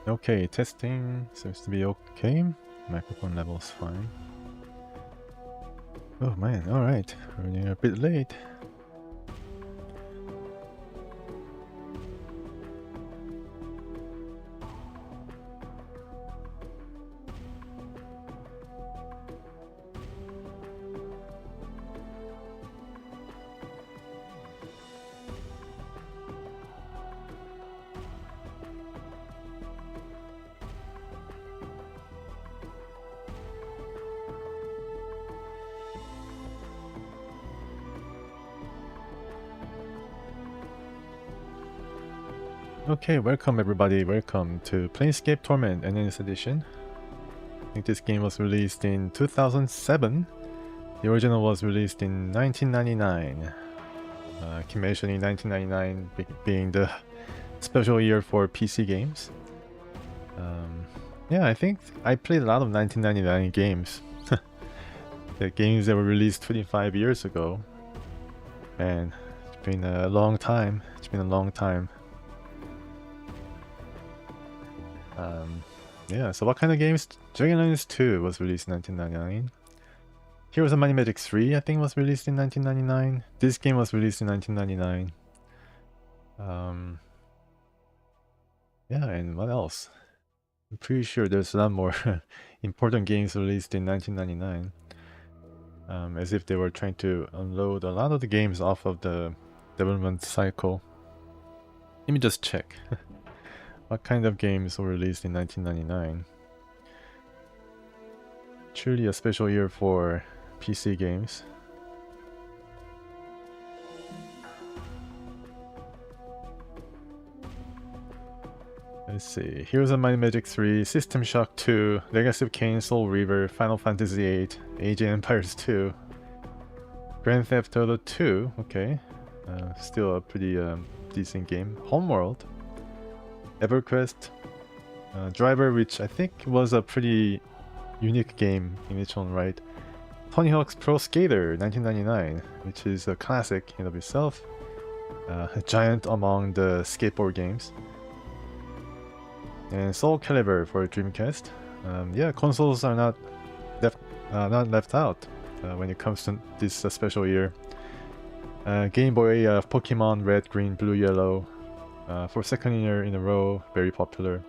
Okay, testing seems to be okay. Microphone level's fine. Oh man, alright. Running a bit late. Okay, welcome everybody. Welcome to Planescape Torment NNS Edition. I think this game was released in 2007. The original was released in 1999. Keep mentioning 1999 being the special year for PC games. Yeah, I think I played a lot of 1999 games. The games that were released 25 years ago. Man, it's been a long time. It's been a long time. Yeah, so what kind of games? Dragonlance 2 was released in 1999. Heroes of Might and Magic 3, I think, was released in 1999. This game was released in 1999. Yeah, and what else? I'm pretty sure there's a lot more important games released in 1999. As if they were trying to unload a lot of the games off of the development cycle. Let me just check. What kind of games were released in 1999? Truly a special year for PC games. Let's see. Heroes of Might and Magic 3, System Shock 2, Legacy of Kain, Soul Reaver, Final Fantasy VIII, Age of Empires 2, Grand Theft Auto 2, okay. Still a pretty decent game. Homeworld, EverQuest, Driver, which I think was a pretty unique game in its own right. Tony Hawk's Pro Skater 1999, which is a classic in of itself. A giant among the skateboard games. And Soul Calibur for Dreamcast. Yeah, consoles are not left out when it comes to this special year. Game Boy, Pokemon Red, Green, Blue, Yellow. For second year in a row, very popular.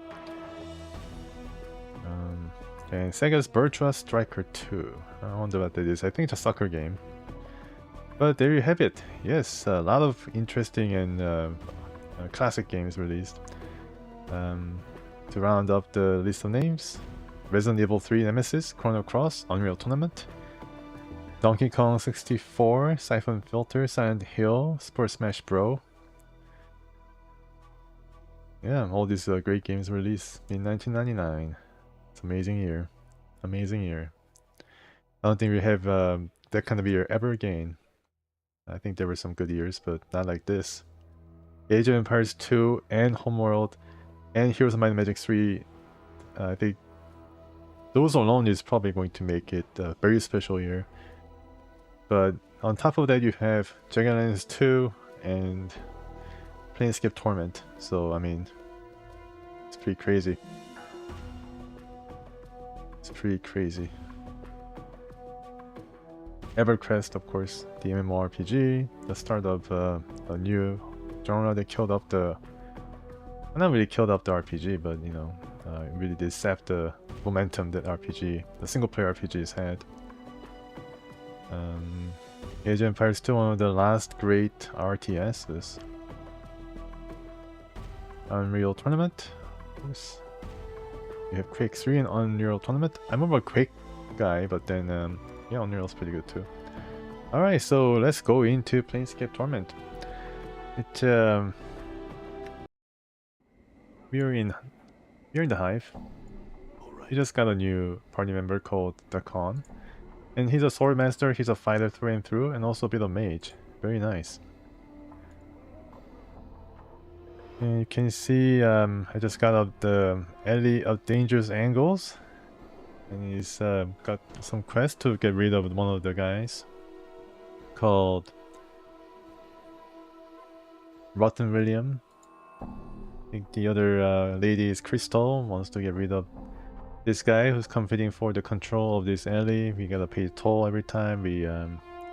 And Sega's Virtua Striker 2. I wonder what that is. I think it's a soccer game. But there you have it. Yes, a lot of interesting and classic games released. To round up the list of names, Resident Evil 3 Nemesis, Chrono Cross, Unreal Tournament, Donkey Kong 64, Siphon Filter, Silent Hill, Super Smash Bros. Yeah, all these great games released in 1999. It's an amazing year. Amazing year. I don't think we have that kind of year ever again. I think there were some good years, but not like this. Age of Empires 2 and Homeworld and Heroes of Might and Magic 3, I think those alone is probably going to make it a very special year. But on top of that, you have Dragonlance 2 and Planescape Torment. So, I mean, it's pretty crazy. It's pretty crazy. EverQuest, of course, the MMORPG, the start of a new genre that killed off the... Not really killed off the RPG, but you know, it really did sap the momentum that the single-player RPGs had. Age of Empires 2, one of the last great RTSs. Unreal Tournament. Yes. You have Quake 3 and Unreal Tournament. I'm more of a Quake guy, but then yeah, Unreal's pretty good too. Alright, so let's go into Planescape Torment. We're in the Hive. He just got a new party member called Dakon. And he's a sword master, he's a fighter through and through, and also a bit of mage. Very nice. And you can see I just got up the Alley of Dangerous Angles. And he's got some quest to get rid of one of the guys called Rotten William. I think the other lady is Crystal, wants to get rid of this guy who's competing for the control of this alley. We gotta pay toll every time we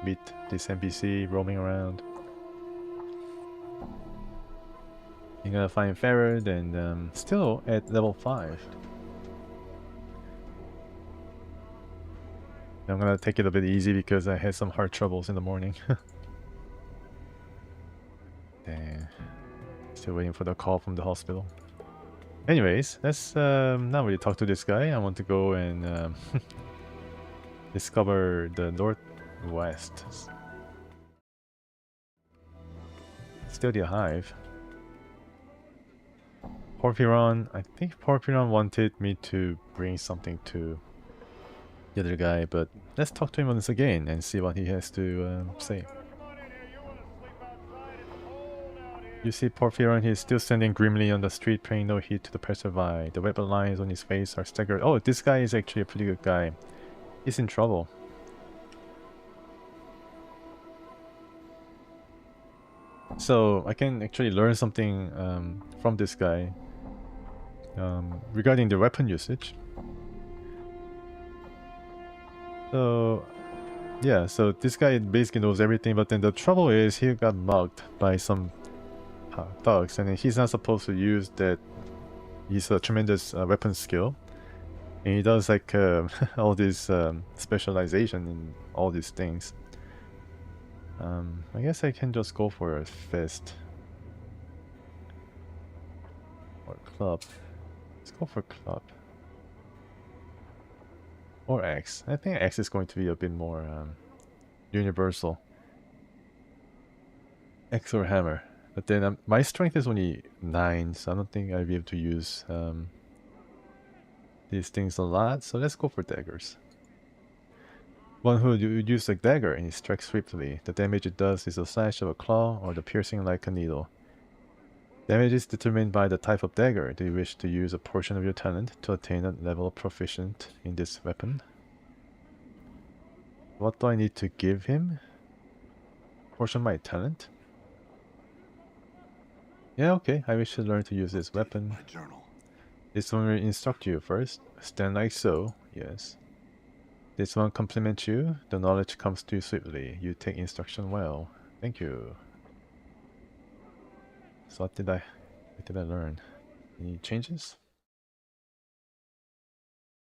meet this NPC roaming around. You gotta find Ferret and still at level 5. I'm gonna take it a bit easy because I had some heart troubles in the morning. Dang. Still waiting for the call from the hospital. Anyways, let's not really talk to this guy. I want to go and discover the northwest. Still the hive. Porphyron, I think Porphyron wanted me to bring something to the other guy, but let's talk to him once again and see what he has to say. You see Porphyron, he is still standing grimly on the street, paying no heed to the passerby. The webbed lines on his face are staggered. Oh, this guy is actually a pretty good guy. He's in trouble. So I can actually learn something from this guy regarding the weapon usage. So yeah, so this guy basically knows everything, but then the trouble is he got mugged by some thugs, and he's not supposed to use that. He's a tremendous weapon skill, and he does like all this specialization in all these things. I guess I can just go for a fist or club. Let's go for club or axe. I think axe is going to be a bit more universal. Axe or hammer. But then my strength is only 9, so I don't think I'll be able to use these things a lot. So let's go for daggers. One who would use a dagger and he strikes swiftly. The damage it does is a slash of a claw or the piercing like a needle. Damage is determined by the type of dagger. Do you wish to use a portion of your talent to attain a level of proficient in this weapon? What do I need to give him? Portion my talent? Yeah, okay. I wish to learn to use this weapon. My journal. This one will instruct you first. Stand like so. Yes. This one compliments you. The knowledge comes to you swiftly. You take instruction well. Thank you. So what did I learn? Any changes?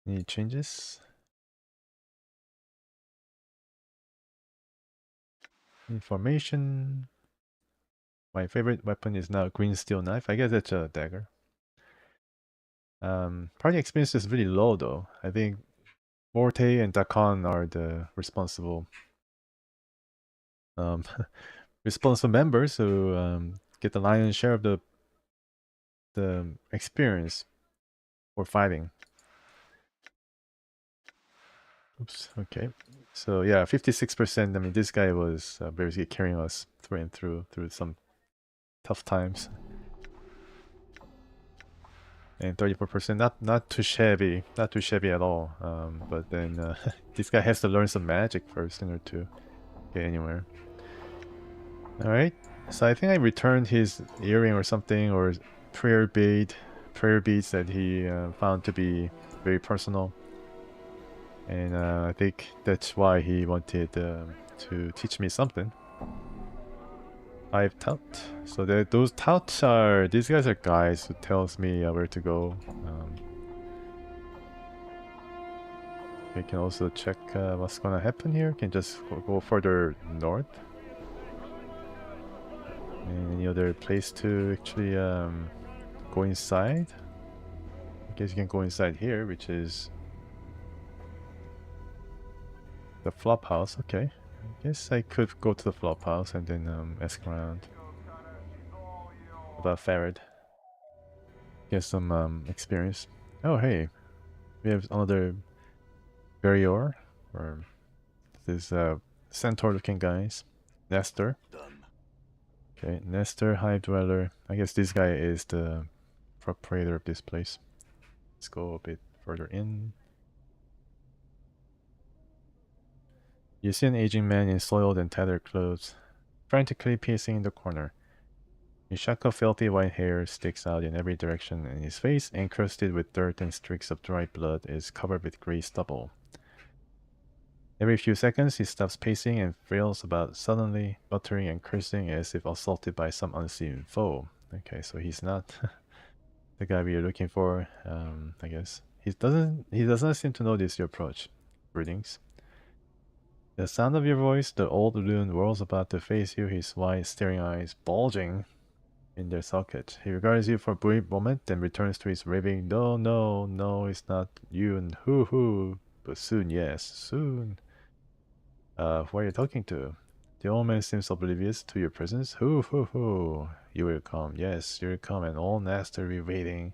Any changes? Information. My favorite weapon is now green steel knife. I guess that's a dagger. Party experience is really low though. I think Morte and Dakan are the responsible responsible members who get the lion's share of the experience for fighting. Oops. Okay. So yeah, 56%. I mean, this guy was basically carrying us through and through some tough times. And 34%, not too shabby, not too shabby at all. But then this guy has to learn some magic first in order to get anywhere. All right. So I think I returned his earring or something, or prayer beads that he found to be very personal. And I think that's why he wanted to teach me something. 5 tout. So those touts are, these guys are guys who tells me where to go. We can also check what's gonna happen here. Can just go further north. And any other place to actually go inside? I guess you can go inside here, which is the flop house. Okay, I guess I could go to the flop house and then ask around about Farad. Get some experience. Oh hey, we have another barrier, or this centaur looking guys. Nestor. Done. Okay, Nestor, Hive Dweller. I guess this guy is the proprietor of this place. Let's go a bit further in. You see an aging man in soiled and tattered clothes, frantically pacing in the corner. His shock of filthy white hair sticks out in every direction, and his face, encrusted with dirt and streaks of dried blood, is covered with grey stubble. Every few seconds, he stops pacing and flails about, suddenly muttering and cursing as if assaulted by some unseen foe. Okay, so he's not the guy we are looking for, I guess. He doesn't seem to notice your approach. Greetings. The sound of your voice, the old loon whirls about to face you, his wide staring eyes bulging in their socket. He regards you for a brief moment, then returns to his raving, no, no, no, it's not you and hoo. But soon, yes, soon. Who are you talking to? The old man seems oblivious to your presence. Hoo. You will come, yes, you will come, and all Nasty be waiting.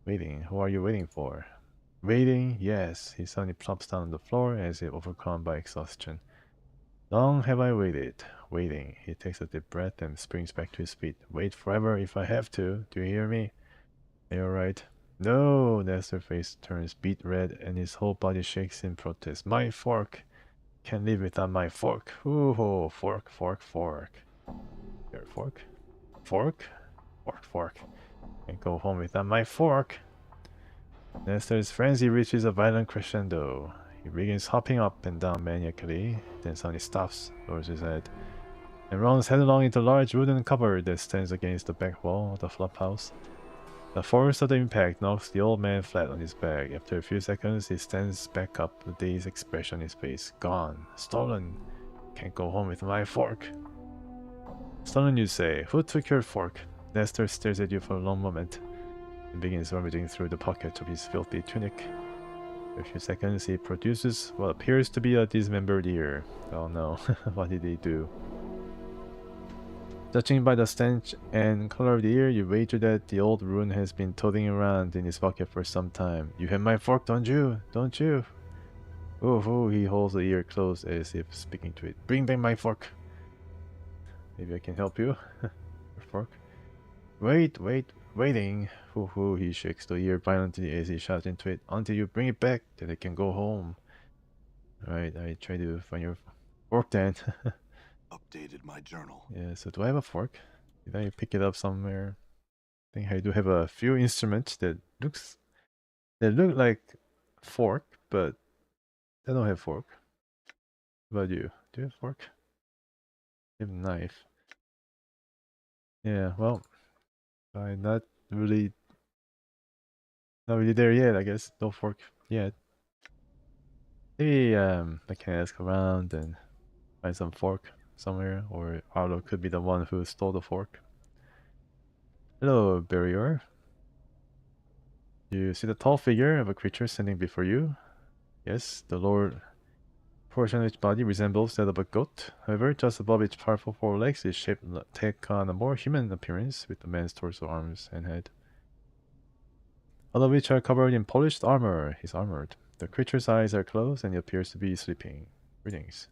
Waiting, who are you waiting for? Waiting, yes. He suddenly plops down on the floor as if overcome by exhaustion. Long have I waited. Waiting. He takes a deep breath and springs back to his feet. Wait forever if I have to. Do you hear me? Are you alright? No! Nestor's face turns beet red and his whole body shakes in protest. My fork! Can't live without my fork. Ooh, fork. Your fork? Fork. Can't go home without my fork. Nestor's frenzy reaches a violent crescendo. He begins hopping up and down maniacally, then suddenly stops, lowers his head, and runs headlong into a large wooden cupboard that stands against the back wall of the flophouse. The force of the impact knocks the old man flat on his back. After a few seconds, he stands back up, a dazed expression on his face. Gone. Stolen. Can't go home with my fork. Stolen, you say? Who took your fork? Nestor stares at you for a long moment and begins rummaging through the pockets of his filthy tunic. For a few seconds, he produces what appears to be a dismembered ear. Oh no, what did he do? Judging by the stench and color of the ear, you wager that the old rune has been toting around in his pocket for some time. You have my fork, don't you? Don't you? Oh, he holds the ear close as if speaking to it. Bring back my fork. Maybe I can help you. Your fork. Waiting. He shakes the ear violently as he shouts into it. Until you bring it back, then I can go home. Alright, I try to find your fork then. Updated my journal. Yeah, so do I have a fork? Did I pick it up somewhere? I think I do have a few instruments that look like fork, but they don't have fork. What about you? Do you have fork? You have a knife. Yeah, well, I'm not really there yet, I guess. No fork yet. Maybe I can ask around and find some fork somewhere, or Arlo could be the one who stole the fork. Hello, barrier. You see the tall figure of a creature standing before you? Yes, the lower portion of its body resembles that of a goat. However, just above its powerful forelegs is shaped to take on a more human appearance with the man's torso, arms, and head. All of which are covered in polished armor. He's armored. The creature's eyes are closed and he appears to be sleeping. Greetings.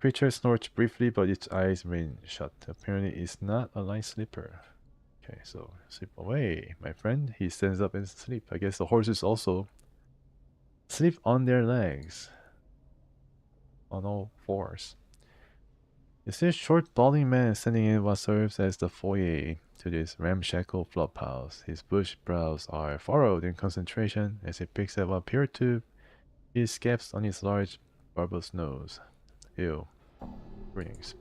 Creature snorts briefly, but its eyes remain shut. Apparently, it's not a light sleeper. Okay, so sleep away, my friend. He stands up and sleep. I guess the horses also sleep on their legs. On all fours. You see a short, balding man standing in what serves as the foyer to this ramshackle flophouse. His bushy brows are furrowed in concentration as he picks at what appear to be scabs on his large, bulbous nose. Ew. Greetings.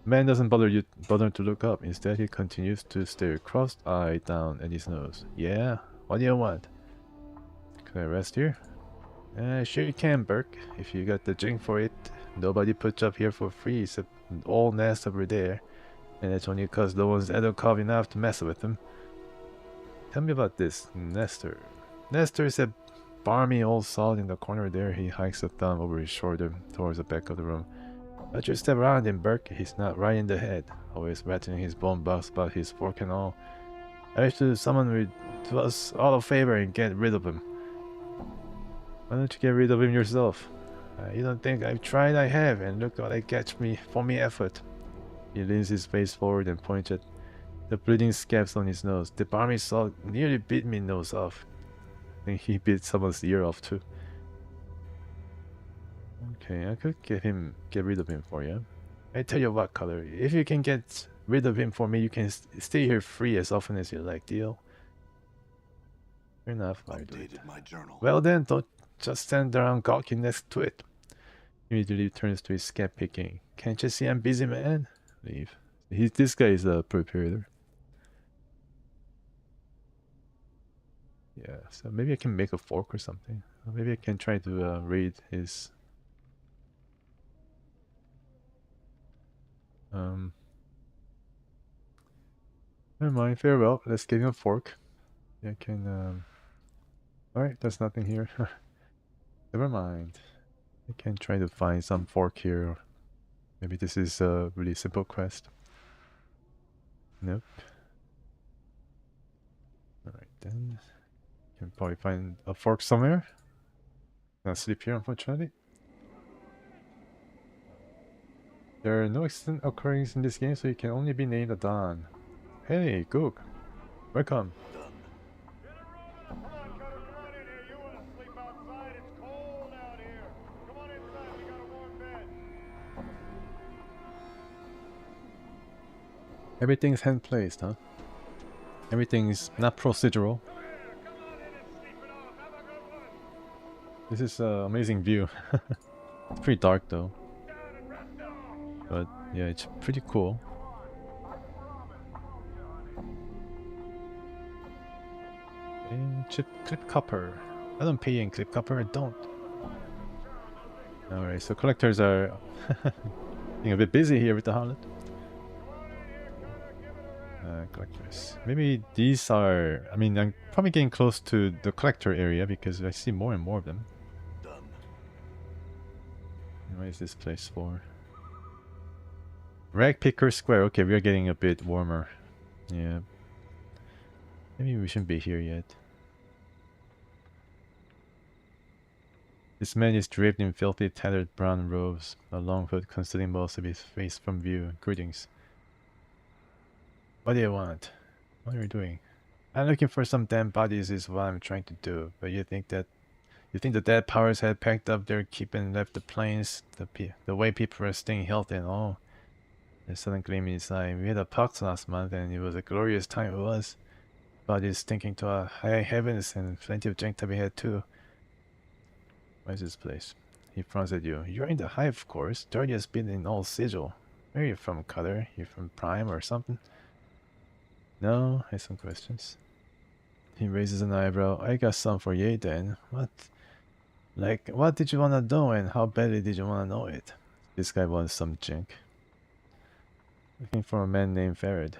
The man doesn't bother to look up. Instead, he continues to stare cross-eyed down at his nose. Yeah? What do you want? Can I rest here? Sure you can, Burke, if you got the drink for it. Nobody puts up here for free except all Nest over there. And that's only because no one's edocov enough to mess with him. Tell me about this, Nestor. Nestor is a barmy old salt in the corner there. He hikes a thumb over his shoulder towards the back of the room. But you step around him, Burke. He's not right in the head. Always rattling his bone box about his fork and all. I wish to summon to us all a favor and get rid of him. Why don't you get rid of him yourself? You don't think I've tried? I have, and look what I get for me effort. He leans his face forward and points at the bleeding scabs on his nose. The barmy salt nearly bit me nose off. I think he bit someone's ear off too. Okay, I could get rid of him for you. I tell you what, Color, if you can get rid of him for me. You can stay here free as often as you like. Deal? Fair enough. I'll do it. Updated my journal. Well then, don't just stand around gawking next to it. Immediately turns to his scat picking. Can't you see I'm busy, man? Leave. This guy is a preparator. Yeah, so maybe I can make a fork or something. Or maybe I can try to raid his... Never mind, farewell. Let's get him a fork. Yeah, I can... Alright, there's nothing here. Never mind. I can try to find some fork here. Maybe this is a really simple quest. Nope. Alright then. Can probably find a fork somewhere. Gonna sleep here, unfortunately. There are no accident occurrings in this game, so you can only be named a Don. Hey, Gook. Welcome. Everything's hand-placed, huh? Everything's not procedural. This is an amazing view. It's pretty dark though. But yeah, it's pretty cool. And clip copper. I don't pay in clip copper, I don't. Alright, so collectors are being a bit busy here with the harlot. Collectors. Maybe these are... I mean, I'm probably getting close to the collector area because I see more and more of them. Done. What is this place for? Rag Picker Square. Okay, we are getting a bit warmer. Yeah. Maybe we shouldn't be here yet. This man is draped in filthy, tattered brown robes, a long hood concealing most of his face from view. Greetings. What do you want? What are you doing? I'm looking for some damn bodies is what I'm trying to do, but you think the dead powers had packed up their keep and left the plains, the way people are staying healthy and all. There's a sudden gleam in his eye. We had a pox last month and it was a glorious time it was. Bodies stinking to our high heavens and plenty of junk to be had too. Where's this place? He frowns at you. You're in the hive, of course. Dirtiest been in all sigil. Where are you from, Cutter? You from Prime or something? No, I have some questions. He raises an eyebrow. I got some for you then. What? Like, what did you want to know and how badly did you want to know it? This guy wants some junk. Looking for a man named Farad.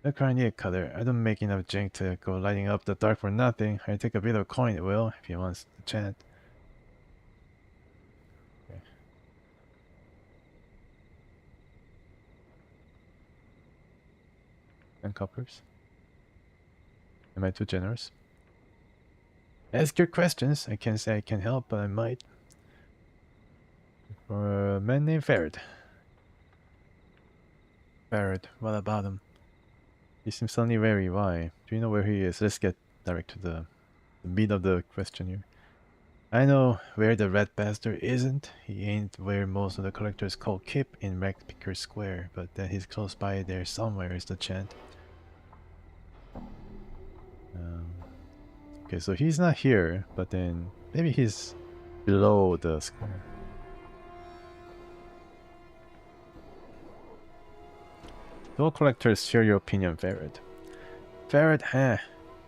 Look around here, Cutter. I don't make enough junk to go lighting up the dark for nothing. I take a bit of coin, it will, if he wants the chant. Okay. 10 coppers. Am I too generous? Ask your questions. I can't say I can help, but I might. For a man named Farad. Farad, what about him? He seems suddenly wary. Why? Do you know where he is? Let's get direct to the meat of the question here. I know where the rat bastard isn't. He ain't where most of the collectors call Kip in Picker Square, but that he's close by there somewhere is the chant. Okay, so he's not here, but then maybe he's below the square. Do all collectors share your opinion, Farad? Farad, huh?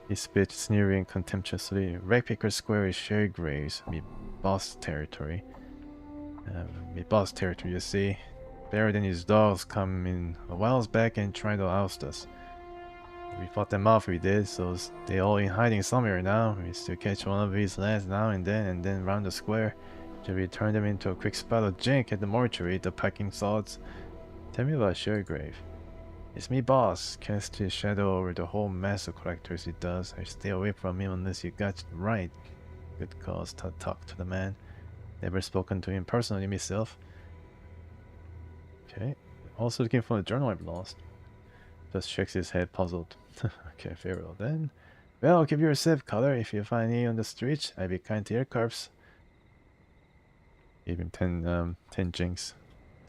He spit, sneering contemptuously. Picker Square is Sherry Graves, me boss territory. You see. Farad and his dogs come in a while back and tried to oust us. We fought them off, we did, so they all in hiding somewhere now. We still catch one of these lads now and then round the square. Till we turn them into a quick spot of jink at the mortuary, the packing sods. Tell me about Shergrave. It's me, boss. Cast his shadow over the whole mass of collectors he does. I stay away from him unless you got it right. Good cause to talk to the man. Never spoken to him personally myself. Okay. Also looking for the journal I've lost. Just shakes his head, puzzled. Okay, very well then. Well, keep yourself, Color. If you find me on the streets, I'd be kind to your corpse. Gave him 10 jinx,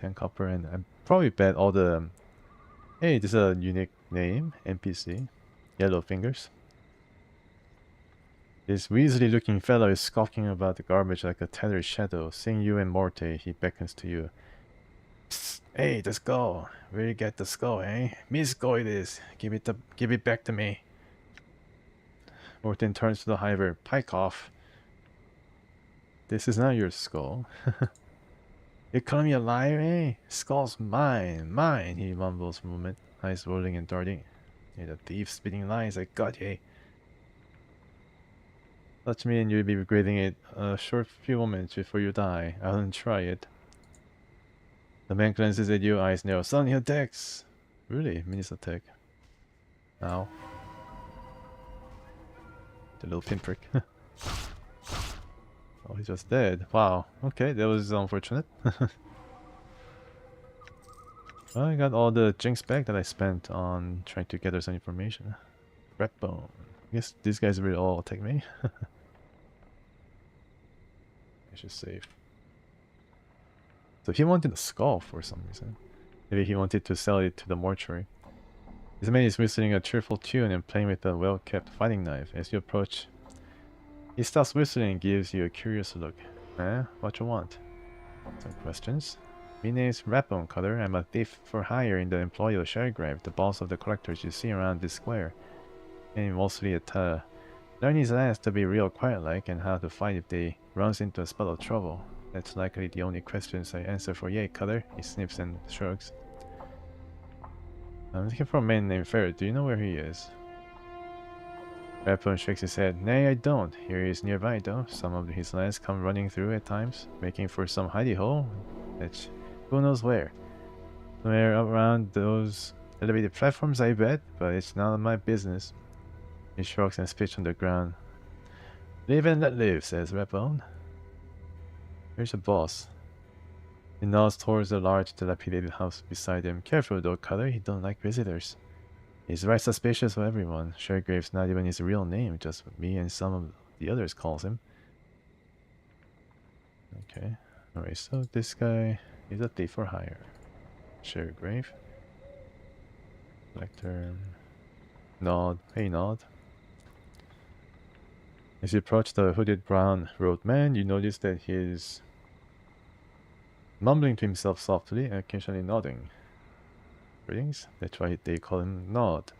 10 copper, and I probably bet all the Hey, this is a unique name, NPC. Yellow Fingers. This Weasley-looking fellow is skulking about the garbage like a tethered shadow. Seeing you and Morte, he beckons to you. Psst, hey, the skull. Where you get the skull, eh? Me skull it is. Give it back to me. Morten turns to the hiver. Pike off. This is not your skull. You call me a liar, eh? Skull's mine, mine, he mumbles for a moment, eyes rolling and darting. You're the thief spitting lies, I got ye. Touch me and you'll be regretting it a short few moments before you die. I wouldn't try it. The man glances at you, eyes narrow. Son, he attacks! Really? Minis attack. Ow. The little pinprick. Oh, he's just dead. Wow. Okay, that was unfortunate. Well, I got all the jinx back that I spent on trying to gather some information. Red bone. I guess these guys will all attack me. I should save. So he wanted a skull for some reason. Maybe he wanted to sell it to the mortuary. This man is whistling a cheerful tune and playing with a well-kept fighting knife. As you approach, he stops whistling and gives you a curious look. Eh? What you want? Some questions? My name's Ratbone Cutter. I'm a thief for hire in the employ of Shergrave, the boss of the collectors you see around this square. And mostly at learn his ass to be real quiet-like and how to fight if they runs into a spell of trouble. That's likely the only questions I answer for yay, Cutter. He sniffs and shrugs. I'm looking for a man named Ferret. Do you know where he is? Ratbone shakes his head. Nay, I don't. Here he is nearby, though. Some of his lads come running through at times, making for some hidey-hole. That's who knows where. Somewhere around those elevated platforms, I bet, but it's none of my business. He shrugs and spits on the ground. Live and let live, says Ratbone. Here's a boss. He nods towards the large, dilapidated house beside him. Careful though, Cutter, he don't like visitors. He's right suspicious of everyone. Shergrave's not even his real name, just what me and some of the others calls him. Okay. Alright, so this guy is a thief for hire. Shergrave. Collector. Nod. Hey, Nod. As you approach the hooded brown-robed man, you notice that he is mumbling to himself softly and occasionally nodding. Greetings? That's why they call him Nod.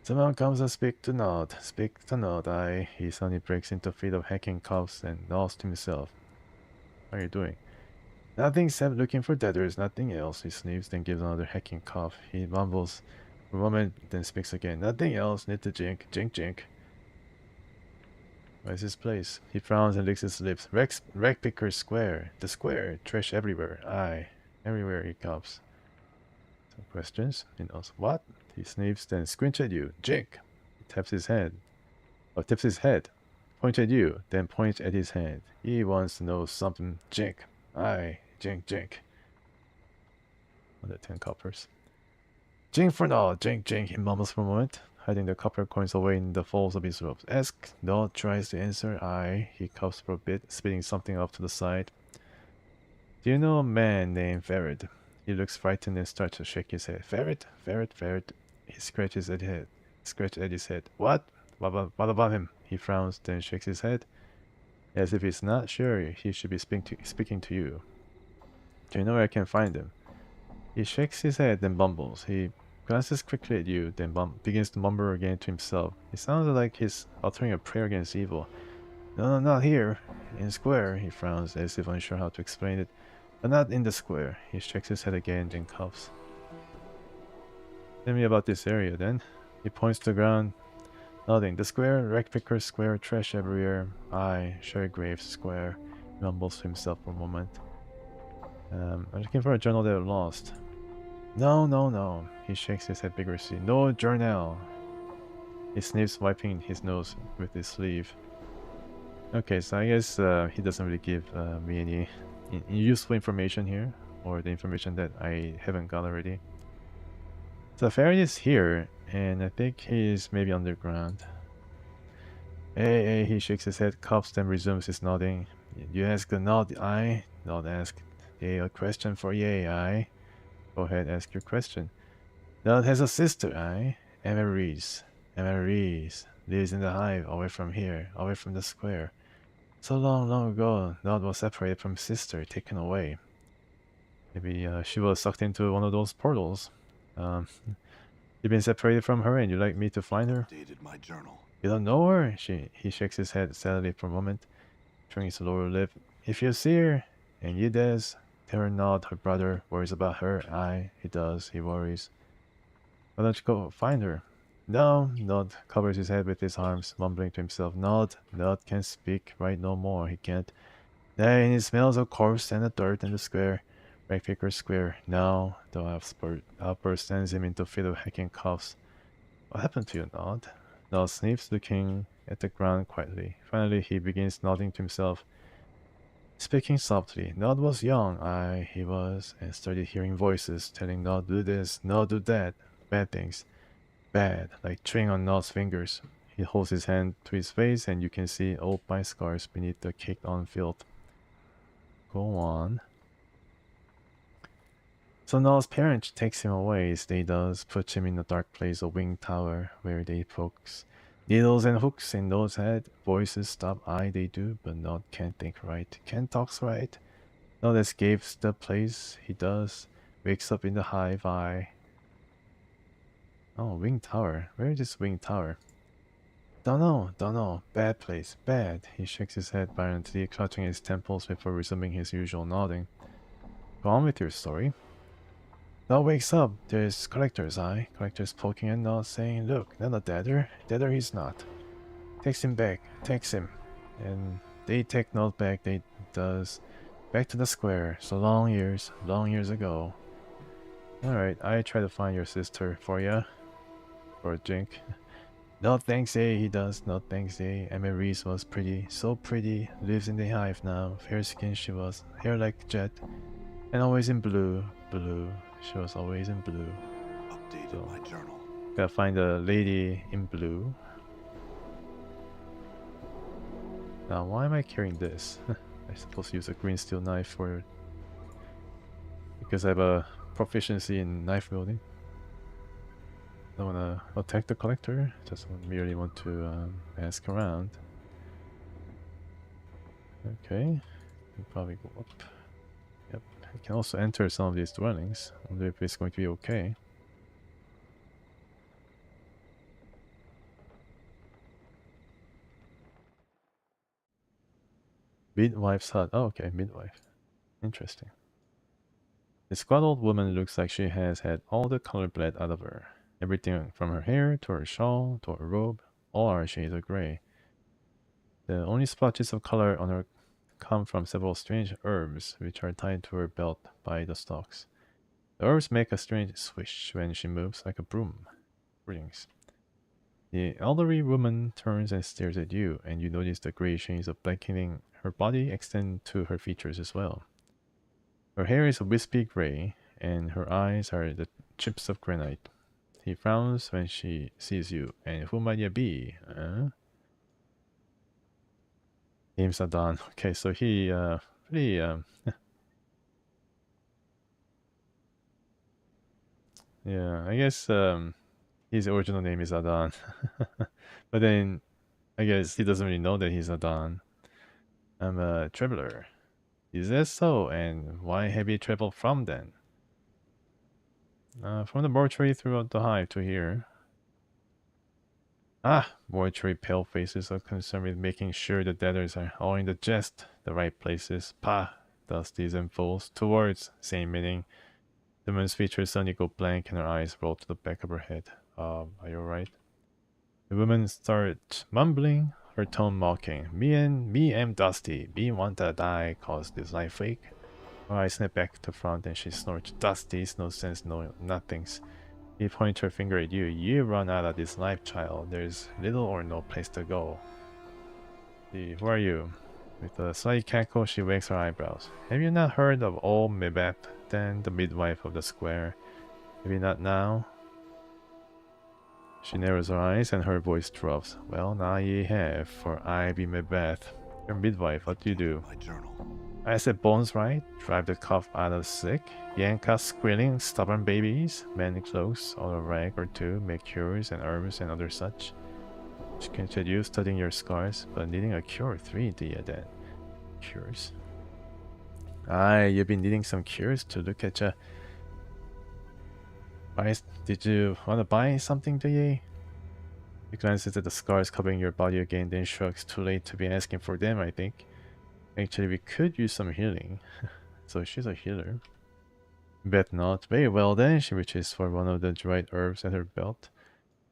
Someone comes and speak to Nod. Speak to Nod. He suddenly breaks into a fit of hacking coughs and nods to himself. What are you doing? Nothing except looking for debtors, nothing else. He sniffs, then gives another hacking cough. He mumbles for a moment, then speaks again. Nothing else. Need to jink, jink, jink. Where's this place? He frowns and licks his lips. Ragpicker Square. The square. Trash everywhere. Aye. Everywhere, he coughs. Some questions. He knows. What? He sniffs, then squints at you. Jink. He taps his head. Or tips his head. Points at you, then points at his hand. He wants to know something. Jink. Aye. Jink, jink. Another 10 coppers. Jink for now. Jink, jink. He mumbles for a moment, hiding the copper coins away in the folds of his robes. Ask. Nod tries to answer. Aye. He coughs for a bit, spitting something off to the side. Do you know a man named Ferret? He looks frightened and starts to shake his head. Ferret? Ferret? Ferret? He scratches at his head. What? What about him? He frowns, then shakes his head, as if he's not sure he should be speaking to you. Do you know where I can find him? He shakes his head, then bumbles. He glances quickly at you, then begins to mumble again to himself. It sounds like he's uttering a prayer against evil. No, not here. In square, he frowns, as if unsure how to explain it. But not in the square. He shakes his head again, then coughs. Tell me about this area, then. He points to the ground. Nothing. The square, Ragpicker Square, trash everywhere. Aye, Shergrave Square. He mumbles to himself for a moment. I'm looking for a journal that I lost. No. He shakes his head vigorously. No journal. He sniffs, wiping his nose with his sleeve. Okay, so I guess he doesn't really give me any useful information here, or the information that I haven't got already. So Ferret is here, and I think he's maybe underground. Hey, he shakes his head, coughs, then resumes his nodding. You ask the Nod, aye? Nod asks, a question for yay, aye? Go ahead, ask your question. Nod has a sister, eh? Emery's. Emery's lives in the hive, away from here, away from the square. So long, long ago, Nod was separated from his sister, taken away. Maybe she was sucked into one of those portals. Um, you've been separated from her, and you'd like me to find her? Updated my journal. You don't know her? He shakes his head sadly for a moment, showing his lower lip. If you see her, and you does, tell her Nod, her brother, worries about her. Aye, he does, he worries. Why don't you go find her? No, Nod covers his head with his arms, mumbling to himself. Nod can't speak right no more, he can't. Then he smells of corpse and the dirt in the square. Breakmaker Square. Now, the outburst sends him into a fit of hacking coughs. What happened to you, Nod? Nod sniffs, looking at the ground quietly. Finally, he begins nodding to himself, speaking softly. Nod was young, aye, he was, and started hearing voices telling Nod do this, Nod do that, bad things. Bad, like chewing on Nod's fingers. He holds his hand to his face, and you can see old bite scars beneath the caked-on filth. Go on. So Nod's parent takes him away, as they does, puts him in a dark place, a winged tower, where they pokes needles and hooks in Nod's head. Voices stop, aye they do, but Nod can't think right, can't talk right. Nod escapes the place, he does, wakes up in the hive, aye. Oh, winged tower, where is this winged tower? Don't know, bad place, bad. He shakes his head violently, clutching his temples before resuming his usual nodding. Go on with your story. Nod wakes up. There's Collector's eye. Collector's poking at Nod, saying, look, not a deader. Deader he's not. Takes him back. Takes him. And they take Nod back. They does. Back to the square. So long years ago. Alright, I try to find your sister for ya. For Jink. No thanks, eh, he does. No thanks, eh. Emery's was pretty. So pretty. Lives in the hive now. Fair skin she was. Hair like jet. And always in blue. Blue. She was always in blue. Updated my journal. Gotta find a lady in blue. Now, why am I carrying this? I suppose use a green steel knife for... because I have a proficiency in knife wielding. I don't want to attack the collector, just merely want to ask around. Okay, can probably go up. Yep, I can also enter some of these dwellings. I wonder if it's going to be okay. Midwife's hut. Oh, okay, midwife. Interesting. The squat-old woman looks like she has had all the color bled out of her. Everything from her hair to her shawl to her robe, all are shades of gray. The only splotches of color on her come from several strange herbs which are tied to her belt by the stalks. The herbs make a strange swish when she moves, like a broom. Greetings. The elderly woman turns and stares at you, and you notice the gray shades of blackening her body extend to her features as well. Her hair is a wispy gray, and her eyes are the chips of granite. He frowns when she sees you. And who might you be? Name's Adon. Okay, so he pretty yeah, I guess his original name is Adon. But then I guess he doesn't really know that he's Adon. I'm a traveler. Is that so? And why have you traveled from then? From the mortuary throughout the hive to here. Ah, mortuary pale faces are concerned with making sure the debtors are all in the the right places. Pah, dusties and fools. Two words, same meaning. The woman's features suddenly go blank and her eyes roll to the back of her head. Are you alright? The woman starts mumbling, her tone mocking. Me am Dusty. Me want to die cause this life fake. Her eyes snap back to front and she snorts. Dusty's no sense, no nothings. He points her finger at you. You run out of this life, child. There's little or no place to go. Who are you? With a slight cackle, she wakes her eyebrows. Have you not heard of old Mebeth, then the midwife of the square? Maybe not now? She narrows her eyes and her voice drops. Well, now ye have, for I be Mebeth. Your midwife, what do you do? My journal. I said bones right. Drive the cough out of sick. Yanka squealing, stubborn babies. Many clothes, or a rag or two. Make cures and herbs and other such. Which can shed you studying your scars, but needing a cure 3 then. Cures. Aye, you've been needing some cures to look at ya. Did you want to buy something, do ye? He glances at the scars covering your body again, then shrugs. Too late to be asking for them, I think. Actually, we could use some healing. So she's a healer. Bet not. Very well then. She reaches for one of the dried herbs at her belt.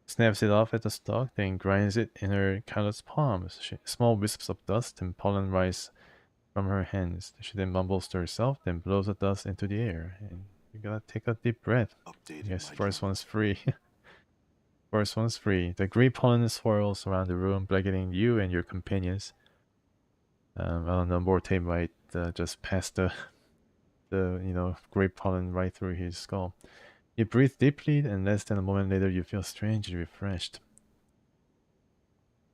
Snaps it off at the stalk, then grinds it in her calloused palms. Small wisps of dust and pollen rise from her hands. She then mumbles to herself, then blows the dust into the air. And you gotta take a deep breath. Yes, first one's free. First one's free. The grey pollen swirls around the room, blanketing you and your companions. I don't know, Morte might just pass the grey pollen right through his skull. You breathe deeply, and less than a moment later, you feel strangely refreshed.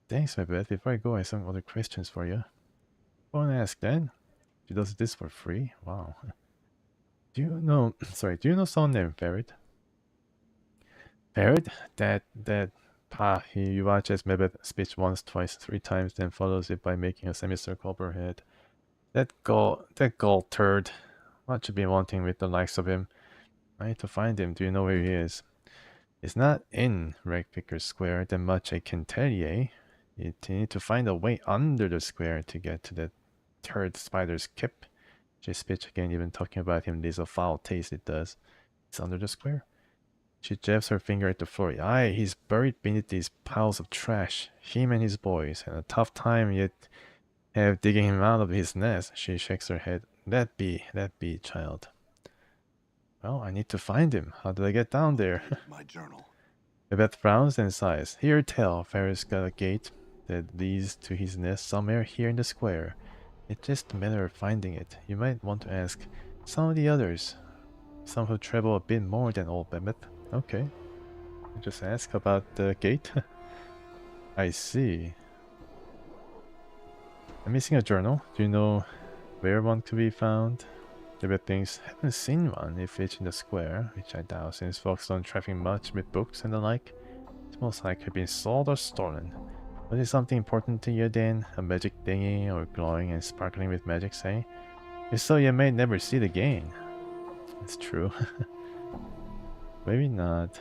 Thanks, my bad. Before I go, I have some other questions for you. Go and ask then. She does this for free? Wow. Do you know, do you know someone named Ferret? Ferret? You watch as Mebeth speaks once, twice, 3 times, then follows it by making a semicircle over her head. That gall turd. What you been wanting with the likes of him? I need to find him. Do you know where he is? It's not in Ragpicker Square, that much I can tell ye. You need to find a way under the square to get to that turd spider's kip. She spits again, even talking about him leaves a foul taste, it does. It's under the square. She jabs her finger at the floor. Aye, he's buried beneath these piles of trash. Him and his boys, and a tough time yet have digging him out of his nest. She shakes her head. That be, child. Well, I need to find him. How did I get down there? My journal. Yvette frowns and sighs. Hear tell, Ferris got a gate that leads to his nest somewhere here in the square. It's just a matter of finding it. You might want to ask some of the others. Some who travel a bit more than old Bemet. Okay. Just ask about the gate. I see. I'm missing a journal. Do you know where one could be found? Yvette thinks, haven't seen one if it's in the square, which I doubt since folks don't traffic much with books and the like. It's most likely been sold or stolen. But is something important to you then? A magic thingy or glowing and sparkling with magic, say? If so, you may never see the gain. It's true. Maybe not.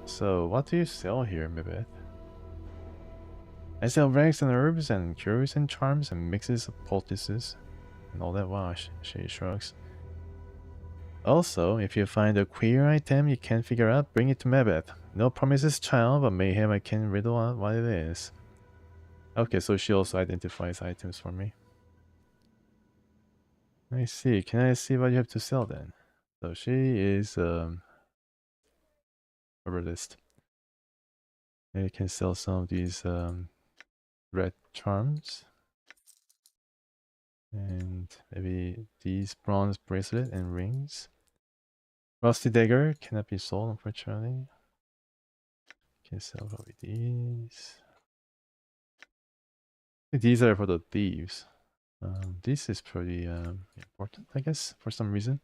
So what do you sell here, Mibeth? I sell rags and herbs and cures and charms and mixes of poultices and all that. Wow, she shrugs. Also, if you find a queer item you can't figure out, bring it to Mebeth. No promises, child, but mayhem I can riddle out what it is. Okay, so she also identifies items for me. I see. Can I see what you have to sell then? So she is herbalist. And you can sell some of these red charms. And maybe these bronze bracelet and rings. Rusty dagger cannot be sold, unfortunately. Can sell probably these. These are for the thieves. This is pretty important, I guess, for some reason.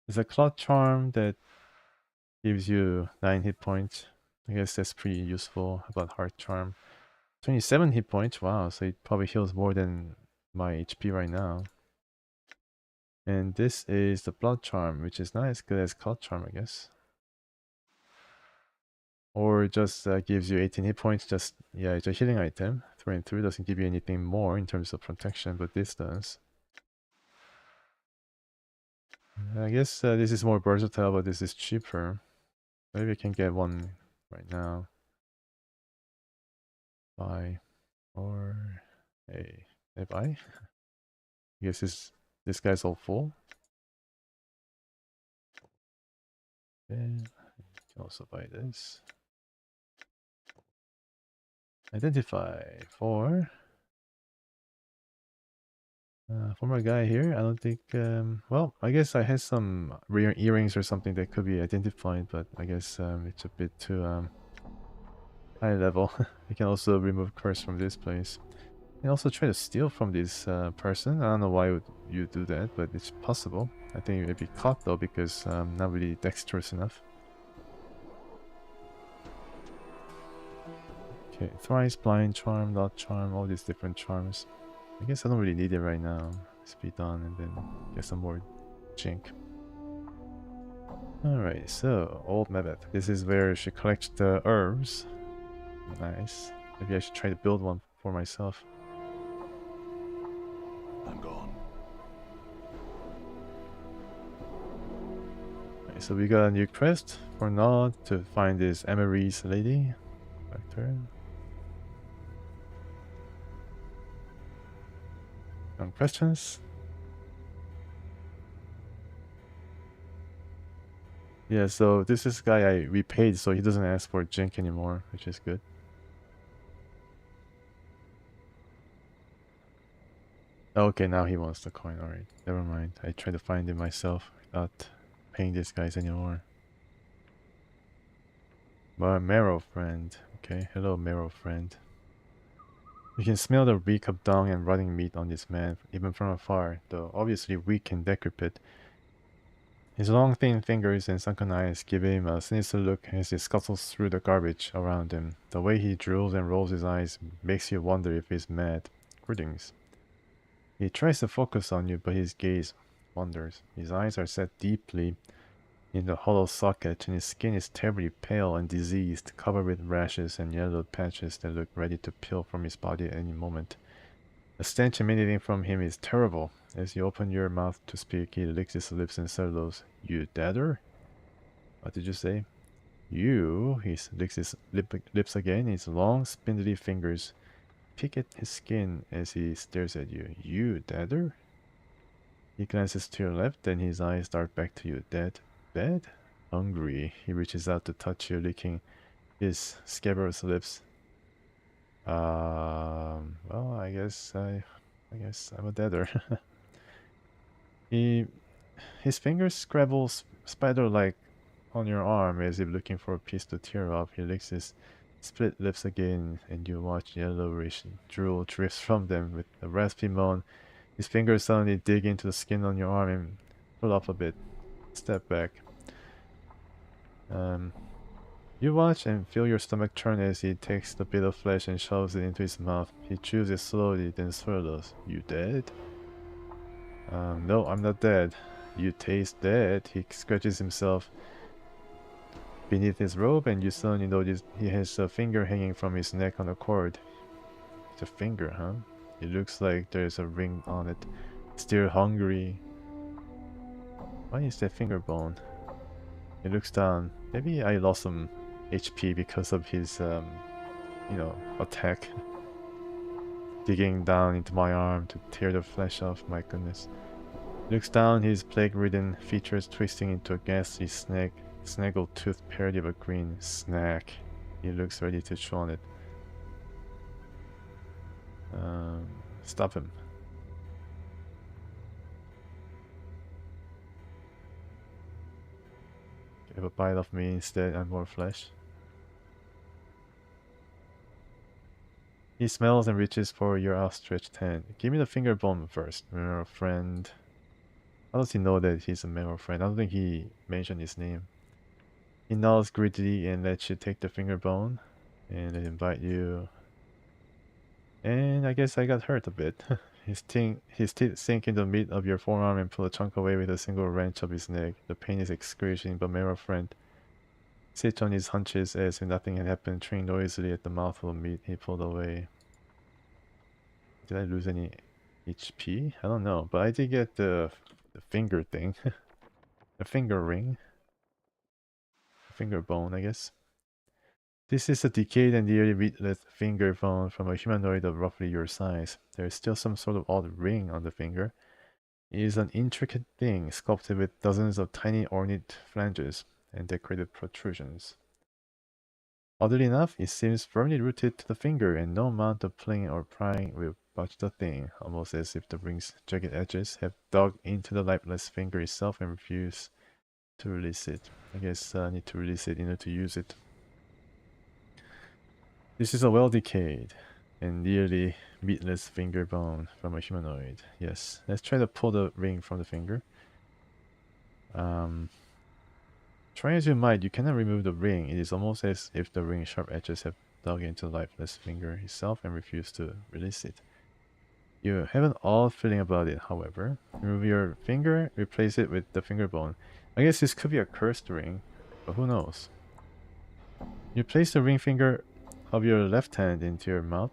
There's a cloth charm that gives you 9 hit points. I guess that's pretty useful. How about heart charm? 27 hit points. Wow, so it probably heals more than my HP right now. And this is the blood charm, which is not as good as cloth charm, I guess. Or just gives you 18 hit points. Just, yeah, it's a healing item. Through and through, doesn't give you anything more in terms of protection, but this does. I guess this is more versatile, but this is cheaper. Maybe I can get one right now. Buy. Or hey, did I buy? I guess this guy's all full. Then you can also buy this. Identify for former guy here. I don't think well, I guess I had some rare earrings or something that could be identified, but I guess it's a bit too high level. You can also remove curse from this place. can also try to steal from this person. I don't know why would you do that, but it's possible. I think you may be caught though because I'm not really dexterous enough. Okay, thrice, blind, charm, dot charm, all these different charms. I guess I don't really need it right now. Speed on and then get some more jink. Alright, so old method. This is where she collects the herbs. Nice. Maybe I should try to build one for myself. I'm gone. Okay, so we got a new quest for Nod to find this Emery's lady. Back there. Some questions? Yeah, so this is guy I repaid, so he doesn't ask for jink anymore, which is good. Okay, now he wants the coin. Alright, never mind. I try to find it myself without paying these guys anymore. My marrow friend. Okay, hello marrow friend. You can smell the reek of dung and rotting meat on this man, even from afar, though obviously weak and decrepit. His long thin fingers and sunken eyes give him a sinister look as he scuttles through the garbage around him. The way he drools and rolls his eyes makes you wonder if he's mad. Greetings. He tries to focus on you, but his gaze wanders. His eyes are set deeply in the hollow socket, and his skin is terribly pale and diseased, covered with rashes and yellowed patches that look ready to peel from his body at any moment. The stench emanating from him is terrible. As you open your mouth to speak, he licks his lips and says, "You deader?" What did you say? You, he licks his lips again. His long, spindly fingers pick at his skin as he stares at you. You deader? He glances to your left, then his eyes dart back to you. Dead? Dead? Hungry. He reaches out to touch you, licking his scabrous lips. Well, I guess I'm a deader. His fingers scrabble spider-like on your arm as if looking for a piece to tear off. He licks his split lips again, and you watch yellowish drool drips from them. With a raspy moan, his fingers suddenly dig into the skin on your arm and pull off a bit. Step back. You watch and feel your stomach turn as he takes the bit of flesh and shoves it into his mouth. He chews it slowly, then swallows. You dead? No, I'm not dead. You taste dead. He scratches himself beneath his robe, and you suddenly notice he has a finger hanging from his neck on a cord. It's a finger, huh? It looks like there's a ring on it. Still hungry. Why is that finger bone? He looks down. Maybe I lost some HP because of his, attack. Digging down into my arm to tear the flesh off. My goodness. He looks down, his plague-ridden features twisting into a ghastly snaggle-toothed parody of a green snack. He looks ready to chew on it. Stop him. Have a bite of me instead and more flesh. He smells and reaches for your outstretched hand. Give me the finger bone first, mirror friend. How does he know that he's a mirror friend? I don't think he mentioned his name. He nods greedily and lets you take the finger bone. And they invite you. And I guess I got hurt a bit. His teeth sink into the meat of your forearm and pull a chunk away with a single wrench of his neck. The pain is excruciating, but mirror friend sits on his hunches as if nothing had happened, chewing noisily at the mouthful of meat he pulled away. Did I lose any HP? I don't know, but I did get the finger thing. The finger ring. Finger bone, I guess. This is a decayed and nearly meatless finger bone from a humanoid of roughly your size. There is still some sort of odd ring on the finger. It is an intricate thing, sculpted with dozens of tiny ornate flanges and decorated protrusions. Oddly enough, it seems firmly rooted to the finger, and no amount of pulling or prying will budge the thing, almost as if the ring's jagged edges have dug into the lifeless finger itself and refuse to release it. I guess I need to release it in order to use it. This is a well decayed. and nearly meatless finger bone from a humanoid. Yes, let's try to pull the ring from the finger. Try as you might, you cannot remove the ring. It is almost as if the ring's sharp edges have dug into the lifeless finger itself and refused to release it. You have an odd feeling about it, however. Remove your finger, replace it with the finger bone. I guess this could be a cursed ring, but who knows. You place the ring finger of your left hand into your mouth.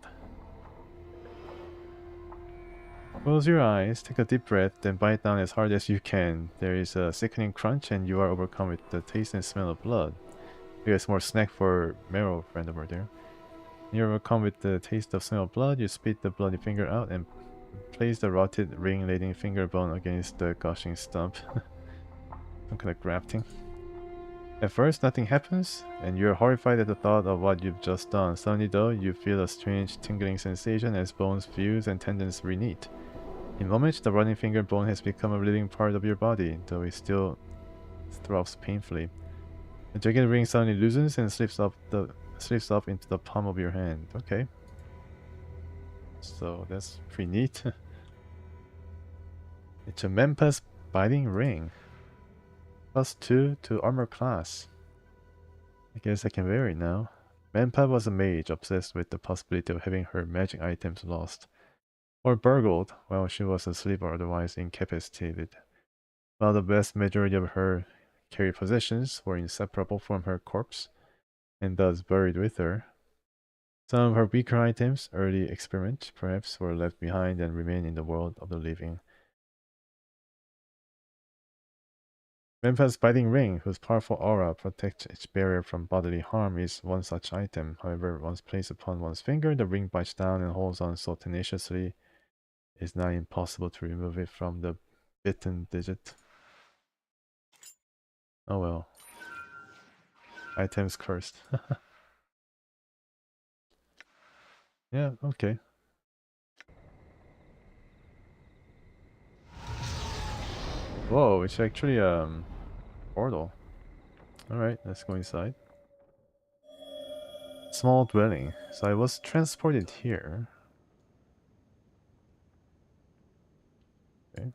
Close your eyes, take a deep breath, then bite down as hard as you can. There is a sickening crunch and you are overcome with the taste and smell of blood. I guess more snack for Marrow friend over there. You're overcome with the taste of smell of blood. You spit the bloody finger out and place the rotted ring-laden finger bone against the gushing stump. Some kind of grafting. At first, nothing happens, and you're horrified at the thought of what you've just done. Suddenly, though, you feel a strange tingling sensation as bones fuse and tendons reknit. In moments, the rotting finger bone has become a living part of your body, though it still throbs painfully. The jagged ring suddenly loosens and slips off into the palm of your hand. Okay. So that's pretty neat. It's a Memphis biting ring. +2 to armor class. I guess I can wear it now. Mempa was a mage obsessed with the possibility of having her magic items lost or burgled while she was asleep or otherwise incapacitated. While the vast majority of her carried possessions were inseparable from her corpse and thus buried with her, some of her weaker items, early experiment perhaps, were left behind and remain in the world of the living. Memphis' biting ring, whose powerful aura protects its bearer from bodily harm, is one such item. However, once placed upon one's finger, the ring bites down and holds on so tenaciously it's not impossible to remove it from the bitten digit. Oh well. Items cursed. Yeah, okay. Whoa, it's actually portal. Alright, let's go inside. Small dwelling. So I was transported here. Okay. Are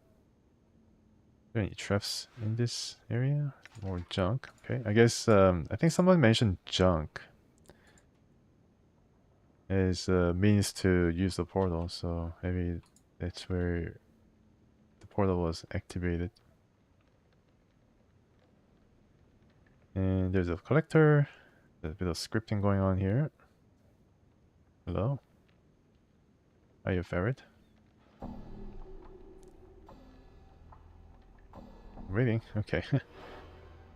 there any traps in this area? More junk. Okay. I guess I think someone mentioned junk as a means to use the portal, so maybe that's where the portal was activated. And there's a collector. There's a bit of scripting going on here. Hello? Are you a ferret? Waiting. Okay.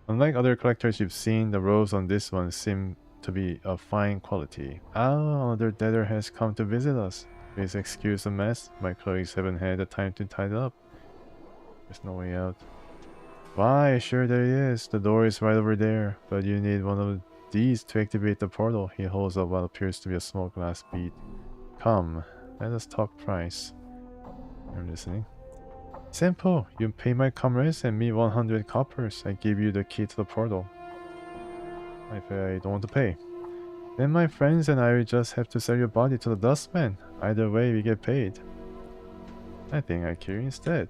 Unlike other collectors you've seen, the robes on this one seem to be of fine quality. Ah, another debtor has come to visit us. Please excuse the mess. My clothes haven't had the time to tie it up. There's no way out. Why, sure there is. The door is right over there. But you need one of these to activate the portal. He holds up what appears to be a small glass bead. Come, let us talk price. I'm listening. Simple. You pay my comrades and me 100 coppers. I give you the key to the portal. If I don't want to pay, then my friends and I will just have to sell your body to the dustman. Either way, we get paid. I think I kill you instead.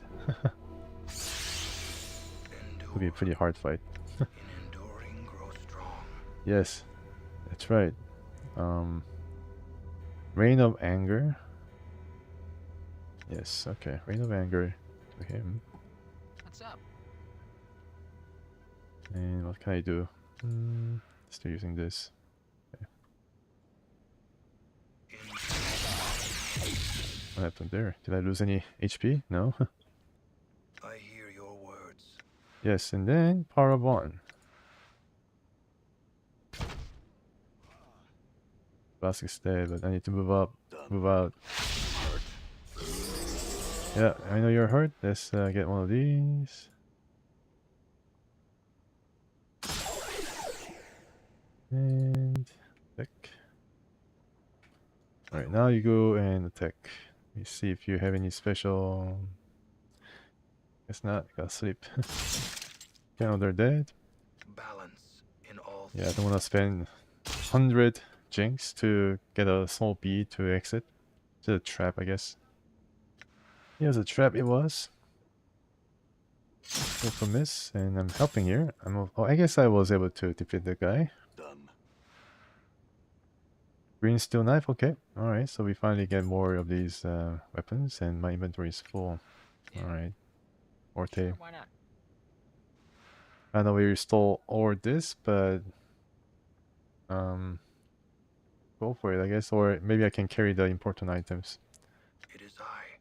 Could be a pretty hard fight. Yes, that's right. Reign of Anger. Yes, okay. Reign of Anger to him. What's up? And what can I do? Still using this. Okay. What happened there? Did I lose any HP? No. I hear your words. Yes, and then power of 1. Basque is dead, but I need to move up, move out. Yeah, I know you're hurt. Let's get one of these. And attack. Alright, now you go and attack. Let me see if you have any special... Guess not, gotta sleep. Okay, they're dead. Balance in all. Yeah, I don't wanna spend 100 Jinx to get a small bee to exit. It's a trap, I guess. It was a trap, it was. Go for miss, and I'm helping here. Oh, I guess I was able to defeat the guy. Done. Green steel knife, okay. Alright, so we finally get more of these weapons, and my inventory is full. Yeah. Alright. Orte. Sure, why not? I know we stole all this, but go for it, I guess. Or maybe I can carry the important items. It is I.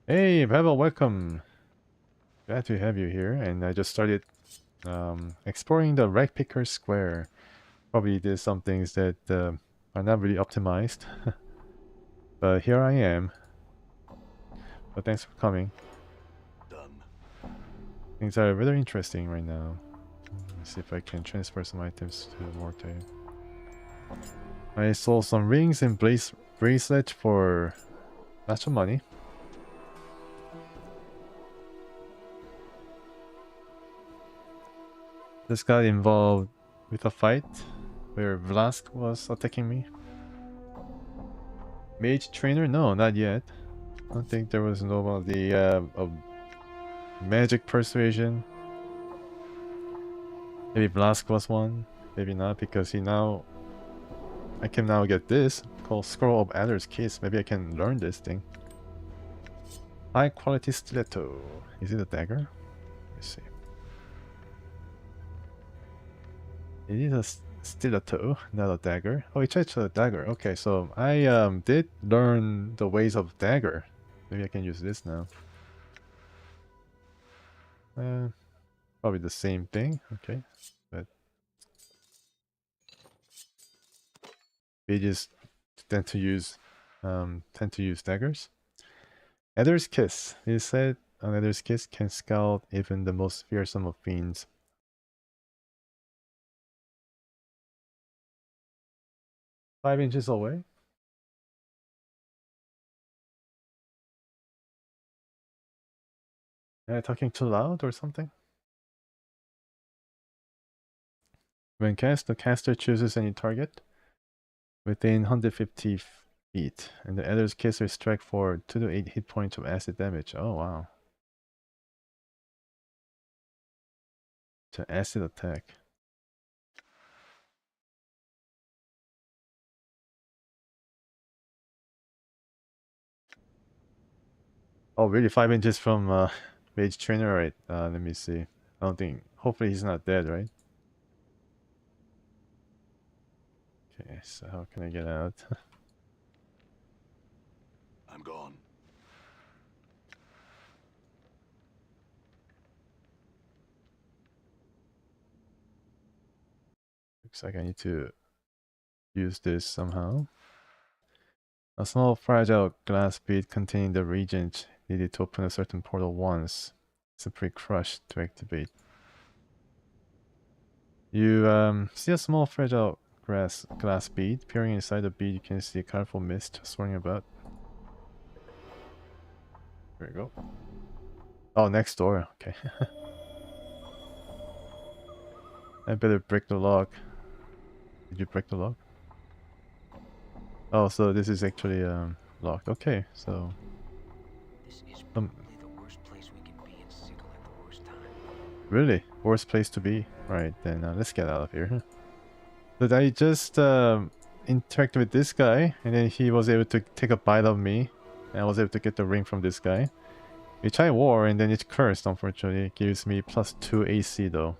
Hey, Pavel, welcome. Glad to have you here. And I just started exploring the Rag Picker Square. Probably did some things that are not really optimized. But here I am. But thanks for coming. Done. Things are very interesting right now. Let me see if I can transfer some items to Morte. I sold some rings and bracelet for lots of money. This got involved with a fight where Vlask was attacking me. Mage trainer? No, not yet. I don't think there was nobody of magic persuasion. Maybe Vlask was one. Maybe not, because I can now get this called Scroll of Adder's Kiss. Maybe I can learn this thing. High quality stiletto. Is it a dagger? Let's see. It is a stiletto, not a dagger. Oh, it's actually a dagger. Okay, so I did learn the ways of dagger. Maybe I can use this now. Probably the same thing. Okay, but we just tend to use daggers. Adder's Kiss. It said an Adder's Kiss can scout even the most fearsome of fiends. 5 inches away. Am I talking too loud or something? When cast, the caster chooses any target within 150 feet, and the Adder's Kiss will strike for 2 to 8 hit points of acid damage. Oh wow. It's an acid attack. Oh really? 5 inches from Mage Trainer? Right, let me see. I don't think... Hopefully he's not dead, right? Okay, so how can I get out? I'm gone. Looks like I need to use this somehow. A small fragile glass bead containing the reagent needed to open a certain portal once. Simply crush to activate. You see a small fragile glass bead. Peering inside the bead, you can see a colorful mist swirling about. There we go. Oh, next door. Okay. I better break the lock. Did you break the lock? Oh, so this is actually locked. Okay, so This is probably the worst place we can be in Sigil at the worst time. really worst place to be. Right then, let's get out of here. But I just interacted with this guy, and then he was able to take a bite of me, and I was able to get the ring from this guy, which I wore, and then it's cursed. Unfortunately, it gives me +2 AC though.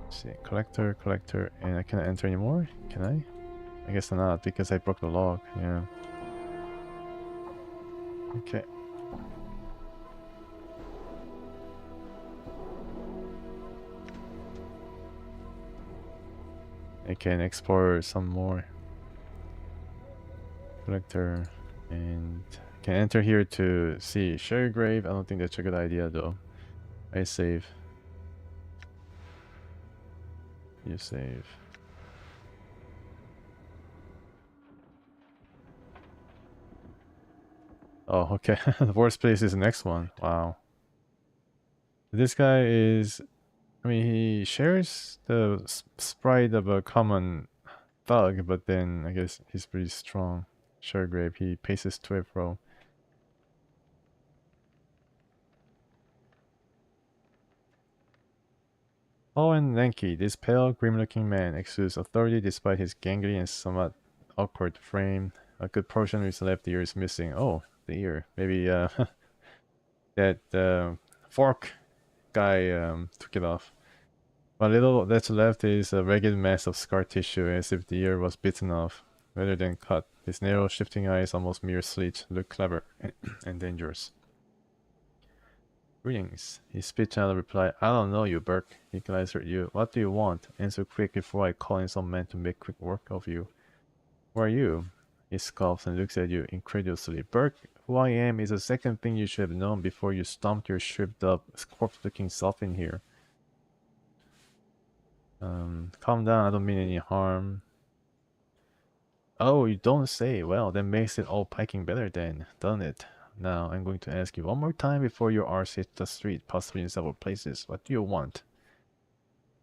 Let's see, collector, and I cannot enter anymore. Can I? I guess not, because I broke the lock. Yeah. Okay. I can explore some more. Collector, and I can enter here to see Sherry Grave. I don't think that's a good idea though. I save. You save. Oh, okay. The worst place is the next one. Wow. This guy is I mean, he shares the sprite of a common thug, but then I guess he's pretty strong. Suregrave, he paces to a pro. Oh, and Lanky, this pale, grim-looking man exudes authority despite his gangly and somewhat awkward frame. A good portion of his left ear is missing. Oh, the ear. Maybe that fork guy took it off. What little that's left is a ragged mass of scar tissue, as if the ear was bitten off, rather than cut. His narrow, shifting eyes, almost mere slits, look clever and dangerous. Greetings. He spits out a reply. I don't know you, Burke. He glares at you. What do you want? Answer quick before I call in some men to make quick work of you. Who are you? He scoffs and looks at you incredulously. Burke, who I am is the second thing you should have known before you stomped your shriveled up, corpse-looking self in here. Calm down, I don't mean any harm. Oh, you don't say. Well, that makes it all packing better then, doesn't it? Now, I'm going to ask you one more time before your arse hits the street, possibly in several places. What do you want?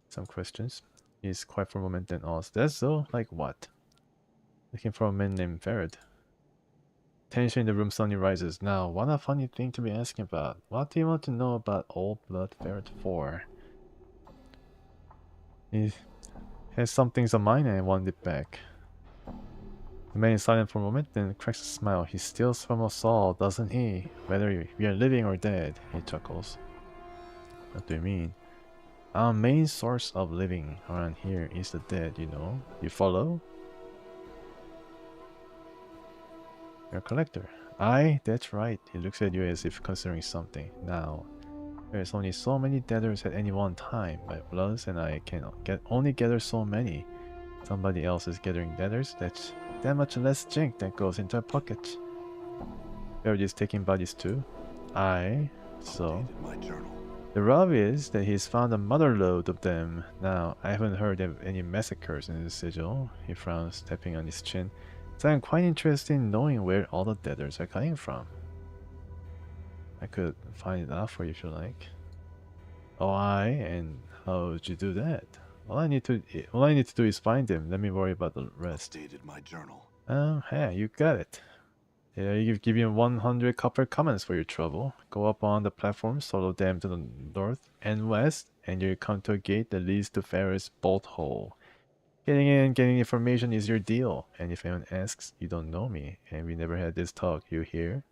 Some questions. He's quiet for a moment, then asks, that's so? Like what? Looking for a man named Farad. Tension in the room suddenly rises. Now, what a funny thing to be asking about. What do you want to know about Old Blood Farad for? He has some things on mind and I want it back. The man is silent for a moment, then cracks a smile. He steals from us all, doesn't he? Whether we are living or dead, he chuckles. What do you mean? Our main source of living around here is the dead, you know. You follow? You're a collector. Aye, that's right. He looks at you as if considering something. Now, there's only so many debtors at any one time. My bloods and I can only gather so many. Somebody else is gathering debtors. That's that much less junk that goes into our pocket. Barrett is taking bodies too. Aye, so. My journal. The rub is that he's found a motherload of them. Now, I haven't heard of any massacres in the sigil. He frowns, tapping on his chin. So I'm quite interested in knowing where all the debtors are coming from. I could find it out for you if you like. Oh, aye, and how would you do that? All I need to do is find him. Let me worry about the rest. Updated my journal. Hey, you got it. Yeah, you give him 100 copper commons for your trouble. Go up on the platform, follow them to the north and west, and you'll come to a gate that leads to Ferris Bolt Hole. Getting in and getting information is your deal, and if anyone asks, you don't know me, and we never had this talk, you hear?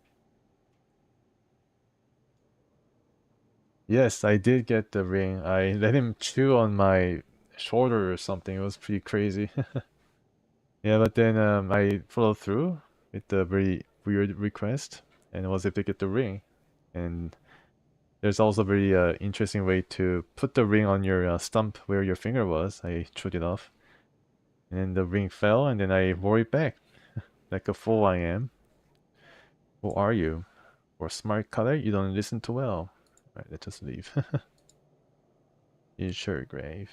Yes, I did get the ring. I let him chew on my shoulder or something. It was pretty crazy. Yeah, but then I followed through with the very weird request and was able to get the ring. And there's also a very interesting way to put the ring on your stump where your finger was. I chewed it off. And then the ring fell and then I wore it back. Like a fool I am. Who are you? For a smart cutter, you don't listen too well. Alright, let's just leave. You sure, Grave.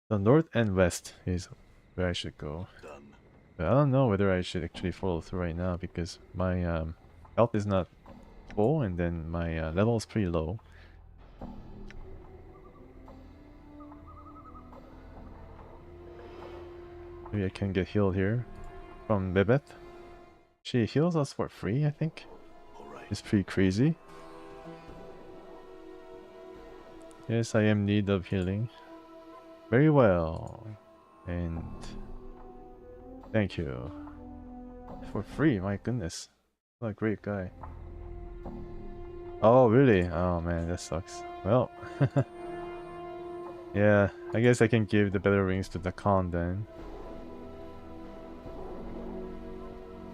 The north and west is where I should go. Done. But I don't know whether I should actually follow through right now because my health is not full and then my level is pretty low. Maybe I can get healed here from Bebeth. She heals us for free, I think. Alright. It's pretty crazy. Yes, I am in need of healing. Very well. And thank you. For free, my goodness. What a great guy. Oh, really? Oh man, that sucks. Well, yeah, I guess I can give the better rings to the Khan then.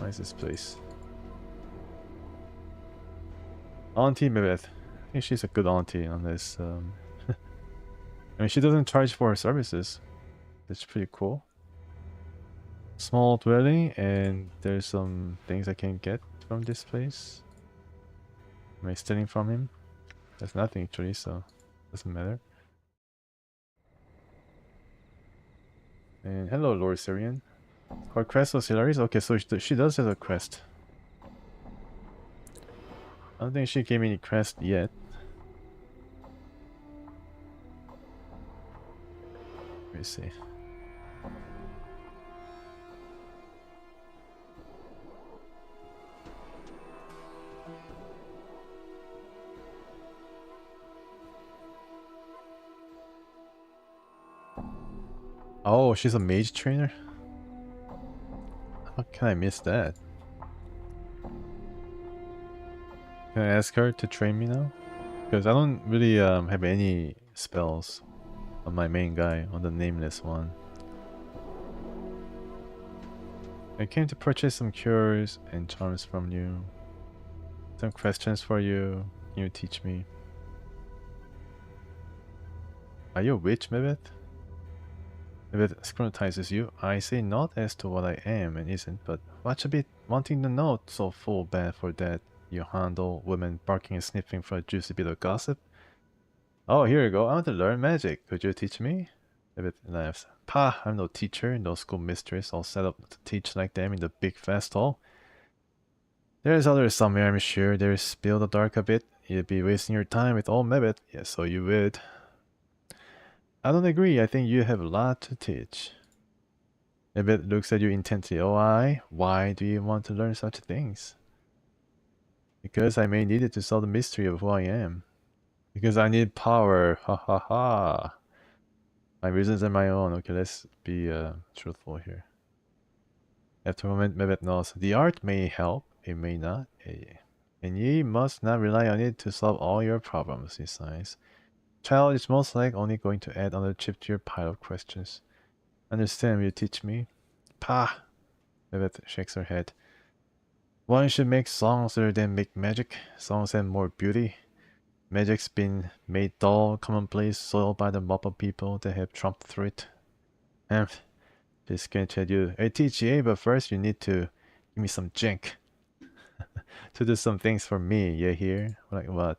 Nice this place. Auntie Mibeth. I think she's a good auntie on this. I mean, she doesn't charge for her services. That's pretty cool. Small dwelling, and there's some things I can get from this place. Am I stealing from him? There's nothing actually, so doesn't matter. And hello, Lord Syrian. Her quest was Hilary's? Okay, so she does have a quest. I don't think she gave me any quest yet. me see. Oh, she's a mage trainer? How can I miss that? Can I ask her to train me now? Because I don't really have any spells on my main guy, on the Nameless one. I came to purchase some cures and charms from you. Some questions for you. Can you teach me? Are you a witch, Mebeth? Mebeth scrutinizes you. I say not as to what I am and isn't, but watch a bit wanting to know so full bad for that. You handle women barking and sniffing for a juicy bit of gossip. Oh, here you go. I want to learn magic. Could you teach me? Mebeth laughs. Pah, I'm no teacher, no school mistress, all set up to teach like them in the big fast hall. There's others somewhere, I'm sure. There's spill the dark a bit. You'd be wasting your time with old Mebeth. Yes, so you would. I don't agree. I think you have a lot to teach. Mebeth looks at you intently. Oh, I? Why do you want to learn such things? Because I may need it to solve the mystery of who I am. Because I need power. Ha ha ha. My reasons are my own. Okay, let's be truthful here. After a moment, Mebeth nods. The art may help, it may not. And ye must not rely on it to solve all your problems, he sighs. Child, it's most like only going to add another chip to your pile of questions. Understand, will you teach me? Pah! Mebeth shakes her head. One should make songs rather than make magic. Songs have more beauty. Magic's been made dull, commonplace, soiled by the mob of people that have trumped through it. Just gonna tell you, I teach you, but first you need to give me some jank. To do some things for me, you hear? Like what?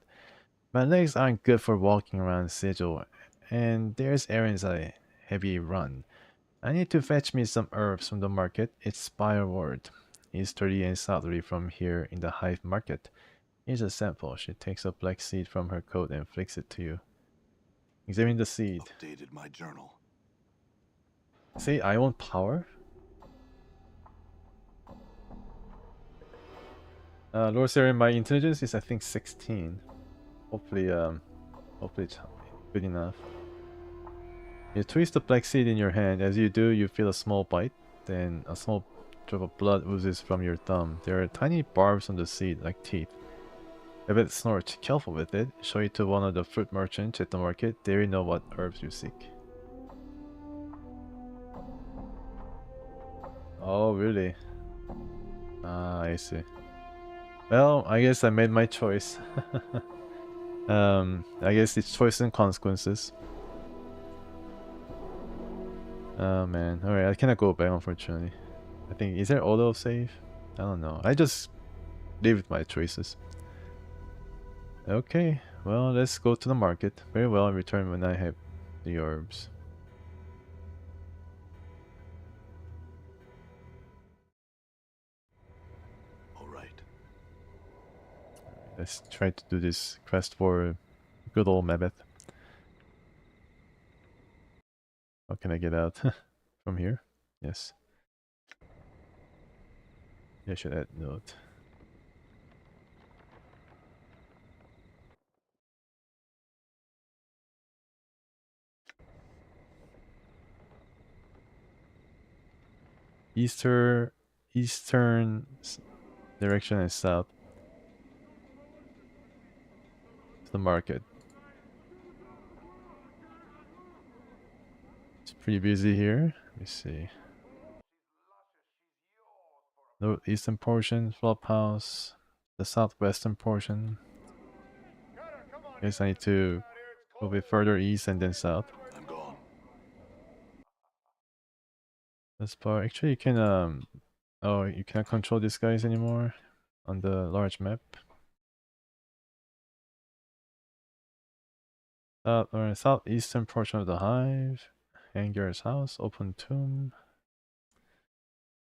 My legs aren't good for walking around Sigil, and there's errands I heavy run. I need to fetch me some herbs from the market. It's Spireward, easterly and southerly from here in the Hive Market. Here's a sample. She takes a black seed from her coat and flicks it to you. Examine the seed. Updated my journal. Say I want power? Lord Saren, my intelligence is I think 16. Hopefully it's good enough. You twist the black seed in your hand. As you do, you feel a small bite. Then a small drop of blood oozes from your thumb. There are tiny barbs on the seed, like teeth. Rabbit snorts. Careful with it. Show it to one of the fruit merchants at the market. They will know what herbs you seek. Oh, really? Ah, I see. Well, I guess I made my choice. I guess it's choice and consequences. Oh man, alright, I cannot go back unfortunately. I think, is there auto save? I don't know. I just live with my choices. Okay, well, let's go to the market. Very well, I'll return when I have the herbs. Alright. Let's try to do this quest for good old Mebeth. How can I get out? From here? Yes. Yeah, I should add note. Eastern direction and south to the market. It's pretty busy here. Let me see. The eastern portion, flophouse. The southwestern portion. Guess I need to go a bit further east and then south. I'm gone. This part, actually, you can oh, you cannot control these guys anymore on the large map. Southeastern portion of the hive. Anger's house, open tomb.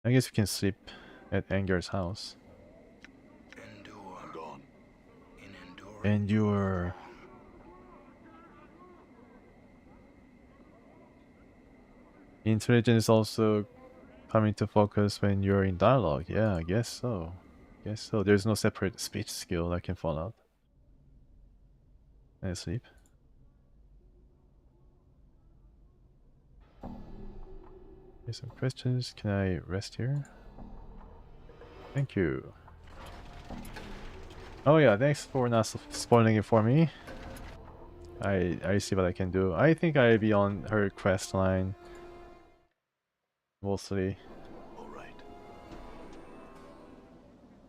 I guess we can sleep at Anger's house. Endure. I'm gone. In enduring Endure. Intelligence also come into focus when you're in dialogue. Yeah, I guess so. Guess so. There's no separate speech skill that can fall out. And sleep. Here's some questions. Can I rest here? Thank you. Oh yeah, thanks for not spoiling it for me. I see what I can do. I think I'll be on her quest line mostly. All right.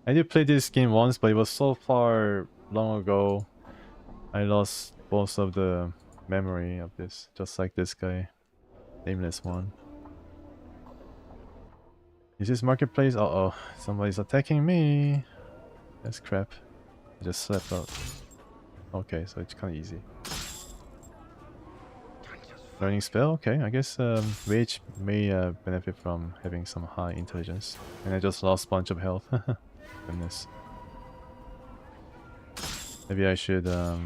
I did play this game once, but it was so far long ago. I lost most of the memory of this, just like this guy, Nameless one. Is this marketplace? Uh-oh, somebody's attacking me. That's crap. I just slept out. Okay, so it's kind of easy. Learning spell? Okay, I guess Mage may benefit from having some high intelligence. And I just lost a bunch of health. Goodness. Maybe I should... Oh,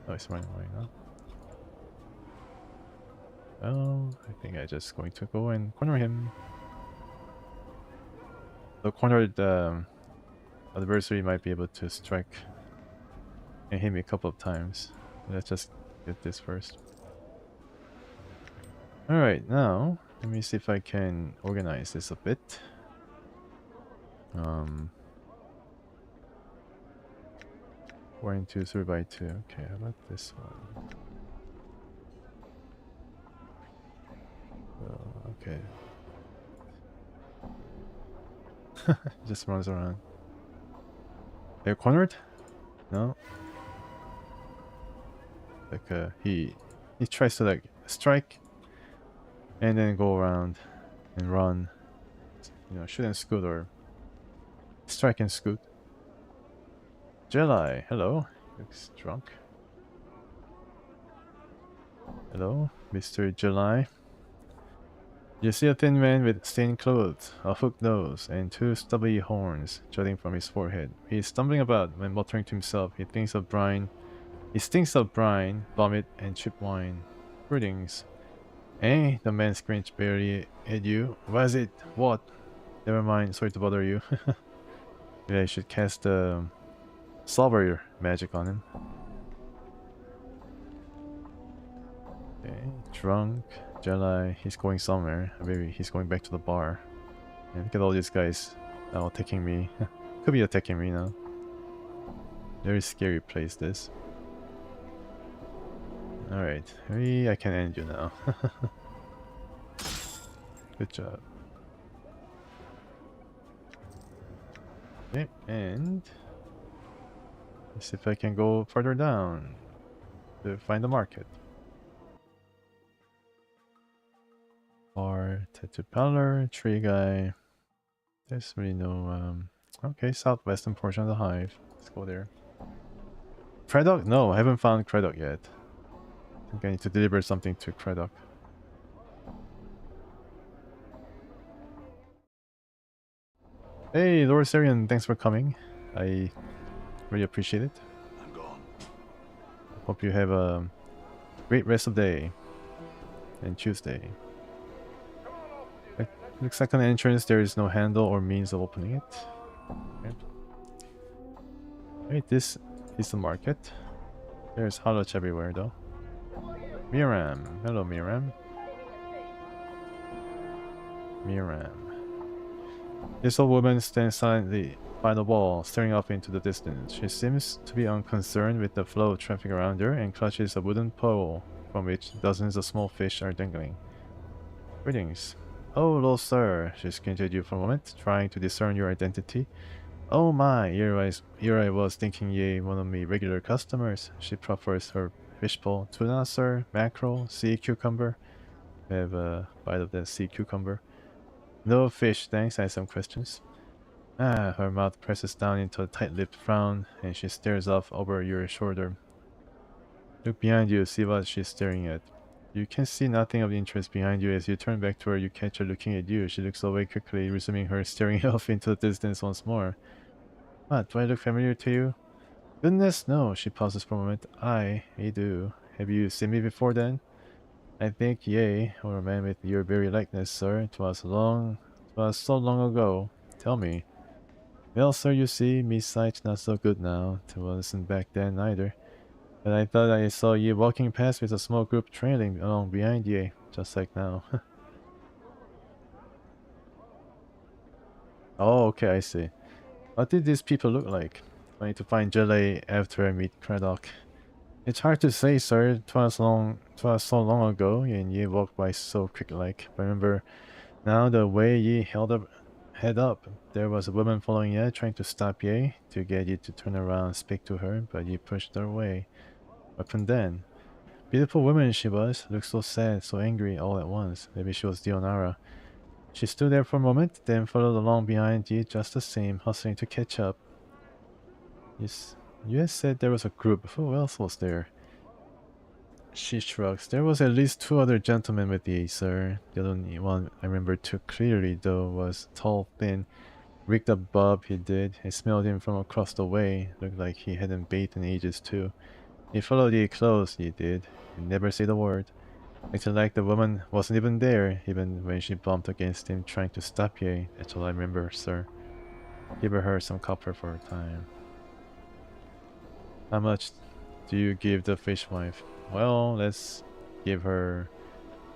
it's running away now. Oh, I think I'm just going to go and corner him. The cornered adversary might be able to strike and hit me a couple of times. Let's just get this first. Alright, now let me see if I can organize this a bit. 4 and 2, 3 by 2. Okay, how about this one? Okay. Just runs around. They're cornered? No. Like he tries to like strike and then go around and run. You know, shoot and scoot or strike and scoot. Jedi, hello. Looks drunk. Hello, Mr. July. You see a thin man with stained clothes, a hooked nose, and 2 stubby horns jutting from his forehead. He is stumbling about when muttering to himself. He thinks of brine. He stinks of brine, vomit, and cheap wine. Greetings. Eh? The man screeched barely at you. Was it? What? Never mind, sorry to bother you. Maybe I should cast solver magic on him. Okay, drunk. Jedi, he's going somewhere. Maybe he's going back to the bar. And look at all these guys now attacking me. Could be attacking me now. Very scary place this. Alright, maybe I can end you now. Good job. Okay, and let's see if I can go further down to find the market. Bar, tattoo parlor, tree guy. There's really no okay, southwestern portion of the hive. Let's go there. Craddock? No, I haven't found Craddock yet. I think I need to deliver something to Craddock. Hey, Lord Sarian, thanks for coming. I really appreciate it. I'm gone. Hope you have a great rest of the day and Tuesday. Looks like an entrance, there is no handle or means of opening it. Okay. Wait, this is the market. There's holoch everywhere though. Miram. Hello, Miram. Miram. This old woman stands silently by the wall, staring off into the distance. She seems to be unconcerned with the flow of traffic around her and clutches a wooden pole from which dozens of small fish are dangling. Greetings. Oh, hello, sir. She squinted at you for a moment, trying to discern your identity. Oh my, here I was thinking ye one of me regular customers. She proffers her fishbowl. Tuna, sir? Mackerel? Sea cucumber? I have a bite of that sea cucumber. No fish, thanks. I have some questions. Ah, her mouth presses down into a tight-lipped frown, and she stares off over your shoulder. Look behind you, see what she's staring at. You can see nothing of interest behind you. As you turn back to her, you catch her looking at you. She looks away quickly, resuming her staring off into the distance once more. What, do I look familiar to you? Goodness, no. She pauses for a moment. I do. Have you seen me before then? I think, yea, or a man with your very likeness, sir. 'Twas so long ago. Tell me. Well, sir, you see, me sight's not so good now. 'Twasn't back then either. But I thought I saw ye walking past with a small group trailing along behind ye, just like now. Oh, okay, I see. What did these people look like? I need to find Jelly after I meet Craddock. It's hard to say, sir. 'Twas so long ago, and ye walked by so quick-like. Remember now the way ye held up, head up. There was a woman following ye, trying to stop ye, to get ye to turn around and speak to her, but ye pushed her away. What from then? Beautiful woman she was, looked so sad, so angry all at once. Maybe she was Dionara. She stood there for a moment, then followed along behind ye just the same, hustling to catch up. Yes, you had said there was a group. Who else was there? She shrugs. There was at least 2 other gentlemen with ye, sir. The only one I remember too clearly, though, was tall, thin, rigged up bob he did. I smelled him from across the way. Looked like he hadn't bathed in ages, too. He followed ye close, he did. He never said a word. Acted like the woman wasn't even there, even when she bumped against him trying to stop ye. That's all I remember, sir. Give her some copper for her time. How much do you give the fishwife? Well, let's give her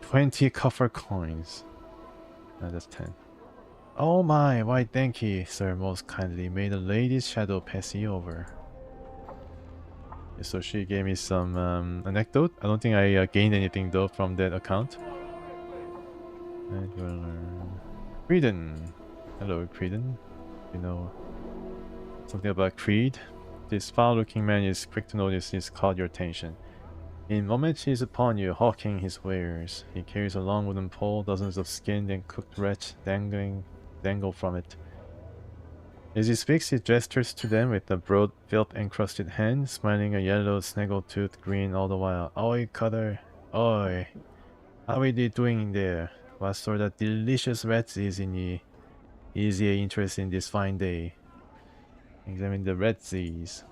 20 copper coins. That's 10. Oh my, why thank ye, sir, most kindly. May the lady's shadow pass ye over. So she gave me some anecdote. I don't think I gained anything though from that account. And you'll learn Creedon. Hello, Creedon. You know something about Creed? This foul-looking man is quick to notice he's caught your attention. In moments he is upon you, hawking his wares. He carries a long wooden pole, dozens of skinned and cooked rats dangle from it. As he speaks, he gestures to them with a broad, filth-encrusted hand, smiling a yellow, snaggle-toothed grin all the while. Oi, Cutter! Oi! How are ye doing there? What sort of delicious rats is in ye? Is ye interested in this fine day? Examine the ratsies.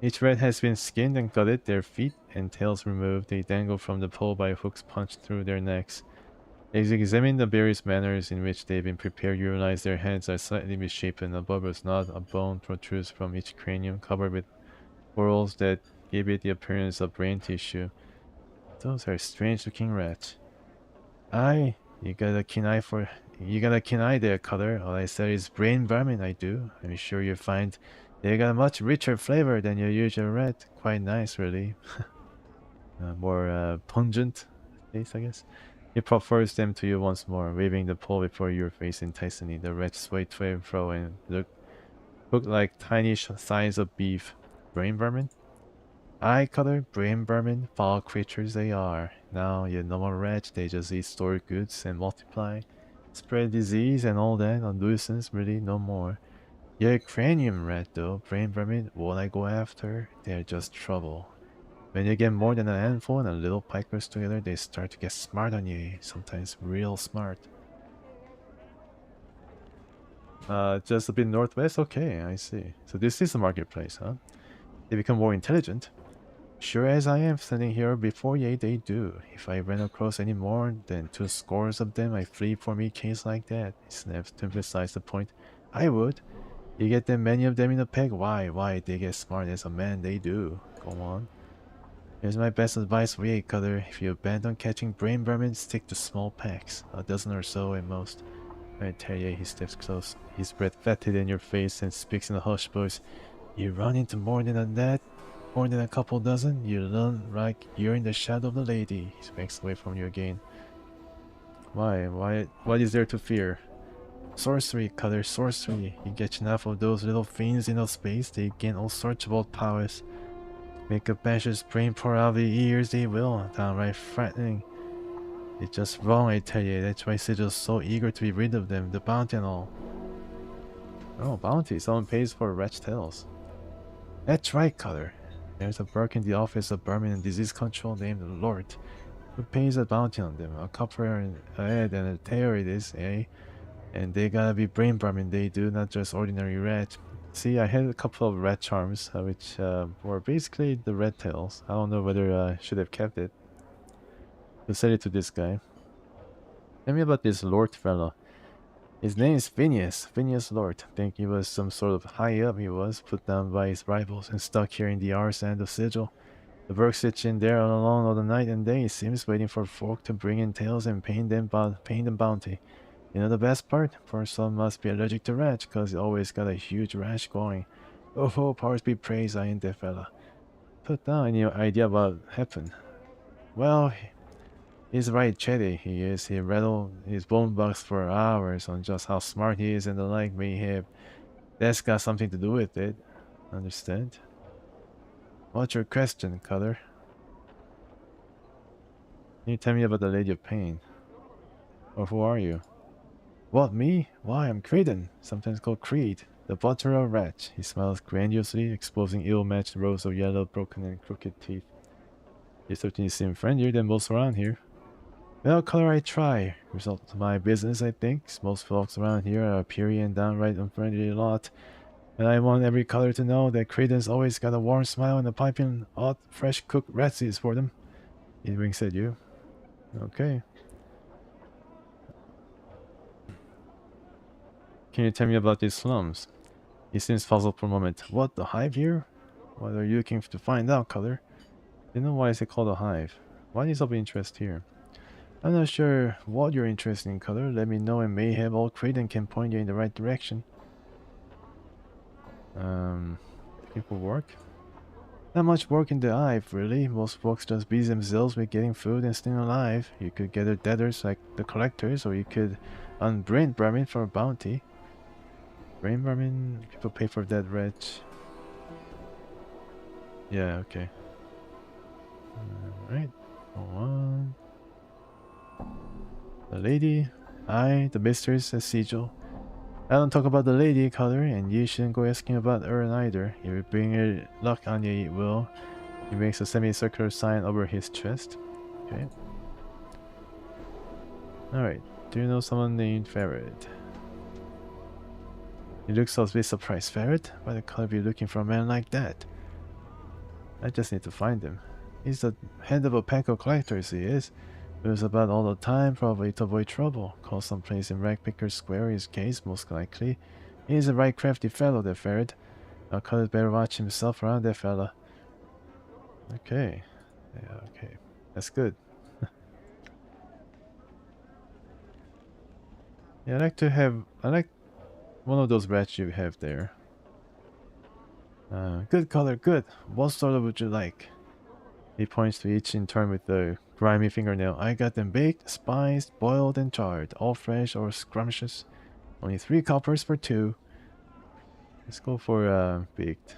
Each rat has been skinned and gutted, their feet and tails removed. They dangle from the pole by hooks punched through their necks. As you examine the various manners in which they've been prepared, you realize their heads are slightly misshapen. Above us, not a bone protrudes from each cranium, covered with whorls that give it the appearance of brain tissue. Those are strange-looking rats. Aye, you got a keen eye there, Cutter. All I said is brain vermin, I do. I'm sure you'll find they got a much richer flavor than your usual rat. Quite nice, really. More pungent taste, I guess. He proffers them to you once more, waving the pole before your face enticingly. The rats sway to and fro and look like tiny sides of beef. Brain vermin? Aye, Cutter, brain vermin, foul creatures they are. Now, you no more rats, they just eat stored goods and multiply. Spread disease and all that, a nuisance, really, no more. You're a cranium rat, though. Brain vermin, what I go after, they're just trouble. When you get more than a handful and a little pikers together, they start to get smart on you, sometimes real smart. Just a bit northwest? Okay, I see. So this is a marketplace, huh? They become more intelligent. Sure as I am standing here before ye, they do. If I ran across any more than 2 scores of them, I flee from a case like that. He snaps to emphasize the point. I would. You get them many of them in a peg. Why, they get smart as a man, they do. Go on. Here's my best advice for you, Cutter. If you're bent on catching brain vermin, stick to small packs. A dozen or so at most. I tell you, he steps close, his breath fetid in your face, and speaks in a hushed voice. You run into more than that? More than a couple dozen? You run like you're in the shadow of the lady. He backs away from you again. Why? What is there to fear? Sorcery, Cutter, sorcery. You get enough of those little fiends in space, they gain all sorts of old powers. Make a basher's brain pour out of the ears, they will. Downright frightening. It's just wrong, I tell you. That's why Sigil's so eager to be rid of them, the bounty and all. Oh, bounty. Someone pays for rat's tails. That's right, Cutter. There's a Burke in the Office of Vermin and Disease Control named Lord, who pays a bounty on them. A copper a head and a tail it is, eh? And they gotta be brain vermin, they do, not just ordinary rats. See, I had a couple of rat charms, which were basically the red tails. I don't know whether I should have kept it. to sell it to this guy. Tell me about this Lord fellow. His name is Phineas Lord. Think he was some sort of high up. He was put down by his rivals and stuck here in the arse and the sigil. The Burg sits in there all alone all the night and day. Seems waiting for folk to bring in tales and paying them bounty. You know the best part? For some must be allergic to rats, cause he always got a huge rash going. Oh, powers be praised, I ain't that fella. Put down any idea what happened? Well, he's right chatty, he is. He rattled his bone box for hours on just how smart he is and the like. Mayhap that's got something to do with it. Understand? What's your question, Cutter? Can you tell me about the Lady of Pain? Or who are you? What, me? Why, I'm Creedon, sometimes called Creed, the butcher of rats. He smiles grandiosely, exposing ill-matched rows of yellow, broken and crooked teeth. You certainly seem friendlier than most around here. Well, Color, I try. Result of my business, I think. Most folks around here are a puny and downright unfriendly lot. And I want every Color to know that Creedon's always got a warm smile and a piping hot, fresh-cooked ratsies for them. He winks at you. Okay. Can you tell me about these slums? He seems puzzled for a moment. What, the hive here? What are you looking to find out, Color? You know why is it called a hive? What is of interest here? I'm not sure what you're interested in, Color. Let me know and mayhap old Creighton can point you in the right direction. Looking for work? Not much work in the hive, really. Most folks just busy themselves with getting food and staying alive. You could gather debtors like the collectors, or you could unbrain Brahmin for a bounty. Brain Brahmin? People pay for that wretch. Yeah, okay. Alright. Go on. The lady. I, the mistress, a sigil. I don't talk about the lady, Color, and you shouldn't go asking about her either. If you bring her luck on you, it will. He makes a semicircular sign over his chest. Okay. Alright. Do you know someone named Ferret? He looks a bit surprised. Ferret? Why the Color be looking for a man like that? I just need to find him. He's the head of a pack of collectors, he is. Moves about all the time, probably to avoid trouble. Call someplace in Ragpicker Square his case, most likely. He's a right crafty fellow, that Ferret. I'll call it better watch himself around, that fella. Okay. Yeah, okay. That's good. Yeah, I like one of those rats you have there. Good Color, good. What sort of would you like? He points to each in turn with the grimy fingernail. I got them baked, spiced, boiled, and charred. All fresh or scrumptious. Only 3 coppers for 2. Let's go for baked.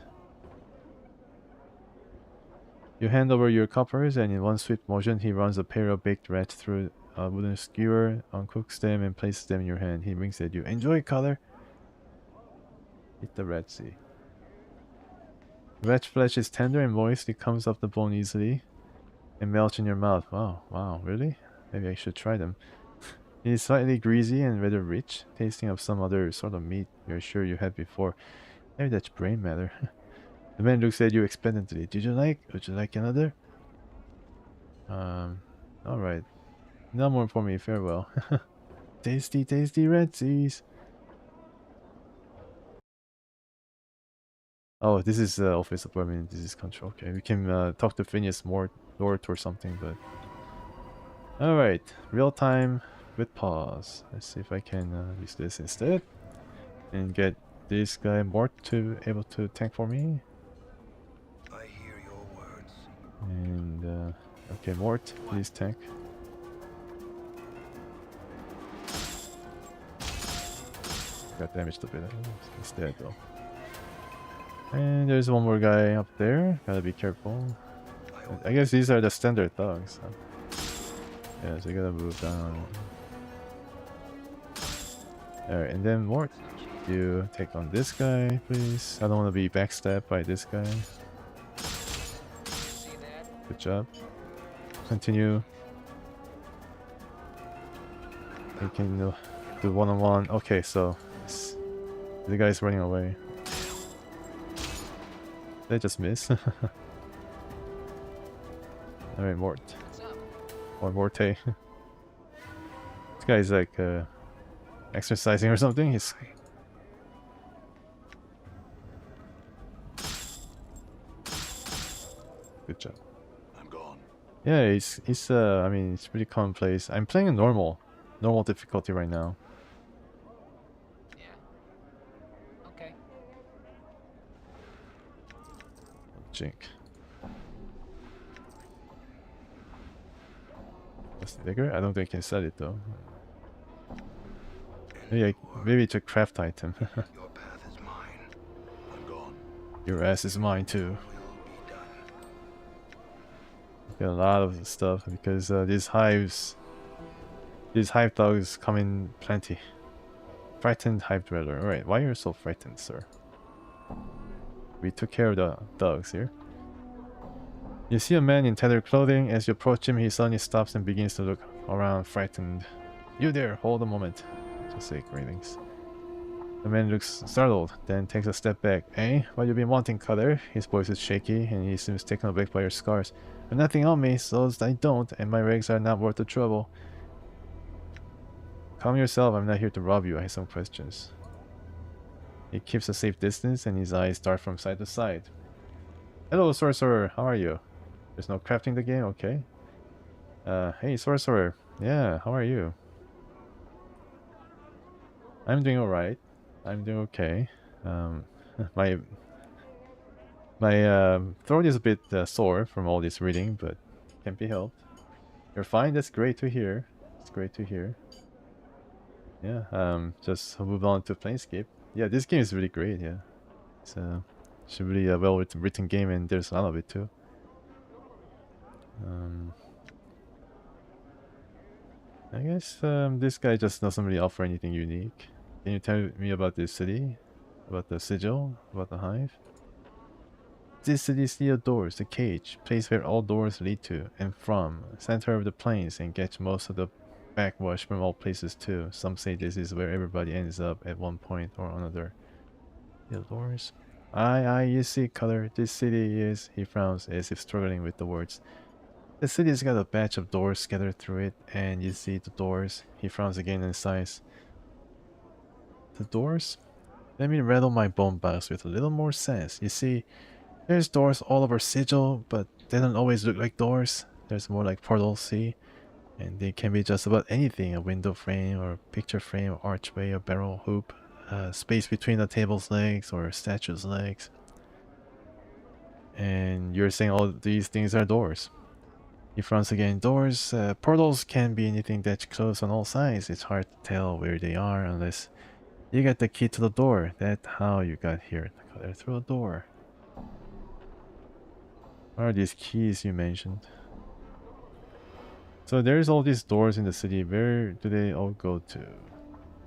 You hand over your coppers, and in one swift motion, he runs a pair of baked rats through a wooden skewer, uncooks them, and places them in your hand. He winks at you. Enjoy, Color. Eat the ratsy. Rat flesh is tender and moist. It comes off the bone easily and melts in your mouth. Wow, really? Maybe I should try them. It is slightly greasy and rather rich, tasting of some other sort of meat you're sure you had before. Maybe that's brain matter. The man looks at you expectantly. Would you like another? Alright. No more for me, farewell. Tasty, tasty ratsies. Oh, this is office appointment. This is control. Okay, we can talk to Phineas more Lord or something, but alright, real time with pause. Let's see if I can use this instead and get this guy Mort to able to tank for me. I hear your words. And okay, Mort, please tank. Got damaged a bit. He's dead though. And there's one more guy up there. Gotta be careful. I guess these are the standard thugs. Yeah, so you gotta move down. Alright, and then Mort, you take on this guy, please. I don't want to be backstabbed by this guy. Good job. Continue. You can do one-on-one. Okay, so the guy's running away. They just miss. Alright, Mort. Or Morte. This guy's like exercising or something. He's good job. I'm gone. Yeah, it's I mean it's pretty commonplace. I'm playing a normal difficulty right now. Yeah. Okay. Jink. What's the digger? I don't think I can sell it though. Maybe it's a craft item. Your path is mine. I'm gone. Your ass is mine too. Will be done. Get a lot of stuff because these hive dogs come in plenty. Frightened hive dweller. Alright, why are you so frightened, sir? We took care of the dogs here. You see a man in tattered clothing. As you approach him, he suddenly stops and begins to look around, frightened. You there, hold a moment. Just say greetings. The man looks startled, then takes a step back. Eh? What you been wanting, Cutter? His voice is shaky, and he seems taken aback by your scars. But nothing on me, so I don't, and my rags are not worth the trouble. Calm yourself, I'm not here to rob you. I have some questions. He keeps a safe distance, and his eyes dart from side to side. Hello, Sorcerer. How are you? There's no crafting the game? Okay. Hey, Sorcerer. Yeah, how are you? I'm doing alright. I'm doing okay. My throat is a bit sore from all this reading, but can't be helped. You're fine. That's great to hear. It's great to hear. Yeah. Just move on to Planescape. Yeah, this game is really great. Yeah, it's a really well written game, and there's a lot of it too. I guess this guy just doesn't really offer anything unique. Can you tell me about this city? About the sigil? About the hive? This city is near doors, the cage, place where all doors lead to and from, center of the plains, and gets most of the backwash from all places too. Some say this is where everybody ends up at one point or another. The doors? Aye, you see, Color, this city is, he frowns as if struggling with the words. The city's got a batch of doors scattered through it, and you see the doors. He frowns again and sighs. The doors? Let me rattle my bone box with a little more sense. You see, there's doors all over Sigil, but they don't always look like doors. There's more like portals, see? And they can be just about anything, a window frame, or picture frame, or archway, or barrel hoop, space between the table's legs, or statue's legs. And you're saying all these things are doors. He frowns again. Doors, portals can be anything that's closed on all sides. It's hard to tell where they are unless you get the key to the door. That's how you got here. Through a door. What are these keys you mentioned? So there's all these doors in the city. Where do they all go to?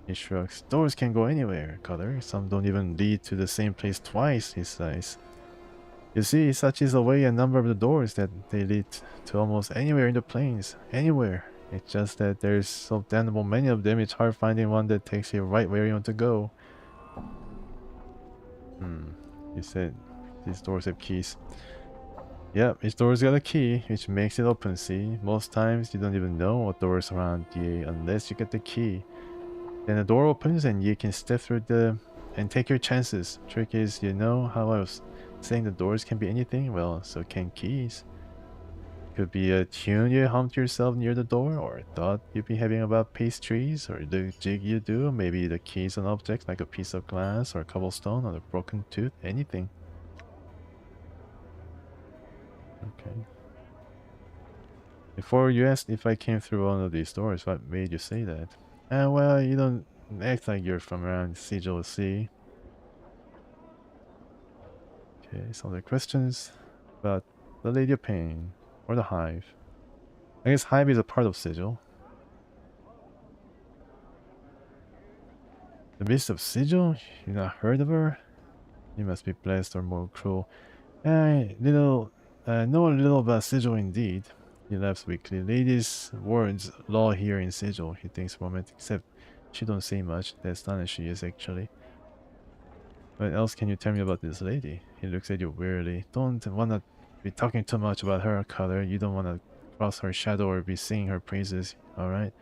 He shrugs. Doors can go anywhere, Color. Some don't even lead to the same place twice, he sighs. You see, such is the way a number of the doors that they lead to almost anywhere in the plains. Anywhere. It's just that there's so damnable many of them, it's hard finding one that takes you right where you want to go. You said these doors have keys. Yep, each door's got a key, which makes it open, see? Most times, you don't even know what doors around you unless you get the key. Then the door opens and you can step through and take your chances. Trick is, you know how I was saying the doors can be anything? Well, so can keys. Could be a tune you hum to yourself near the door, or a thought you'd be having about pastries, or the jig you do. Maybe the key is an object like a piece of glass, or a cobblestone, or a broken tooth, anything. Okay. Before you asked if I came through one of these doors, what made you say that? Well, you don't act like you're from around Sigil Sea. Okay, some other questions about the Lady of Pain or the Hive. I guess Hive is a part of Sigil. The Beast of Sigil? You not heard of her? You must be blessed or more cruel. Know a little about Sigil indeed. He laughs weakly. Lady's words law here in Sigil. He thinks for a moment, except she don't say much. That's not as she is actually. What else can you tell me about this lady? He looks at you wearily. Don't wanna be talking too much about her, Color. You don't wanna cross her shadow or be singing her praises. Alright.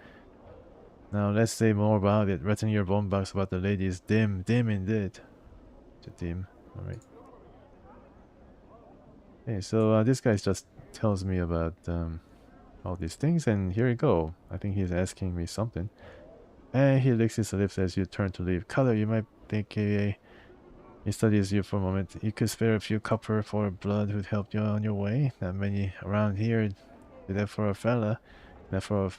Now let's say more about it. Writing your bone box about the lady is dim. Dim indeed. Dim. Alright. Okay, so this guy just tells me about all these things, and here you go. I think he's asking me something. And he licks his lips as you turn to leave. Color, you might think he studies you for a moment. You could spare a few copper for blood who'd help you on your way. Not many around here do that for a fella. Not for a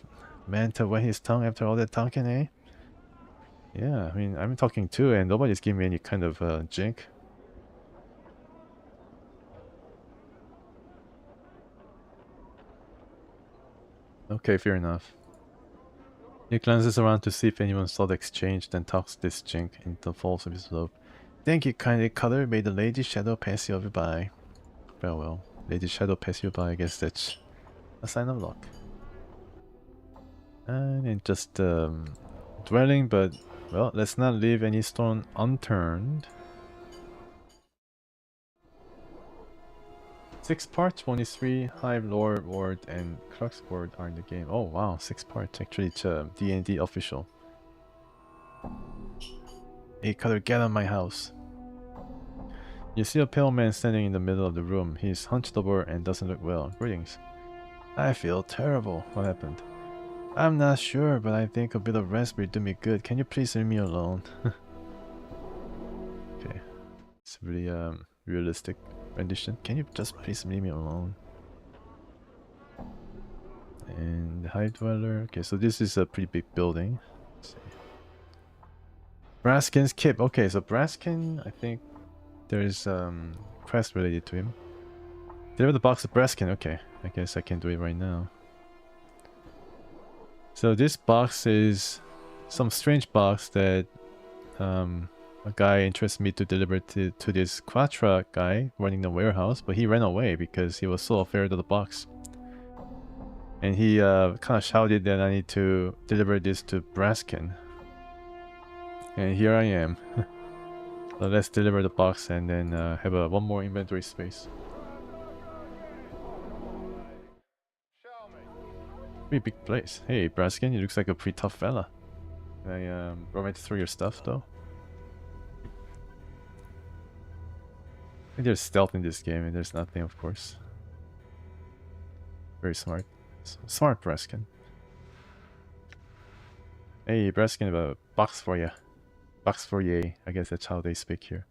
man to wet his tongue after all that talking, eh? Yeah, I mean, I'm talking too, and nobody's giving me any kind of jink. Okay, fair enough. He glances around to see if anyone saw the exchange, then talks this jink into the folds of his robe. Thank you kindly, Color. May the Lady Shadow pass you over by. Farewell. Lady Shadow pass you by, I guess that's a sign of luck. And it just dwelling, but well, let's not leave any stone unturned. 6 parts, 23, Hive, Lore, Ward, and Crux Ward are in the game. Oh wow, 6 parts. Actually, it's D&D official. Hey, Color, get on my house. You see a pale man standing in the middle of the room. He's hunched over and doesn't look well. Greetings. I feel terrible. What happened? I'm not sure, but I think a bit of rest will do me good. Can you please leave me alone? Okay. It's really realistic rendition. Can you just please leave me alone? And Hive Dweller. Okay, so this is a pretty big building. Let's see. Braskin's Kip. Okay, so Braskin, I think there's quest related to him. Deliver the box of Braskin. Okay, I guess I can do it right now. So this box is some strange box that a guy entrusted me to deliver to this Quatra guy running the warehouse, but he ran away because he was so afraid of the box. And he kind of shouted that I need to deliver this to Braskin. And here I am. So let's deliver the box and then have one more inventory space. Pretty big place. Hey Braskin, you looks like a pretty tough fella. Can I run right through your stuff though? I think there's stealth in this game and there's nothing, of course. Very smart. Smart Braskin. Hey Braskin, a box for ya. Box for ye. I guess that's how they speak here.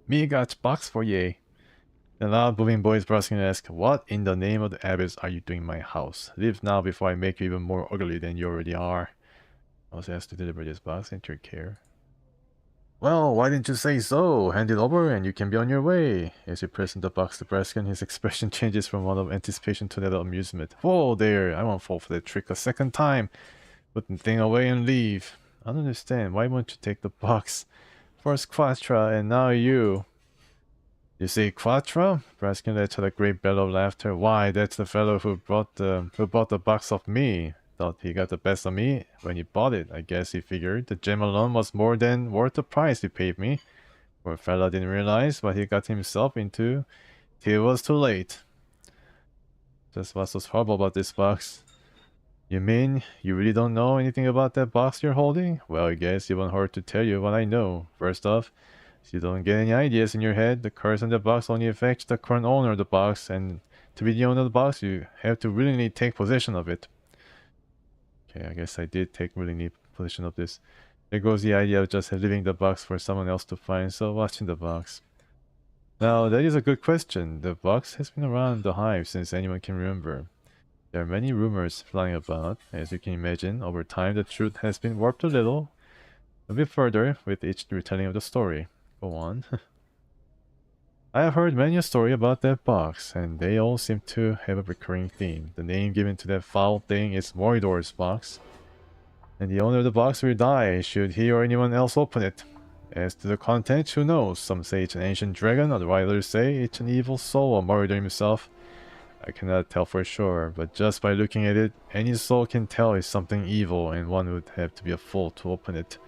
Me got box for ye. The loud booming voice Braskin asks, what in the name of the abyss are you doing in my house? Leave now before I make you even more ugly than you already are. I was asked to deliver this box into your care. Well, why didn't you say so? Hand it over and you can be on your way. As you present the box to Braskin, his expression changes from one of anticipation to that of amusement. Whoa there, I won't fall for that trick a second time. Put the thing away and leave. I don't understand. Why won't you take the box? First Quatra and now you. You say Quatra? Braskin let out a great bellow of laughter. Why, that's the fellow who bought the box off me. Thought he got the best of me when he bought it. I guess he figured the gem alone was more than worth the price he paid me. Poor fella didn't realize what he got himself into till it was too late. Just what's so horrible about this box? You mean you really don't know anything about that box you're holding? Well, I guess it won't hurt to tell you what I know. First off, if you don't get any ideas in your head, the curse on the box only affects the current owner of the box, and to be the owner of the box, you have to willingly take possession of it. Okay, I guess I did take willingly possession of this. There goes the idea of just leaving the box for someone else to find, so what's in the box? Now, that is a good question. The box has been around the hive since anyone can remember. There are many rumors flying about. As you can imagine, over time the truth has been warped a bit further with each retelling of the story. Go on. I have heard many a story about that box, and they all seem to have a recurring theme. The name given to that foul thing is Mordor's box, and the owner of the box will die should he or anyone else open it. As to the contents, who knows? Some say it's an ancient dragon, others say it's an evil soul or Mordor himself. I cannot tell for sure, but just by looking at it, any soul can tell it's something evil, and one would have to be a fool to open it.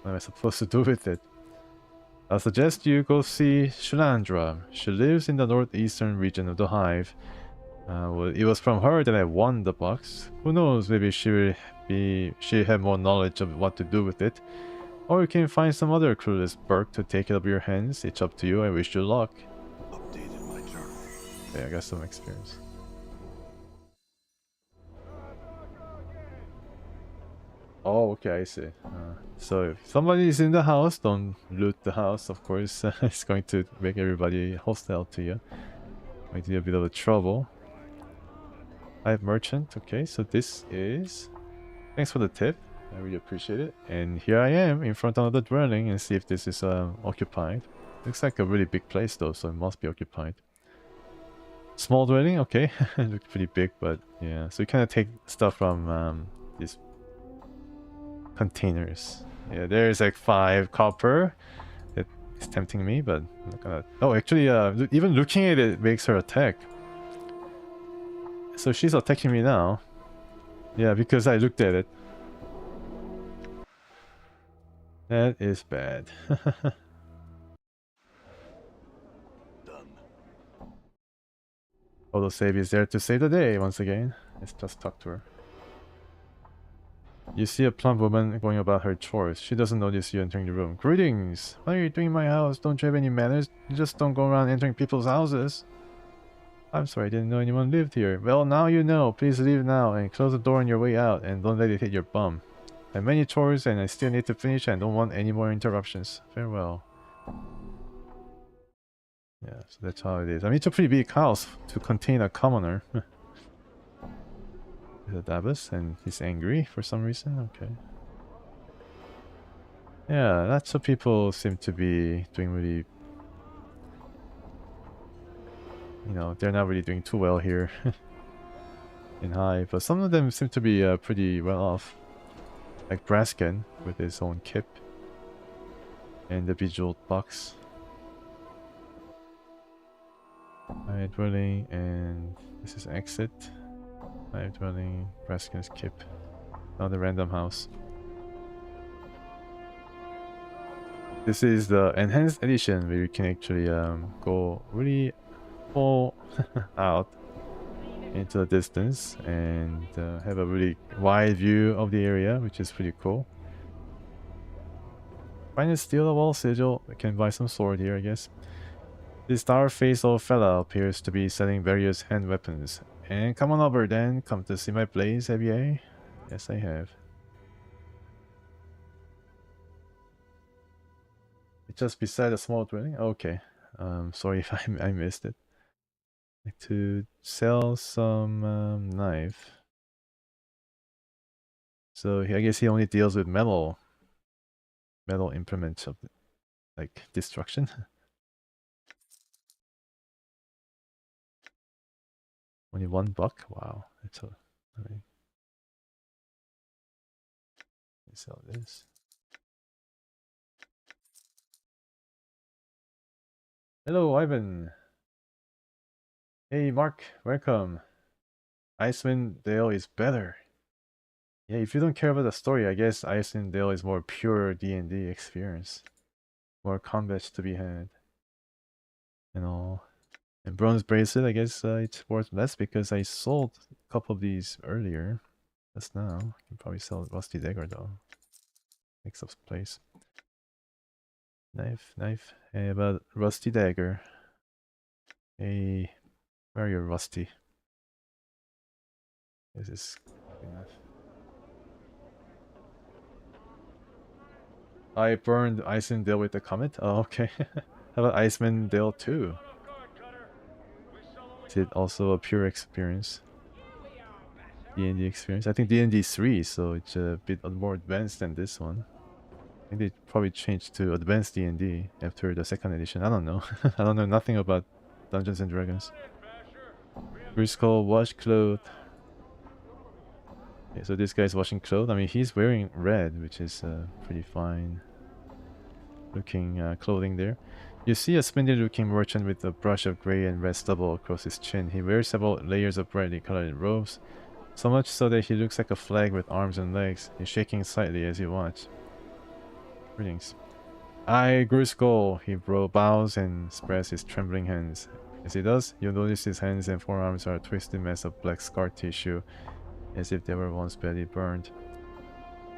What am I supposed to do with it? I suggest you go see Shalandra. She lives in the northeastern region of the hive. Well, it was from her that I won the box. Who knows, maybe she had more knowledge of what to do with it. Or you can find some other clueless berk to take it out of your hands. It's up to you. I wish you luck. Updated my journal. Okay, I got some experience. Oh, okay, I see. So if somebody is in the house, don't loot the house, of course. It's going to make everybody hostile to you. Might be a bit of a trouble. I have merchant. Okay, so this is... Thanks for the tip. I really appreciate it. And here I am in front of the dwelling and see if this is occupied. Looks like a really big place though, so it must be occupied. Small dwelling, okay. It looks pretty big, but yeah. So you kind of take stuff from these containers. Yeah, there's like 5 copper. It is tempting me, but I'm not gonna... Oh, actually, even looking at it makes her attack. So she's attacking me now. Yeah, because I looked at it. That is bad. Done. Autosave is there to save the day once again. Let's just talk to her. You see a plump woman going about her chores. She doesn't notice you entering the room. Greetings! What are you doing in my house? Don't you have any manners? You just don't go around entering people's houses. I'm sorry, I didn't know anyone lived here. Well, now you know. Please leave now and close the door on your way out and don't let it hit your bum. I have many chores and I still need to finish and don't want any more interruptions. Farewell. Yeah, so that's how it is. I mean, it's a pretty big house to contain a commoner. There's a Davos and he's angry for some reason. Okay. Yeah, lots of people seem to be doing really... You know, they're not really doing too well here. In high, but some of them seem to be pretty well off. Like Brasken with his own kip. And the bejeweled box. High dwelling, and this is exit. High dwelling, Brasken's kip. Another random house. This is the enhanced edition where you can actually go really full out into the distance and have a really wide view of the area, which is pretty cool. Finally, steal a wall sigil. I can buy some sword here, I guess. This star-faced old fella appears to be selling various hand weapons. And come on over then, come to see my blaze, have you? Yes, I have. It's just beside a small dwelling? Okay. Sorry if I missed it. Like to sell some knife. So I guess he only deals with metal implements of like destruction. Only $1? Wow, that's a... Alright. Sell this. Hello, Ivan. Hey, Mark, welcome. Icewind Dale is better. Yeah, if you don't care about the story, I guess Icewind Dale is more pure D&D experience. More combats to be had. And all. And Bronze Bracelet, I guess it's worth less because I sold a couple of these earlier. Just now. I can probably sell Rusty Dagger though. Makes up place. Knife. Hey, about Rusty Dagger. Hey, where are you, Rusty? This is enough. I burned Icewind Dale with the comet? Oh, okay. How about Icewind Dale 2? Is it also a pure experience? D&D experience? I think D&D 3, so it's a bit more advanced than this one. I think they probably changed to advanced D&D after the 2nd edition. I don't know. I don't know nothing about Dungeons and Dragons. Briscoe washcloth. Okay, so this guy's washing clothes. I mean, he's wearing red, which is pretty fine looking clothing there. You see a spindly looking merchant with a brush of grey and red stubble across his chin. He wears several layers of brightly colored robes, so much so that he looks like a flag with arms and legs. He's shaking slightly as you watch. Greetings. I, Gruskol, he bows and spreads his trembling hands. As he does, you'll notice his hands and forearms are a twisted mess of black scar tissue, as if they were once badly burned.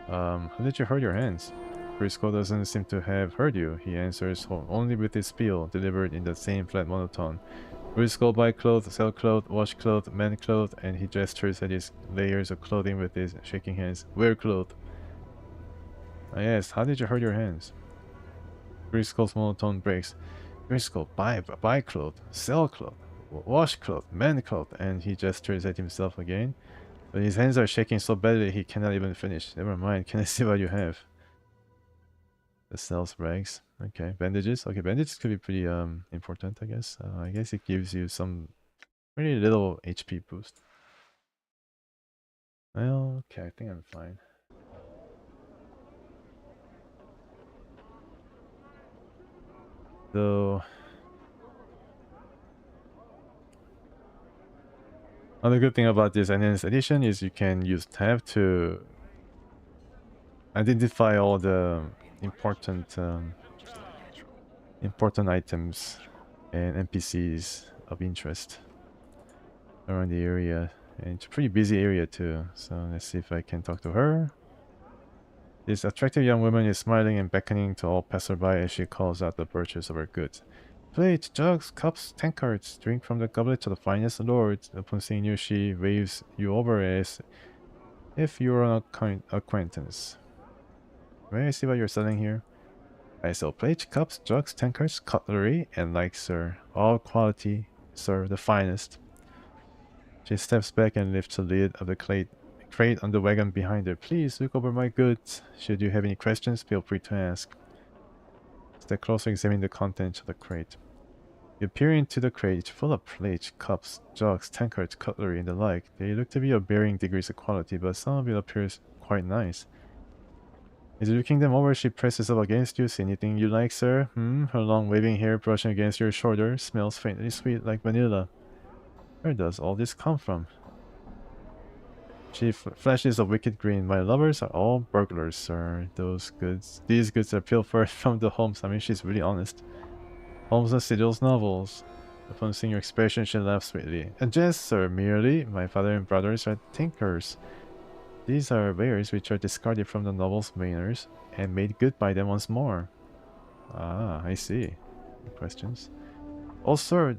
How did you hurt your hands? Briscoe doesn't seem to have heard you. He answers only with his spiel, delivered in the same flat monotone. Briscoe buy clothes, sell clothes, wash clothes, mend clothes, and he gestures at his layers of clothing with his shaking hands. Wear clothes. I asked, how did you hurt your hands? Briscoe's monotone breaks. Briscoe, buy clothes, sell clothes, wash clothes, mend clothes, and he gestures at himself again. But his hands are shaking so badly he cannot even finish. Never mind, can I see what you have? The sells rags. Okay, bandages. Okay, bandages could be pretty important, I guess. I guess it gives you some pretty little HP boost. Well, okay, I think I'm fine. So another good thing about this enhanced edition is you can use tab to identify all the important important items and NPCs of interest around the area. And it's a pretty busy area too. So let's see if I can talk to her. This attractive young woman is smiling and beckoning to all passerby as she calls out the purchase of her goods. Plates, jugs, cups, tankards, drink from the goblets of the finest lords. Upon seeing you, she waves you over as if you were an acquaintance. May I see what you're selling here? I sell plates, cups, jugs, tankards, cutlery, and like, sir. All quality, sir, the finest. She steps back and lifts the lid of the crate on the wagon behind her. Please look over my goods. Should you have any questions, feel free to ask. Step closer, examine the contents of the crate. You peer into the crate. It's full of plates, cups, jugs, tankards, cutlery, and the like. They look to be of varying degrees of quality, but some of it appears quite nice. As you're looking them over, she presses up against you. See anything you like, sir? Her long waving hair brushing against your shoulder smells faintly sweet like vanilla. Where does all this come from? She flashes a wicked grin. My lovers are all burglars, sir. These goods are pilfered from the homes. I mean, she's really honest. Holmes and Sigil's novels. Upon seeing your expression, she laughs sweetly. A jest, sir, merely. My father and brothers are thinkers. These are wares which are discarded from the novel's mainers and made good by them once more. Ah, I see. Questions? Oh sir,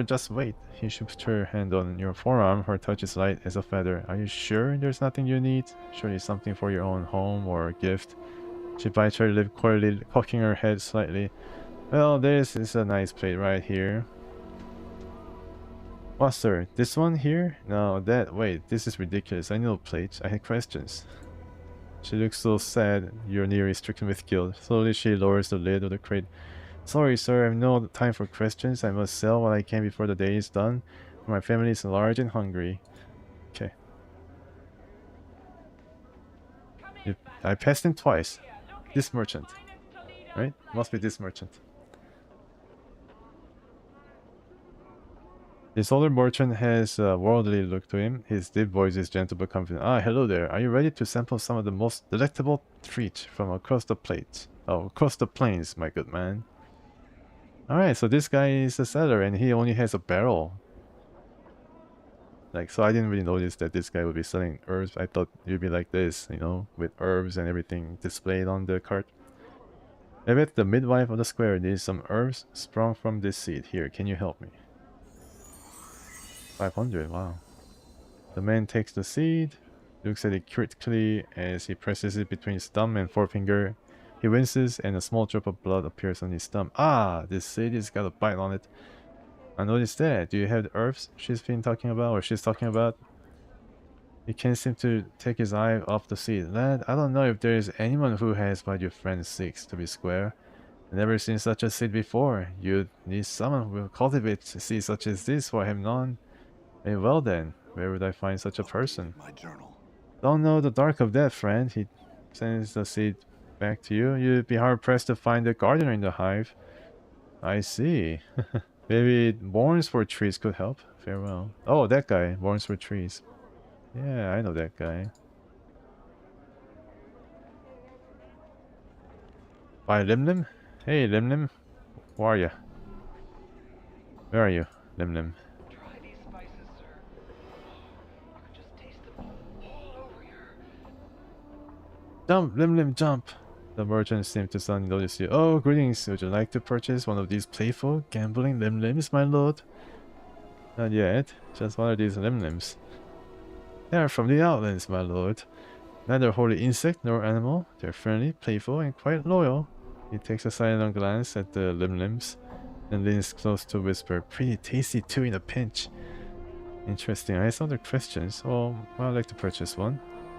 just wait. He shoots her hand on your forearm. Her touch is light as a feather. Are you sure there's nothing you need? Surely something for your own home or a gift. She bites her lip coyly, cocking her head slightly. Well, this is a nice plate right here. What, sir? This one here? No, that. Wait, this is ridiculous. I know plates. I had questions. She looks so sad. You're nearly stricken with guilt. Slowly, she lowers the lid of the crate. Sorry, sir. I have no time for questions. I must sell what I can before the day is done. My family is large and hungry. Okay. I passed him twice. This merchant. Right? Must be this merchant. This older merchant has a worldly look to him. His deep voice is gentle but confident. Ah, hello there. Are you ready to sample some of the most delectable treats from across the plate? Oh, across the plains, my good man. Alright, so this guy is a seller and he only has a barrel. Like, so I didn't really notice that this guy would be selling herbs. I thought it'd be like this, you know, with herbs and everything displayed on the cart. I bet the midwife of the square needs some herbs sprung from this seed. Here, can you help me? 500, wow. The man takes the seed, looks at it critically as he presses it between his thumb and forefinger. He winces and a small drop of blood appears on his thumb. Ah, this seed has got a bite on it. I noticed that. Do you have the herbs she's talking about? He can't seem to take his eye off the seed. Lad, I don't know if there is anyone who has what your friend seeks, to be square. I've never seen such a seed before. You need someone who will cultivate seeds such as this, for I have none. Well then, where would I find such a person? My journal. Don't know the dark of that, friend. He sends the seed back to you. You'd be hard-pressed to find a gardener in the hive. I see. Maybe Borns for Trees could help. Farewell. Oh, that guy. Borns for Trees. Yeah, I know that guy. By Limlim? Hey, Limlim. Who are you? Where are you? Lim Lim. Try these spices, sir. I could just taste them all over here. Jump, Lim Lim, jump! The merchant seemed to suddenly notice you. Oh, greetings. Would you like to purchase one of these playful, gambling Lim Lims, my lord? Not yet. Just one of these Lim Lims. They are from the outlands, my lord. Neither wholly insect nor animal. They're friendly, playful, and quite loyal. He takes a silent glance at the Lim Lims, then leans close to whisper, pretty tasty too in a pinch. Interesting. I have some other questions. Well, I'd like to purchase one.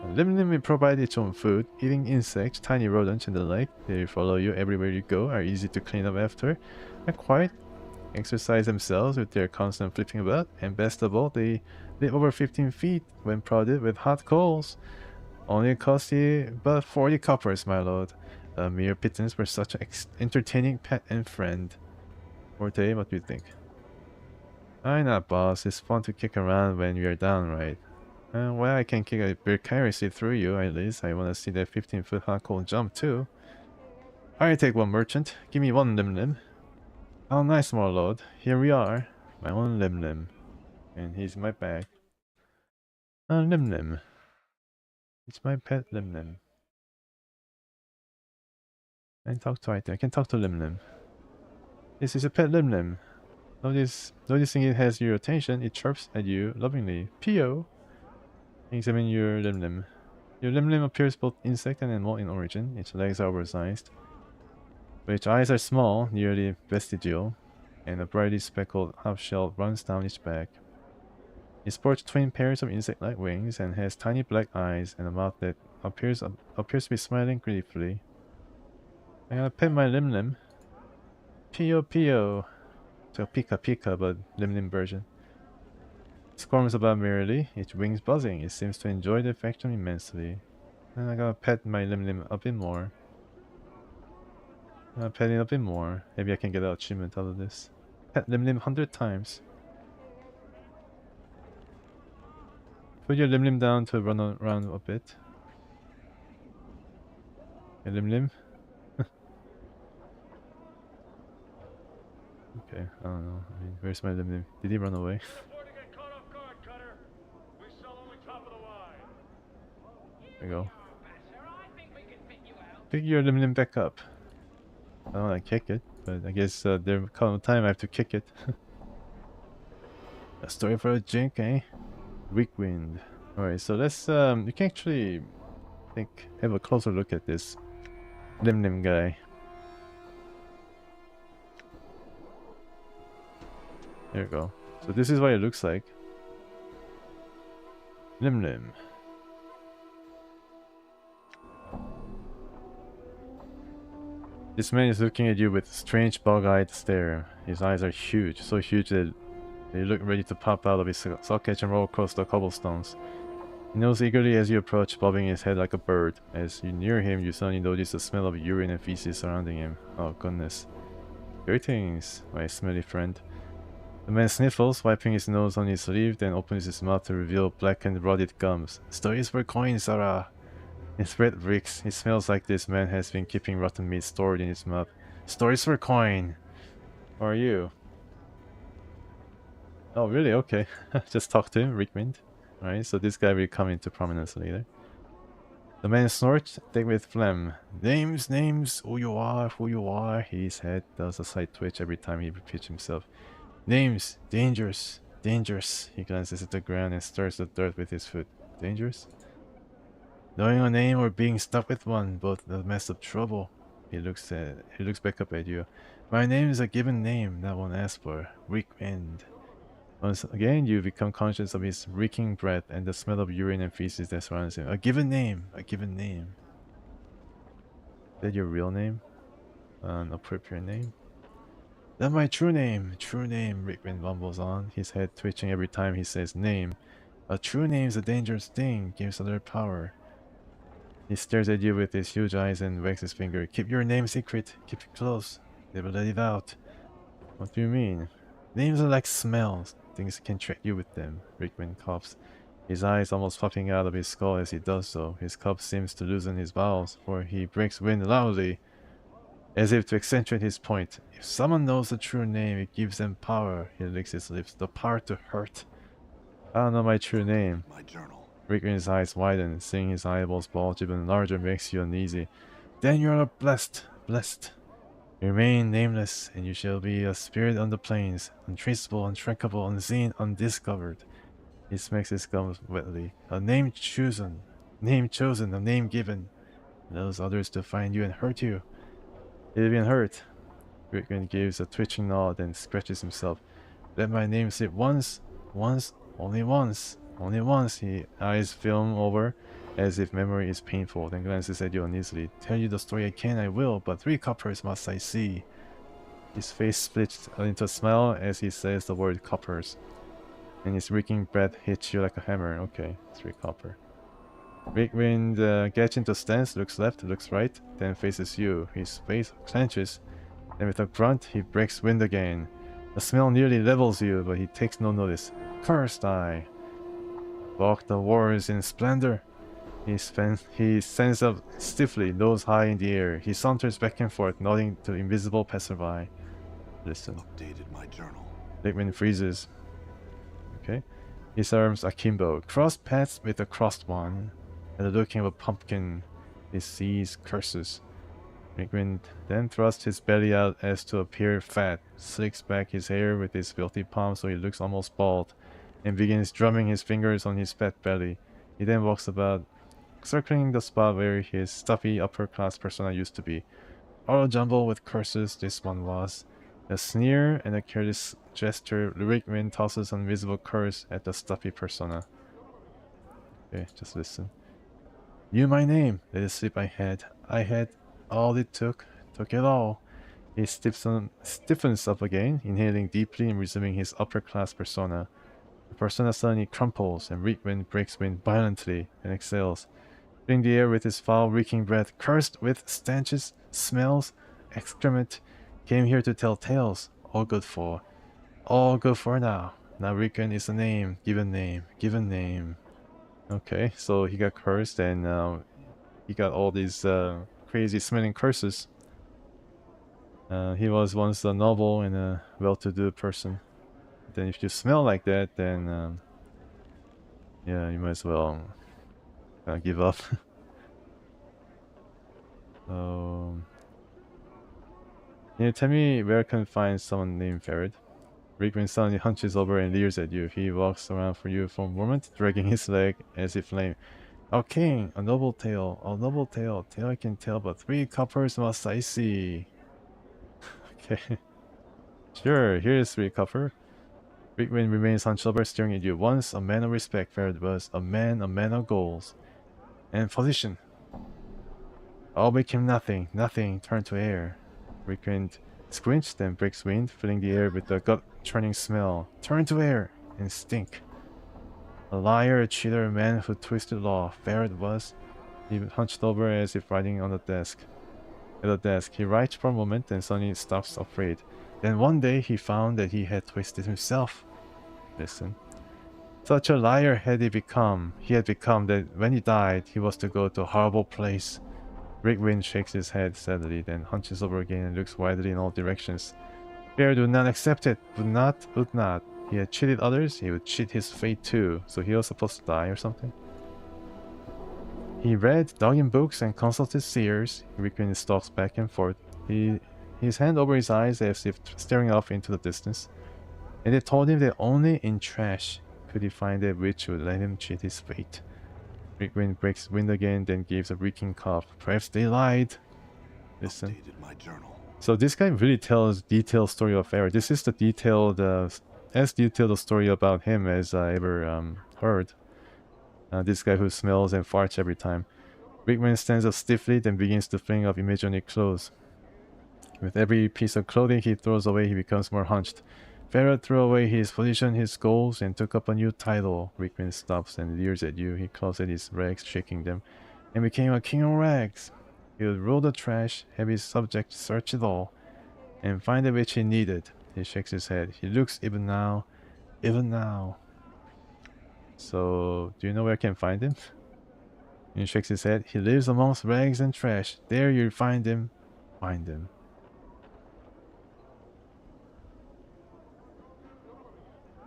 Lim Lim will provide its own food, eating insects, tiny rodents, and the like. They follow you everywhere you go, are easy to clean up after, are quiet, exercise themselves with their constant flipping about, and best of all, they live over 15 feet when prodded with hot coals. Only cost you but 40 coppers, my lord. A mere pittance for such an entertaining pet and friend. Forte, what do you think? Why not, boss? It's fun to kick around when you're down, right? Well, I can kick a precariously through you, at least. I want to see that 15-foot hot coal jump, too. I'll take one, merchant. Give me one Lim Lim. Oh, nice, my lord. Here we are. My own Lim Lim. And he's in my bag. Lim Lim. It's my pet Lim Lim. And talk to it. I can talk to Lim Lim. This is a pet Lim Lim. Noticing it has your attention, it chirps at you lovingly. Pio! Examine your Lim Lim. Your Lim Lim appears both insect and animal in origin. Its legs are oversized, but its eyes are small, nearly vestigial, and a brightly speckled half shell runs down its back. It sports twin pairs of insect-like wings and has tiny black eyes and a mouth that appears to be smiling gleefully. I'm gonna pet my Lim Lim. Pio Pio. So Pika Pika, but Lim Lim version. It squirms about merrily, its wings buzzing. It seems to enjoy the affection immensely. And I gotta pet my Lim Lim a bit more. Pet it a bit more. Maybe I can get an achievement out of this. Pet Lim Lim 100 times. Put your Lim Lim down to run around a bit. Hey, Lim Lim. Okay, I don't know. I mean, where's my Lim Lim? Did he run away? There you go. Pick your Lim Lim back up. I don't want to kick it, but I guess there comes a time I have to kick it. A story for a jink, eh? Weak wind. Alright, so let's you can actually have a closer look at this Lim Lim guy. There we go. So this is what it looks like. Lim Lim. This man is looking at you with a strange bug-eyed stare. His eyes are huge, so huge that they look ready to pop out of his sockets and roll across the cobblestones. He noses eagerly as you approach, bobbing his head like a bird. As you near him, you suddenly notice the smell of urine and feces surrounding him. Oh goodness. Greetings, my smelly friend. The man sniffles, wiping his nose on his sleeve, then opens his mouth to reveal blackened, rotted gums. Stories for coins, Sarah! His breath reeks. It smells like this man has been keeping rotten meat stored in his mouth. Stories for coin! How are you? Oh, really? Okay. Just talk to him, Rickwind. Alright, so this guy will come into prominence later. The man snorts, thick with phlegm. Names, names, who you are, who you are. His head does a slight twitch every time he repeats himself. Names, dangerous, dangerous. He glances at the ground and stirs the dirt with his foot. Dangerous? Knowing a name or being stuck with one, both a mess of trouble. He looks back up at you. My name is a given name, not one asked for. Rickwind. Once again, you become conscious of his reeking breath and the smell of urine and feces that surrounds him. A given name, a given name. Is that your real name? An appropriate name? That's my true name, Rickwind mumbles on, his head twitching every time he says name. A true name is a dangerous thing, gives other power. He stares at you with his huge eyes and wags his finger. Keep your name secret, keep it close, never let it out. What do you mean? Names are like smells, things can trick you with them, Rickwind coughs, his eyes almost popping out of his skull as he does so. His cough seems to loosen his bowels, for he breaks wind loudly. As if to accentuate his point. If someone knows the true name, it gives them power. He licks his lips. The power to hurt. I don't know my true name. My journal. Rigrin's eyes widen. Seeing his eyeballs bulge even larger makes you uneasy. Then you are blessed. Remain nameless, and you shall be a spirit on the plains, untraceable, untrackable, unseen, undiscovered. He smacks his gums wetly. A name chosen, a name given. Allows others to find you and hurt you. You've been hurt. Rigrin gives a twitching nod and scratches himself. Let my name slip once, only once. He eyes film over as if memory is painful, then glances at you uneasily. Tell you the story I will, but 3 coppers must I see. His face splits into a smile as he says the word coppers. And his reeking breath hits you like a hammer. Okay, 3 copper. Rigwind gets into stance, looks left, looks right, then faces you. His face clenches, then with a grunt, he breaks wind again. The smell nearly levels you, but he takes no notice. Cursed eye! Walk the wars in splendor! He stands up stiffly, nose high in the air. He saunters back and forth, nodding to invisible passerby. Listen. Updated my journal. Rigwind freezes. Okay. His arms akimbo. Crossed paths with a crossed one. At the looking of a pumpkin, he sees curses. Rigwind then thrusts his belly out as to appear fat, slicks back his hair with his filthy palm so he looks almost bald, and begins drumming his fingers on his fat belly. He then walks about, circling the spot where his stuffy upper-class persona used to be. All a jumble with curses this one was. A sneer and a careless gesture, Rigwind tosses an invisible curse at the stuffy persona. Okay, just listen. Knew my name, let it slip I had all it took it all. He stiffens up again, inhaling deeply and resuming his upper-class persona. The persona suddenly crumples, and Rigwind breaks wind violently and exhales, filling the air with his foul, reeking breath, cursed with stenches, smells, excrement. Came here to tell tales, all good for now. Now Rigwind is a name, given name. Okay, so he got cursed, and he got all these crazy smelling curses. He was once a noble and a well-to-do person. Then if you smell like that, then yeah, you might as well give up. So, can you tell me where I can find someone named Ferret? Rigwind suddenly hunches over and leers at you. He walks around for you for a moment, dragging his leg as if lame. O king, a noble tale, tale I can tell, but 3 coppers must I see. Okay. Sure, here's 3 copper. Rigwind remains hunched over, staring at you. Once a man of respect, Ferret was a man of goals. And position. All became nothing, turned to air. Rigwind squinched, then breaks wind, filling the air with a gut-churning smell. Turn to air and stink. A liar, a cheater, a man who twisted law. Ferret was. He hunched over as if writing on the desk. At the desk, he writes for a moment, then suddenly stops, afraid. Then one day he found that he had twisted himself. Listen. Such a liar had he become that when he died, he was to go to a horrible place. Rigwind shakes his head sadly, then hunches over again and looks widely in all directions. Ferret would not accept it. Would not. He had cheated others, he would cheat his fate too. So he was supposed to die or something? He read, dug in books, and consulted seers. Rigwind stalks back and forth. His hand over his eyes as if staring off into the distance. And they told him that only in trash could he find a witch who would let him cheat his fate. Rigwind breaks wind again, then gives a reeking cough. Perhaps they lied. Listen. Updated my journal. So this guy really tells detailed story of Ferret. This is the detailed, as detailed a story about him as I ever heard. This guy who smells and farts every time. Rigwind stands up stiffly, then begins to fling up imaginary clothes. With every piece of clothing he throws away, he becomes more hunched. Ferret threw away his position, his goals, and took up a new title. Rigwind stops and leers at you. He claws at his rags, shaking them, and became a king of rags. He would roll the trash, have his subjects search it all, and find the witch he needed. He shakes his head. He looks even now. So, do you know where I can find him? He shakes his head. He lives amongst rags and trash. There you'll find him. Find him.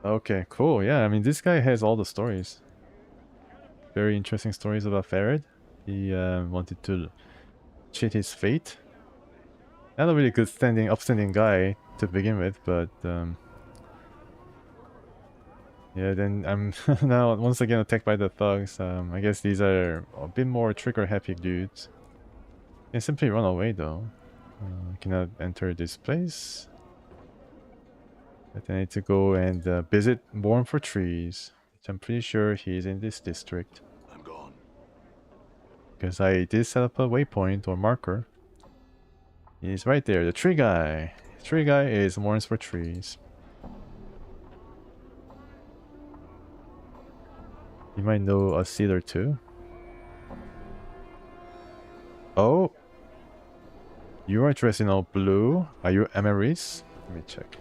Okay, cool. Yeah, I mean, this guy has all the stories. Very interesting stories about Farad. He wanted to cheat his fate. Not a really good upstanding guy to begin with, but yeah, then I'm now once again attacked by the thugs. I guess these are a bit more trigger-happy dudes. Can simply run away though. Cannot enter this place. But I need to go and visit Born for Trees, which I'm pretty sure he's in this district. I'm gone. Because I did set up a waypoint or marker. He's right there, the tree guy. Tree guy is Mourns for Trees. You might know a seed or two. Oh! You are dressed in all blue. Are you Emery's? Let me check.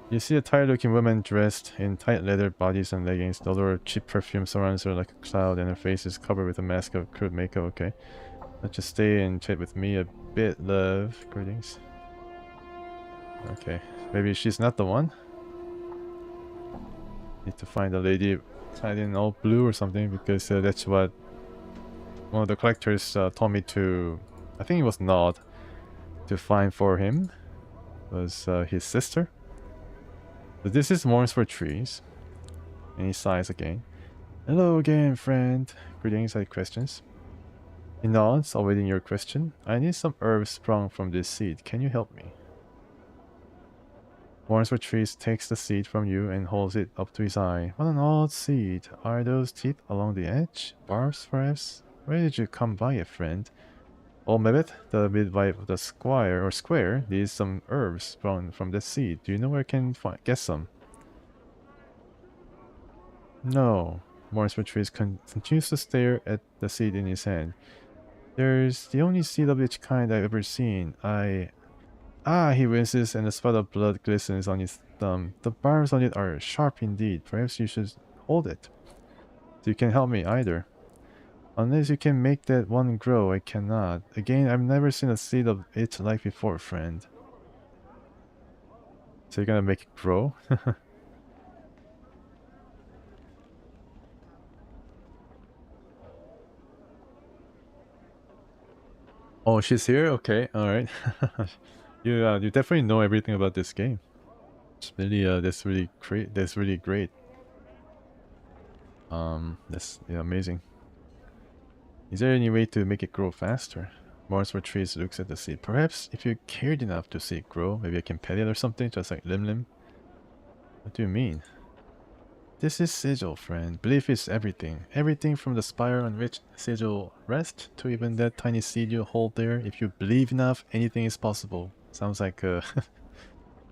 You see a tired-looking woman dressed in tight leather bodies and leggings. The odor of cheap perfume surrounds her like a cloud, and her face is covered with a mask of crude makeup. Okay. Let's just stay and chat with me a bit, love. Greetings. Okay. Maybe she's not the one. Need to find a lady clad in all blue or something, because that's what one of the collectors told me to... I think it was Nod to find for him. It was his sister. So this is Mourns for Trees. And he sighs again. Hello again, friend. Greetings, I have questions. He nods, awaiting your question. I need some herbs sprung from this seed. Can you help me? Mourns for Trees takes the seed from you and holds it up to his eye. What an odd seed. Are those teeth along the edge? Barbs, perhaps? Where did you come by it, friend? Old Mebet, the midwife of the square, needs some herbs sprung from that seed. Do you know where I can get some? No. Mourns for Trees continues to stare at the seed in his hand. There's the only seed of its kind I've ever seen. He winces and a spot of blood glistens on his thumb. The barbs on it are sharp indeed. Perhaps you should hold it. So you can help me either. Unless you can make that one grow, I cannot. Again, I've never seen a seed of it like before, friend. So you're gonna make it grow? Oh, she's here? Okay, alright. You definitely know everything about this game. It's really that's really great. That's really great. That's amazing. Is there any way to make it grow faster? Mourns for Trees looks at the seed. Perhaps if you cared enough to see it grow, maybe I can pet it or something, just like Lim Lim. What do you mean? This is Sigil, friend. Belief is everything. Everything from the spire on which Sigil rests to even that tiny seed you hold there. If you believe enough, anything is possible. Sounds like a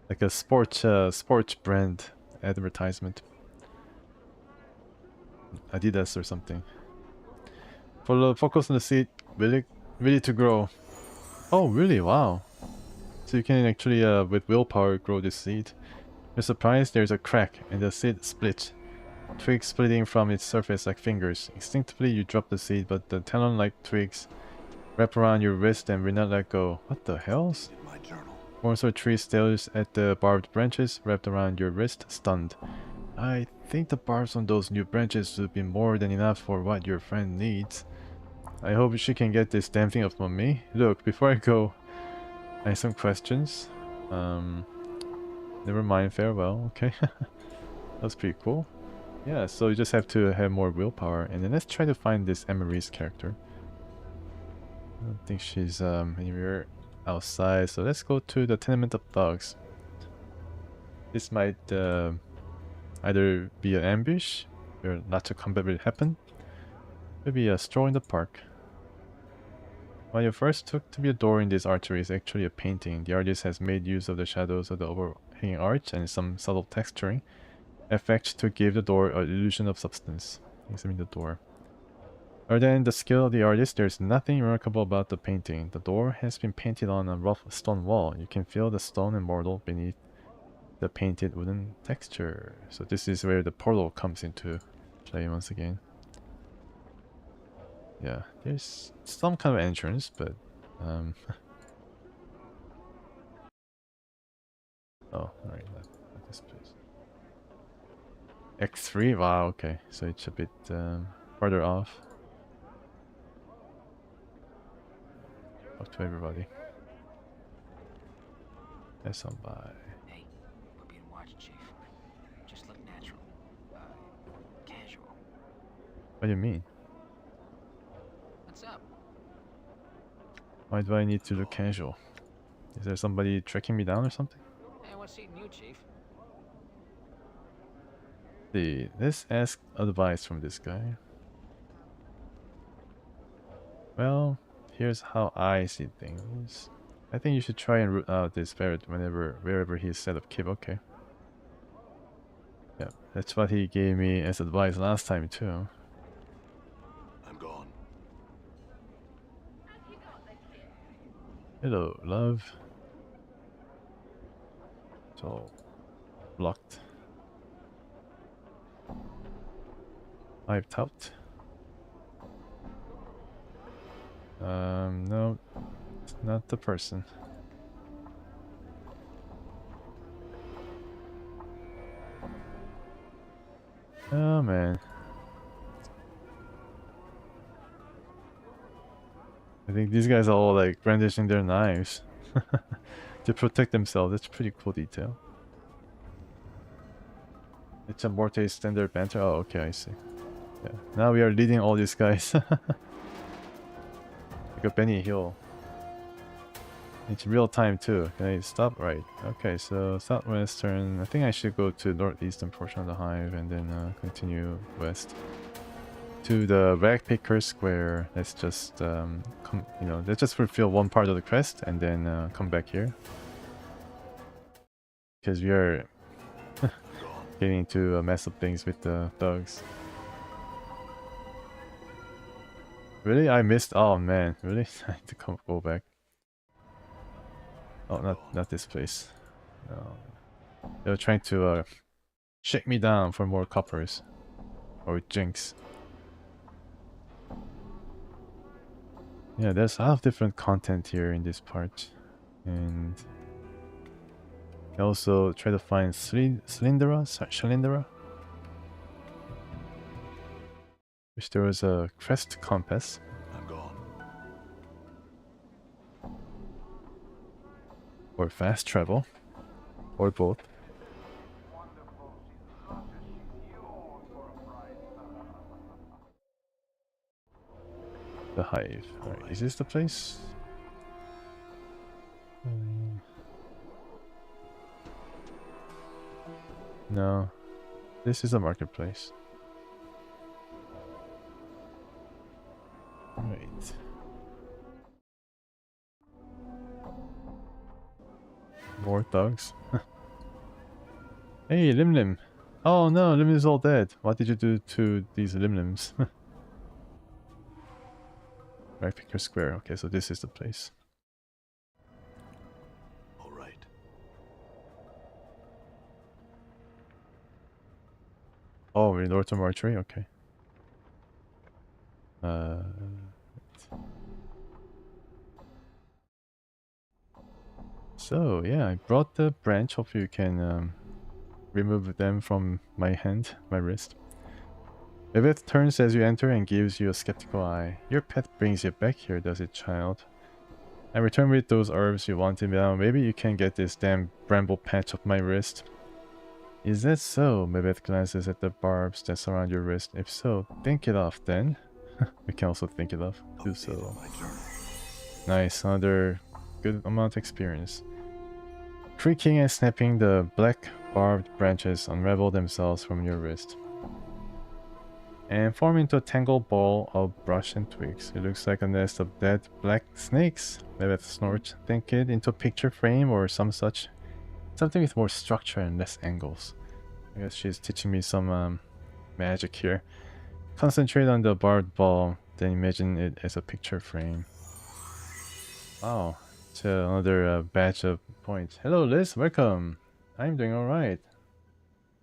like a sports brand advertisement. Adidas or something. Follow focus on the seed, ready to grow. Oh really? Wow. So you can actually with willpower grow this seed. You're surprised there's a crack and the seed splits. Twigs splitting from its surface like fingers. Instinctively you drop the seed, but the talon-like twigs wrap around your wrist and will not let go. What the hell? In my journal. Mourns for Trees stares at the barbed branches wrapped around your wrist, stunned. I think the barbs on those new branches would be more than enough for what your friend needs. I hope she can get this damn thing off of me. Look, before I go, I have some questions. Never mind, farewell. Okay. That's pretty cool. Yeah, so you just have to have more willpower. And then let's try to find this Emery's character. I don't think she's anywhere outside, so let's go to the Tenement of Thugs. This might either be an ambush, where lots of combat will happen. Maybe a stroll in the park. What you first took to be a door in this archery is actually a painting. The artist has made use of the shadows of the overhanging arch and some subtle texturing effect to give the door an illusion of substance. Examine the door. Other than the skill of the artist, there's nothing remarkable about the painting. The door has been painted on a rough stone wall. You can feel the stone and mortar beneath the painted wooden texture. So this is where the portal comes into play once again. Yeah, there's some kind of entrance, but oh, alright. X3? Wow, okay. So it's a bit farther off. Up to everybody. That's on by. Hey, we're being watched, Chief. Just look natural. Casual. What do you mean? What's up? Why do I need to look casual? Is there somebody tracking me down or something? Hey, what's eating you, Chief? See, let's ask advice from this guy. Well, here's how I see things. I think you should try and root out this ferret wherever he's set up keep. Okay. Yeah, that's what he gave me as advice last time too. I'm gone. Hello, love. It's all blocked. Wiped out. No, it's not the person. Oh man. I think these guys are all like brandishing their knives to protect themselves. That's pretty cool detail. It's a Morte standard banter. Oh, okay, I see. Yeah. Now we are leading all these guys. Like a Benny Hill. It's real time too. Can I stop? Right. Okay, so southwestern. I think I should go to northeastern portion of the hive and then continue west to the Ragpicker Square. Let's just let's just fulfill one part of the quest and then come back here because we are getting into a mess of things with the thugs. Really? I missed. Oh man, really? I need to go back. Oh, not this place. No. They were trying to shake me down for more coppers. Or jinx. Yeah, there's a lot of different content here in this part. And I also try to find Shalindra? Wish there was a crest compass. I'm gone. Or fast travel. Or both. The hive. Alright, is this the place? No. This is a marketplace. Right. More thugs. Hey, Lim Lim. Oh no, Lim is all dead. What did you do to these Lim Lims? Right, pick your square. Okay, so this is the place. All right. Oh, we're in Northern Archery? Okay. So, yeah, I brought the branch. Hopefully you can remove them from my hand, my wrist. Vivith turns as you enter and gives you a skeptical eye. Your pet brings you back here, does it, child? I return with those herbs you wanted. Now maybe you can get this damn bramble patch off my wrist. Is that so? Vivith glances at the barbs that surround your wrist. If so, think it off then. We can also think it off. Do so. Nice, another good amount of experience. Creaking and snapping, the black barbed branches unravel themselves from your wrist and form into a tangled ball of brush and twigs. It looks like a nest of dead black snakes. Maybe snort. Think it into a picture frame or some such. Something with more structure and less angles. I guess she's teaching me some magic here. Concentrate on the barbed ball, then imagine it as a picture frame. Wow, it's another batch of points. Hello Liz, welcome. I'm doing alright.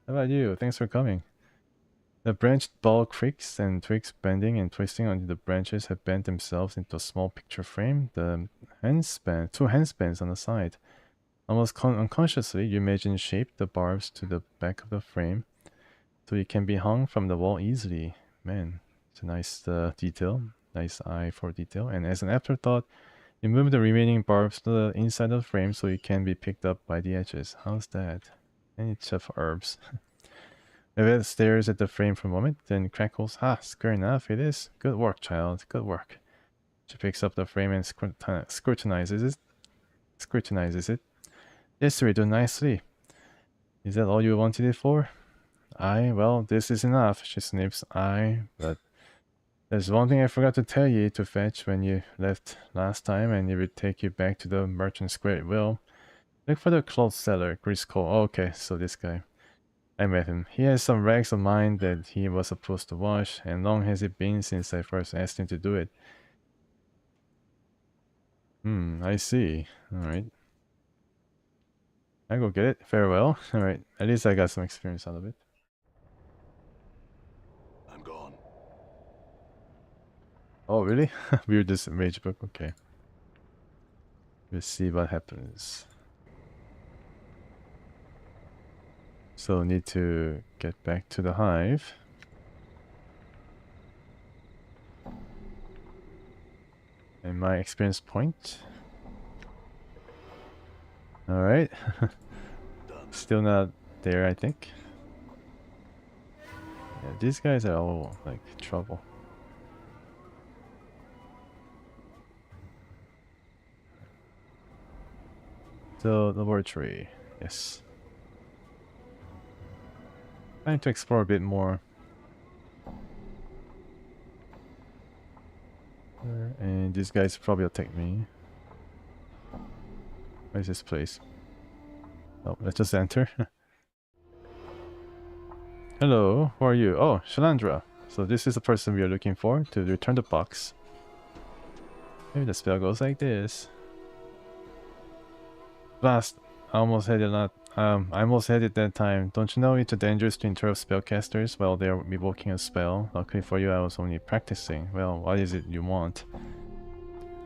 How about you? Thanks for coming. The branched ball creaks and twigs bending and twisting until the branches have bent themselves into a small picture frame. The handspan, two handspans on the side. Almost unconsciously, you imagine shape the barbs to the back of the frame. So it can be hung from the wall easily. Man, it's a nice detail. Nice eye for detail. And as an afterthought, you move the remaining barbs to the inside of the frame so it can be picked up by the edges. How's that? And it's of herbs. Vivette stares at the frame for a moment, then crackles. Ah, square enough, it is. Good work, child. Good work. She picks up the frame and scrutinizes it. Yes, we do nicely. Is that all you wanted it for? Aye, well, this is enough. She sniffs. Aye, but there's one thing I forgot to tell you to fetch when you left last time, and it will take you back to the merchant square. It will. Look for the clothes seller, Griscoe. Oh, okay, so this guy. I met him. He has some rags of mine that he was supposed to wash, and long has it been since I first asked him to do it. I see. Alright. I go get it. Farewell. Alright, at least I got some experience out of it. I'm gone. Oh, really? Weird, this mage book. Okay. We'll see what happens. So need to get back to the hive. And my experience point. Alright. Still not there, I think. Yeah, these guys are all like trouble. So, laboratory. Yes. Trying to explore a bit more. And these guys probably attack me. Where is this place? Oh, let's just enter. Hello, who are you? Oh, Shalandra. So this is the person we are looking for to return the box. Maybe the spell goes like this. Blast! I almost had it I almost had it that time. Don't you know it's dangerous to interrupt spellcasters while they are revoking a spell? Luckily for you, I was only practicing. Well, what is it you want?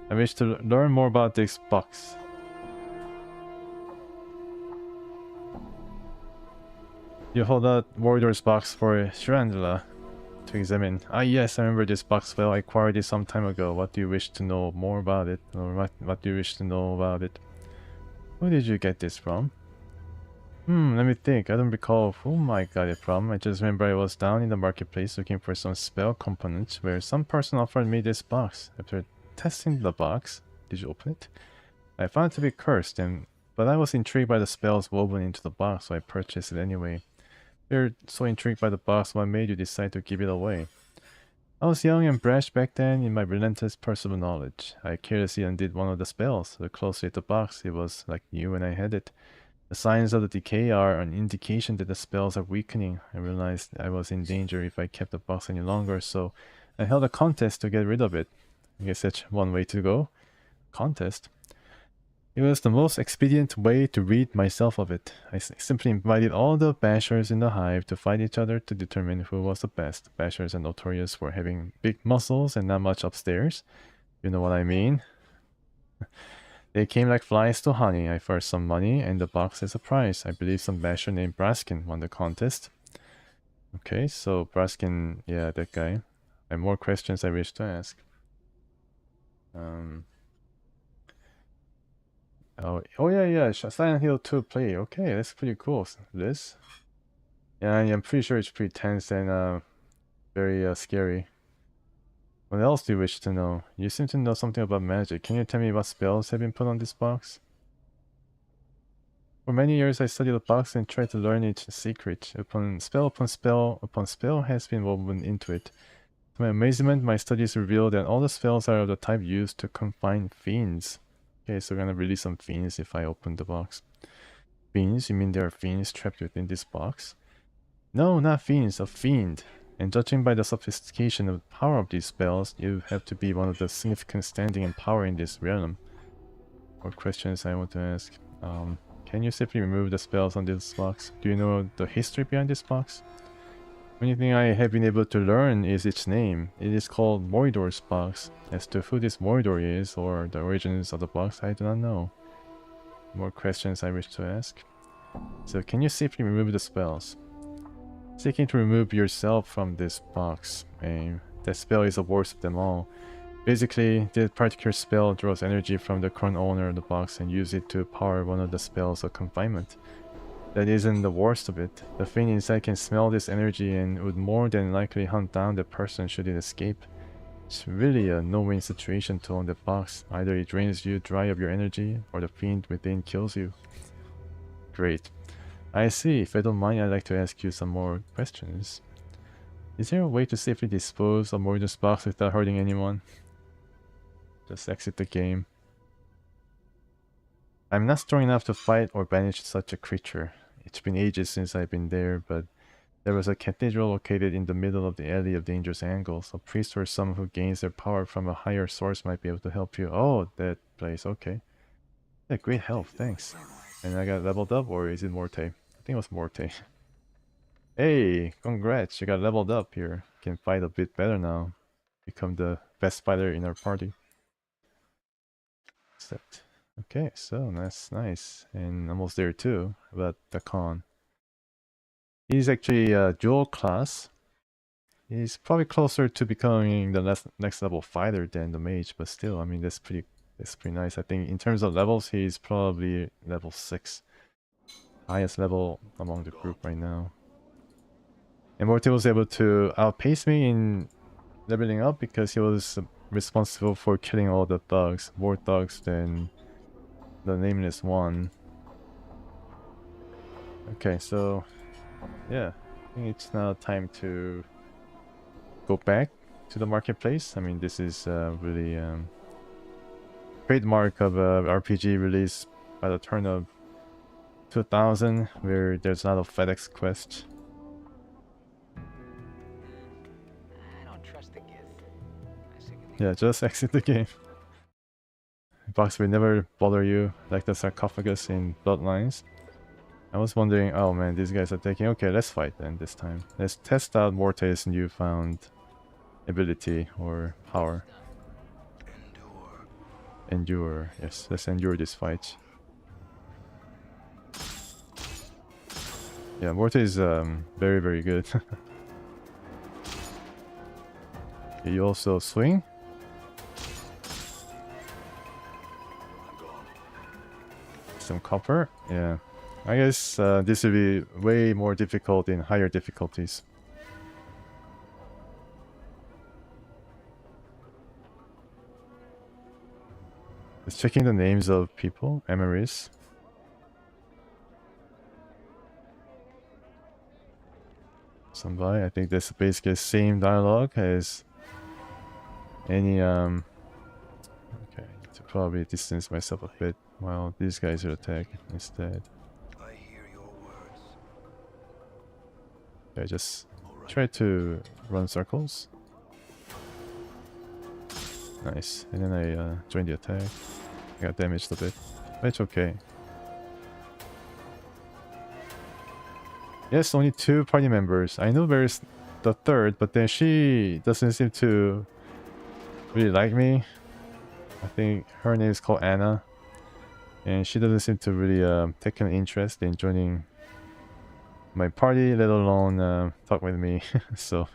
I wish to learn more about this box. You hold out Warrior's box for Shirandula to examine. Ah yes, I remember this box well. I acquired it some time ago. What do you wish to know more about it? Or what do you wish to know about it? Who did you get this from? Let me think. I don't recall whom I got it from. I just remember I was down in the marketplace looking for some spell components where some person offered me this box. After testing the box, did you open it? I found it to be cursed, but I was intrigued by the spells woven into the box, so I purchased it anyway. You're so intrigued by the box, what made you decide to give it away? I was young and brash back then in my relentless pursuit of knowledge. I carelessly undid one of the spells. Looked closely at the box, it was like new when I had it. The signs of the decay are an indication that the spells are weakening. I realized I was in danger if I kept the box any longer, so I held a contest to get rid of it. I guess that's one way to go. Contest? It was the most expedient way to rid myself of it. I simply invited all the bashers in the hive to fight each other to determine who was the best. Bashers are notorious for having big muscles and not much upstairs. You know what I mean? They came like flies to honey. I forced some money and the box as a prize. I believe some basher named Braskin won the contest. Okay, so Braskin, yeah, that guy. I have more questions I wish to ask. Oh yeah, Silent Hill 2 play. Okay, that's pretty cool. This. Yeah, I'm pretty sure it's pretty tense and very scary. What else do you wish to know? You seem to know something about magic. Can you tell me what spells have been put on this box? For many years I studied the box and tried to learn its secret. Spell upon spell has been woven into it. To my amazement, my studies revealed that all the spells are of the type used to confine fiends. Okay, so we're gonna release some fiends if I open the box. Fiends? You mean there are fiends trapped within this box? No, not fiends, a fiend. And judging by the sophistication and power of these spells, you have to be one of the significant standing and power in this realm. More questions I want to ask. Can you safely remove the spells on this box? Do you know the history behind this box? Only thing I have been able to learn is its name. It is called Mordor's box. As to who this Mordor is or the origins of the box, I do not know. More questions I wish to ask. So can you safely remove the spells? Seeking to remove yourself from this box. And that spell is the worst of them all. Basically, this particular spell draws energy from the current owner of the box and use it to power one of the spells of confinement. That isn't the worst of it. The thing inside can smell this energy and would more than likely hunt down the person should it escape. It's really a no-win situation to own the box. Either it drains you dry of your energy, or the fiend within kills you. Great. I see. If I don't mind, I'd like to ask you some more questions. Is there a way to safely dispose of Mordor's box without hurting anyone? Just exit the game. I'm not strong enough to fight or banish such a creature. It's been ages since I've been there, but there was a cathedral located in the middle of the alley of dangerous angles. A priest or someone who gains their power from a higher source might be able to help you. Oh, that place, okay. Yeah, great help, thanks. And I got leveled up, or is it Morte? I think it was Morte. Hey, congrats, you got leveled up here. Can fight a bit better now. Become the best fighter in our party. Except, okay, so that's nice. And almost there too, about the con. He's actually a dual class. He's probably closer to becoming the next level fighter than the mage, but still, I mean, that's pretty nice. I think in terms of levels, he's probably level 6. Highest level among the group right now. And Morty was able to outpace me in leveling up because he was responsible for killing all the thugs, more thugs than the Nameless one. Okay, so yeah, I think it's now time to go back to the marketplace. I mean, this is really trademark of a RPG released by the turn of 2000, where there's a lot of FedEx quest. I don't trust the gift. Yeah, just exit the game. The box will never bother you like the sarcophagus in Bloodlines. I was wondering, oh man, these guys are taking... Okay, let's fight then this time. Let's test out Morte's newfound ability or power. Endure. Yes, let's endure this fight. Yeah, Morte is very, very good. You also swing? Some copper? Yeah. I guess this will be way more difficult in higher difficulties. Just checking the names of people. Emeris. Somebody. I think that's basically the same dialogue as any okay, I need to probably distance myself a bit while these guys are attacking instead. I hear your words. I just try to run circles. Nice. And then I joined the attack. I got damaged a bit. But it's okay. Yes, only 2 party members. I know there's the third, but then she doesn't seem to really like me. I think her name is called Anna. And she doesn't seem to really take an interest in joining my party, let alone talk with me. So...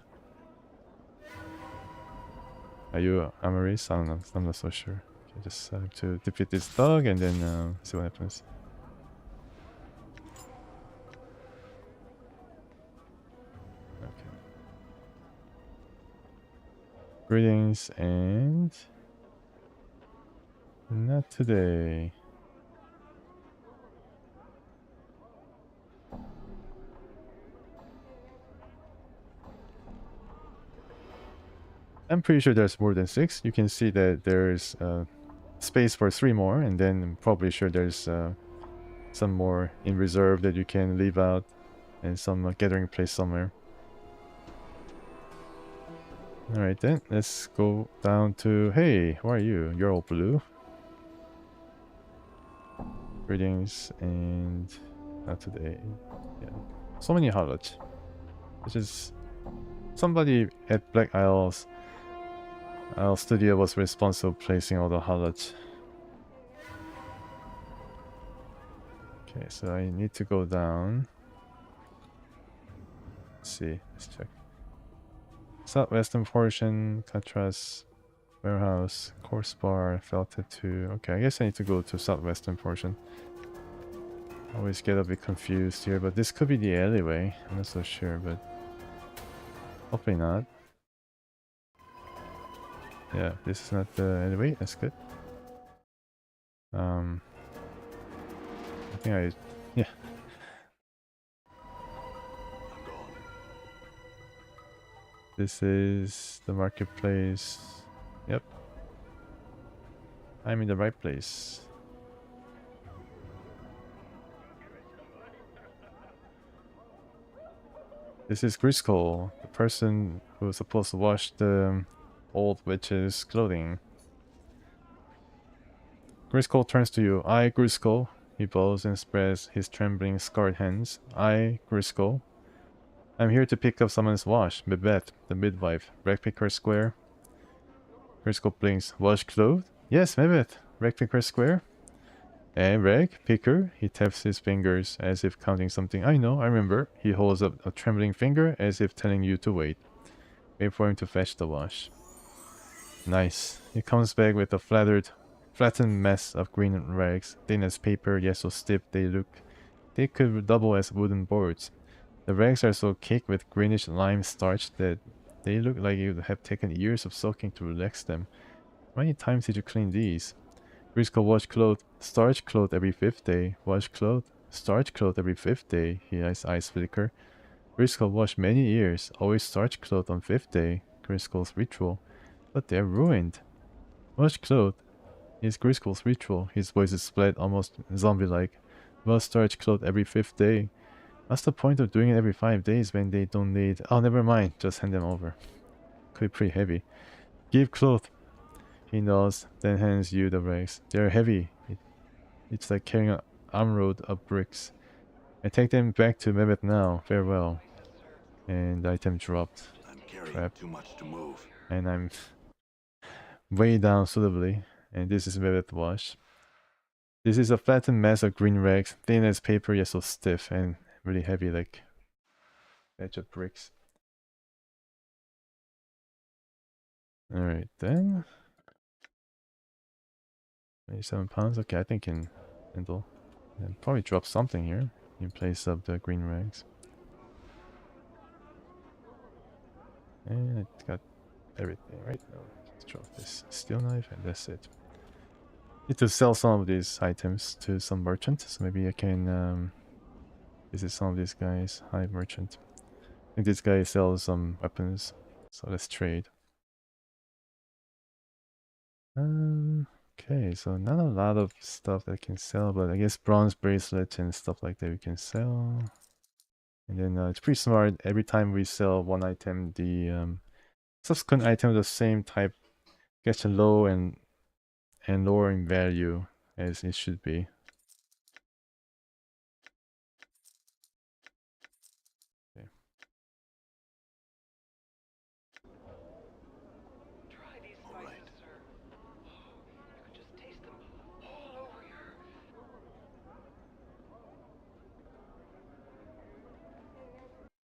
Are you Amaris? I don't know. I'm not so sure. Okay, just have to defeat this dog and then see what happens. Okay. Greetings and... Not today. I'm pretty sure there's more than 6. You can see that there's space for 3 more, and then I'm probably sure there's some more in reserve that you can leave out, and some gathering place somewhere. Alright then, let's go down to... Hey, who are you? You're all blue. Greetings, and... Not today. Yeah. So many harlots. Which is... Somebody at Black Isles... Our studio was responsible for placing all the harlots. Okay, so I need to go down. Let's see. Let's check. Southwestern portion, Catras warehouse, course bar, Felta 2. Okay, I guess I need to go to southwestern portion. Always get a bit confused here, but this could be the alleyway. I'm not so sure, but hopefully not. Yeah, this is not the alleyway. That's good. I think yeah. This is the marketplace. Yep. I'm in the right place. This is Griscoll, the person who was supposed to wash the old witch's clothing. Griscoll turns to you. I, Griscoll. He bows and spreads his trembling, scarred hands. I, Griscoll. I'm here to pick up someone's wash. Babette, the midwife. Ragpicker Square. Griscoll blinks. Wash clothes? Yes, Babette. Ragpicker Square. And Rag, picker. He taps his fingers as if counting something. I know, I remember. He holds up a trembling finger as if telling you to wait. Wait for him to fetch the wash. Nice. He comes back with a flattened mess of green rags, thin as paper, yet so stiff they look. They could double as wooden boards. The rags are so caked with greenish lime starch that they look like you have taken years of soaking to relax them. How many times did you clean these? Griscoll wash clothes, starch clothes every 5th day. Wash clothes, starch clothes every 5th day. His eyes flicker. Griscoll wash many years, always starch clothes on 5th day. Griscoll's ritual. But they're ruined. Wash clothes is Griscoll's ritual. His voice is split, almost zombie-like. Wash starch clothes every 5th day. What's the point of doing it every 5 days when they don't need... Oh, never mind. Just hand them over. Could be pretty heavy. Give clothes. He nods, then hands you the rags. They're heavy. It's like carrying an armload of bricks. I take them back to Mehmet now. Farewell. And the item dropped. I'm carrying Crap. too much to move. And I'm way down suitably. And this is Mehmet wash. This is a flattened mass of green rags, thin as paper yet so stiff and really heavy like batch of bricks. Alright then. 27 pounds. Okay, I think I can handle. And probably drop something here in place of the green rags. And it got everything, right? No, let's drop this steel knife and that's it. Need to sell some of these items to some merchant, so maybe I can visit some of these guys. Hi merchant. I think this guy sells some weapons, so let's trade. Okay, so not a lot of stuff that I can sell, but I guess bronze bracelets and stuff like that we can sell. And then it's pretty smart. Every time we sell one item, the subsequent item of the same type gets a low and lower in value as it should be. Okay. Try these spices, sir. You could just taste them all over your...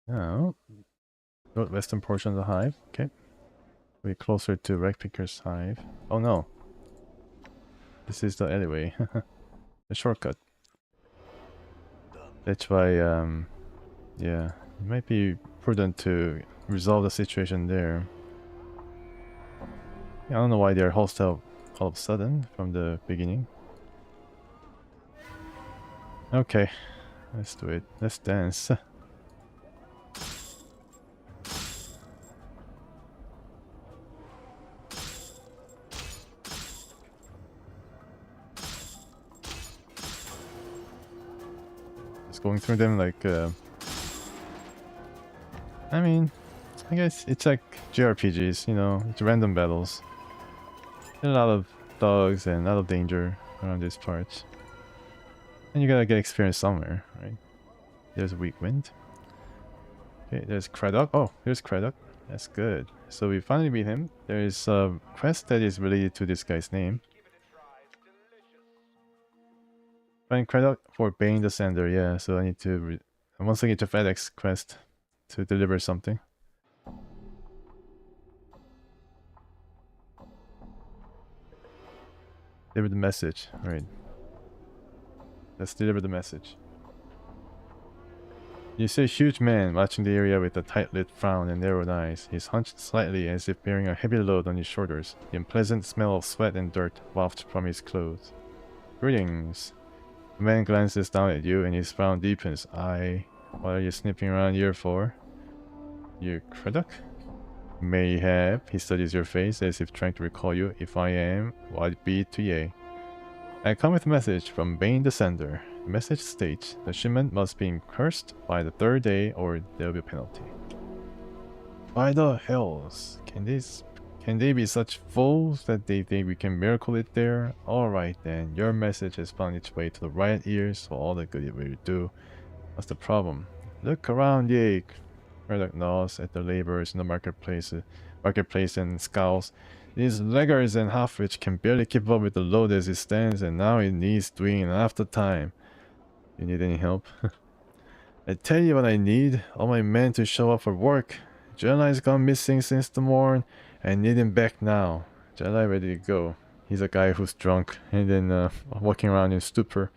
Now, northwestern portion of the hive. Okay. We're closer to Ragpicker's hive. Oh no. This is the alleyway. The shortcut. That's why, yeah, it might be prudent to resolve the situation there. I don't know why they're hostile all of a sudden from the beginning. Okay, let's do it. Let's dance. Just going through them like, I mean, I guess it's like JRPGs, you know, it's random battles. There's a lot of dogs and a lot of danger around these parts. And you gotta get experience somewhere, right? There's a weak wind. Okay, there's Craddock. Oh, here's Craddock. That's good. So we finally beat him. There is a quest that is related to this guy's name. Find Craddock for Bane the Sender. Yeah, so I need to once I get to FedEx quest to deliver something. Deliver the message. Alright. Let's deliver the message. You see a huge man watching the area with a tight-lit frown and narrowed eyes. He's hunched slightly as if bearing a heavy load on his shoulders. The unpleasant smell of sweat and dirt wafts from his clothes. Greetings. The man glances down at you and his frown deepens. What are you sniffing around here for? You Craddock? Mayhap. He studies your face as if trying to recall you. If I am, what be to ye? I come with a message from Bane the Sender. The message states the shipment must be cursed by the 3rd day or there will be a penalty. By the hells, can they be such fools that they think we can miracle it there? Alright then, your message has found its way to the right ears, so all the good it will do. What's the problem? Look around, ye. Murdoch gnaws at the laborers in the marketplace and scowls. These laggards and half-wits can barely keep up with the load as it stands, and now it needs doing in half the time. You need any help? I tell you what I need. All my men to show up for work. Jelai's gone missing since the morn. I need him back now. Jelai ready to go. He's a guy who's drunk and then walking around in stupor.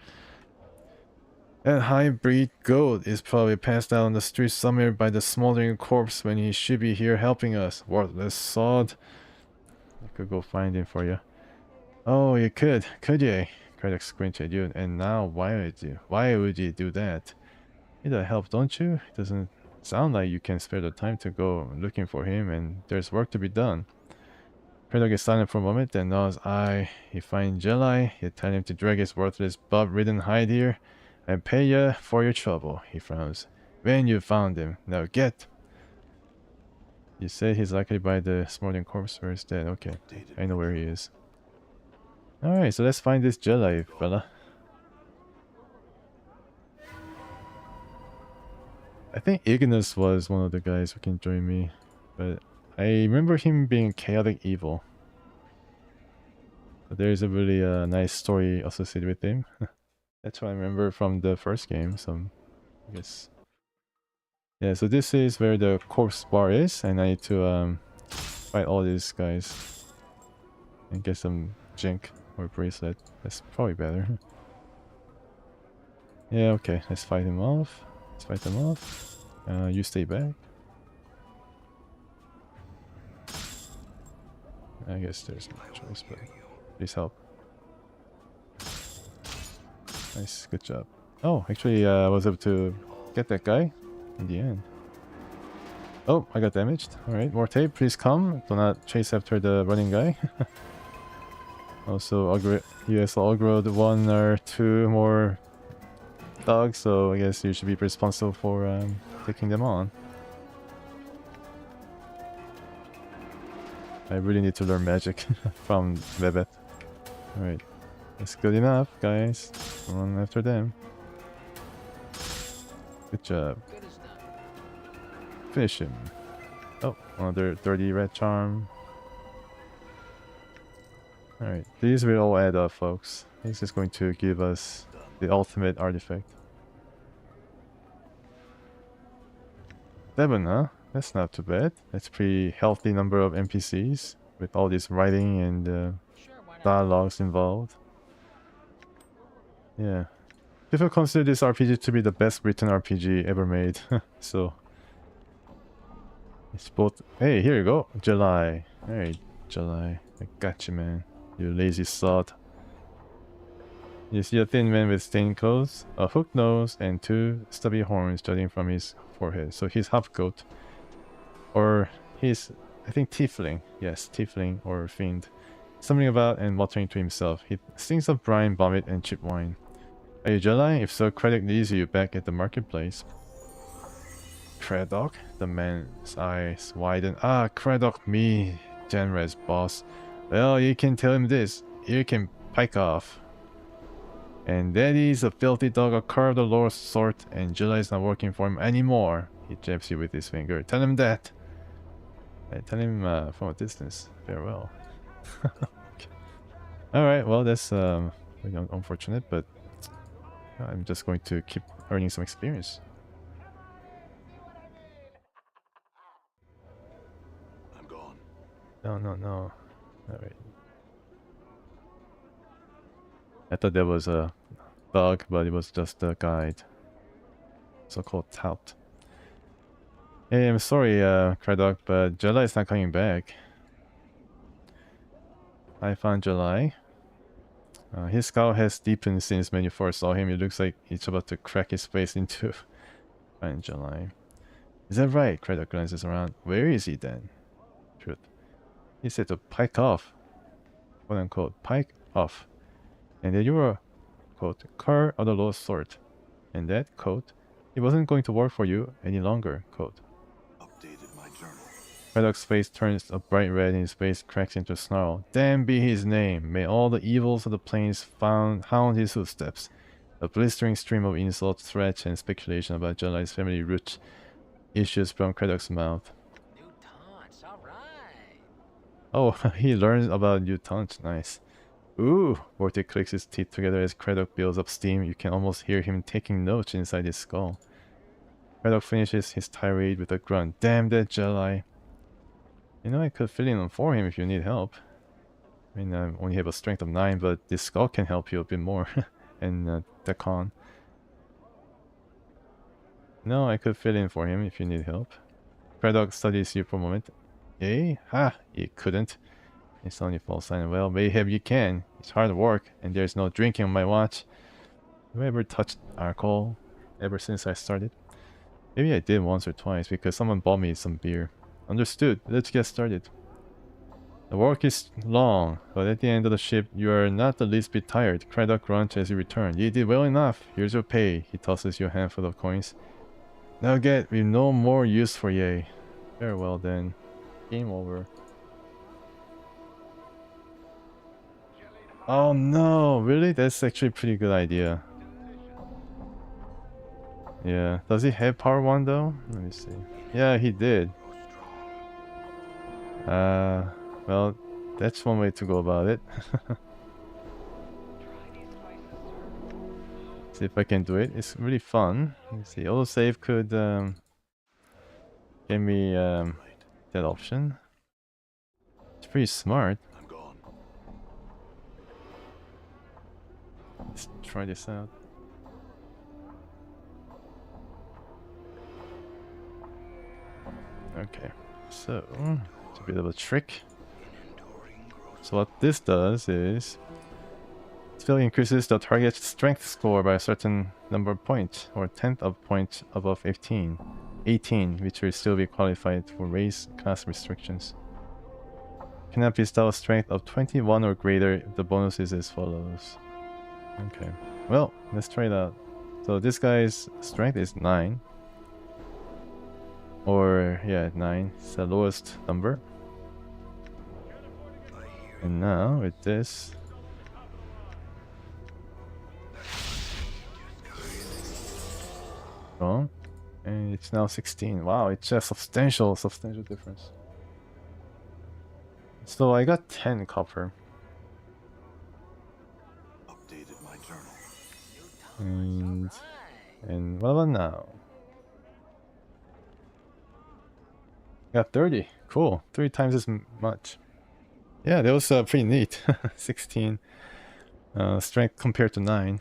That high-breed goat is probably passed out on the street somewhere by the smoldering corpse when he should be here helping us. Worthless sod. I could go find him for you. Oh, you could you? Craddock squinted at you. And now, why would you do that? Need a help, don't you? It doesn't sound like you can spare the time to go looking for him, and there's work to be done. Craddock is silent for a moment, then nods. You find Jelai, you tell him to drag his worthless bob-ridden hide here, and pay you for your trouble. He frowns. When you found him, now get. You say he's likely by the smoldering corpse where he's dead. Okay, I know where he is. Alright, so let's find this Jelai fella. I think Ignis was one of the guys who can join me, but I remember him being chaotic evil. But there's a really nice story associated with him. That's what I remember from the first game, so I guess. Yeah, so this is where the corpse bar is, and I need to fight all these guys and get some jink or bracelet. That's probably better. Yeah, okay, let's fight him off. Let's fight them off. You stay back. I guess there's no choice, but please help. Nice, good job. Oh, actually, I was able to get that guy in the end. Oh, I got damaged. Alright, more tape, please come. Do not chase after the running guy. Also, you also aggroed 1 or 2 more dogs, so I guess you should be responsible for taking them on. I really need to learn magic from Bebet. Alright, that's good enough, guys. Run after them. Good job. Finish him. Oh, another 30 red charm. Alright, these will all add up, folks. This is going to give us the ultimate artifact. 7, huh? That's not too bad. That's a pretty healthy number of NPCs with all this writing and dialogues involved. Yeah. People consider this RPG to be the best written RPG ever made. So it's both. Hey, here you go, Jelai. Alright, Jelai. I got you, man. You lazy sod. You see a thin man with stained clothes, a hooked nose, and 2 stubby horns jutting from his forehead. So he's half goat. Or he's, I think, tiefling. Yes, tiefling or fiend. Something about and muttering to himself. He stinks of brine, vomit, and cheap wine. Are you Jelai? If so, Craddock needs you back at the marketplace. Craddock? The man's eyes widen. Ah, Craddock, me, Janraz boss. Well, you can tell him this. You can pike off. And Daddy's a filthy dog, a cur of the lowest sort, and Jelai's not working for him anymore. He jabs you with his finger. Tell him that. I tell him from a distance. Farewell. Okay. Alright, well, that's unfortunate, but I'm just going to keep earning some experience. No, no, no. Alright. I thought that was a bug, but it was just a guide. So-called tout. Hey, I'm sorry, Craddock, but July is not coming back. I found July. His scowl has deepened since when you first saw him. It looks like he's about to crack his face into find July. Is that right? Craddock glances around. Where is he then? Truth. He said to pike off. Quote unquote. Pike off. And that you were, quote, cur of the lowest sort. And that, quote, it wasn't going to work for you any longer, quote. Updated my journal. Craddock's face turns a bright red and his face cracks into a snarl. Damn be his name. May all the evils of the plains hound his footsteps. A blistering stream of insults, threats, and speculation about July's family root issues from Craddock's mouth. New taunts, alright. Oh, he learns about new taunts. Nice. Ooh! Vortic clicks his teeth together as Craddock builds up steam. You can almost hear him taking notes inside his skull. Craddock finishes his tirade with a grunt. Damn that July. You know, I could fill in for him if you need help. I mean, I only have a strength of 9, but this skull can help you a bit more. And the con. No, I could fill in for him if you need help. Craddock studies you for a moment. Eh? Ha! You couldn't. It's only false sign. Well, mayhap you can. It's hard work, and there's no drinking on my watch. Have I ever touched alcohol ever since I started? Maybe I did once or twice because someone bought me some beer. Understood. Let's get started. The work is long, but at the end of the shift, you are not the least bit tired. Craddock grunts as you return. You did well enough. Here's your pay. He tosses you a handful of coins. Now get, we've no more use for ye. Very well then. Game over. Oh no, really? That's actually a pretty good idea. Yeah. Does he have power 1 though? Let me see. Yeah, he did. Well, that's one way to go about it. See if I can do it. It's really fun. Let's see. Autosave could give me that option. It's pretty smart. I'm gone. Let's try this out. Okay, so it's a bit of a trick. So what this does is spell increases the target's strength score by a certain number of points, or 10th of points above 18, which will still be qualified for race class restrictions. Cannot bestow a strength of 21 or greater if the bonus is as follows. Okay, well, let's try it out. So this guy's strength is 9. Or, yeah, 9. It's the lowest number. And now, with this... Oh, and it's now 16. Wow, it's a substantial difference. So I got 10 copper. Updated my journal. And what about now? Got 30. Cool. 3 times as much. Yeah, that was pretty neat. 16 strength compared to 9.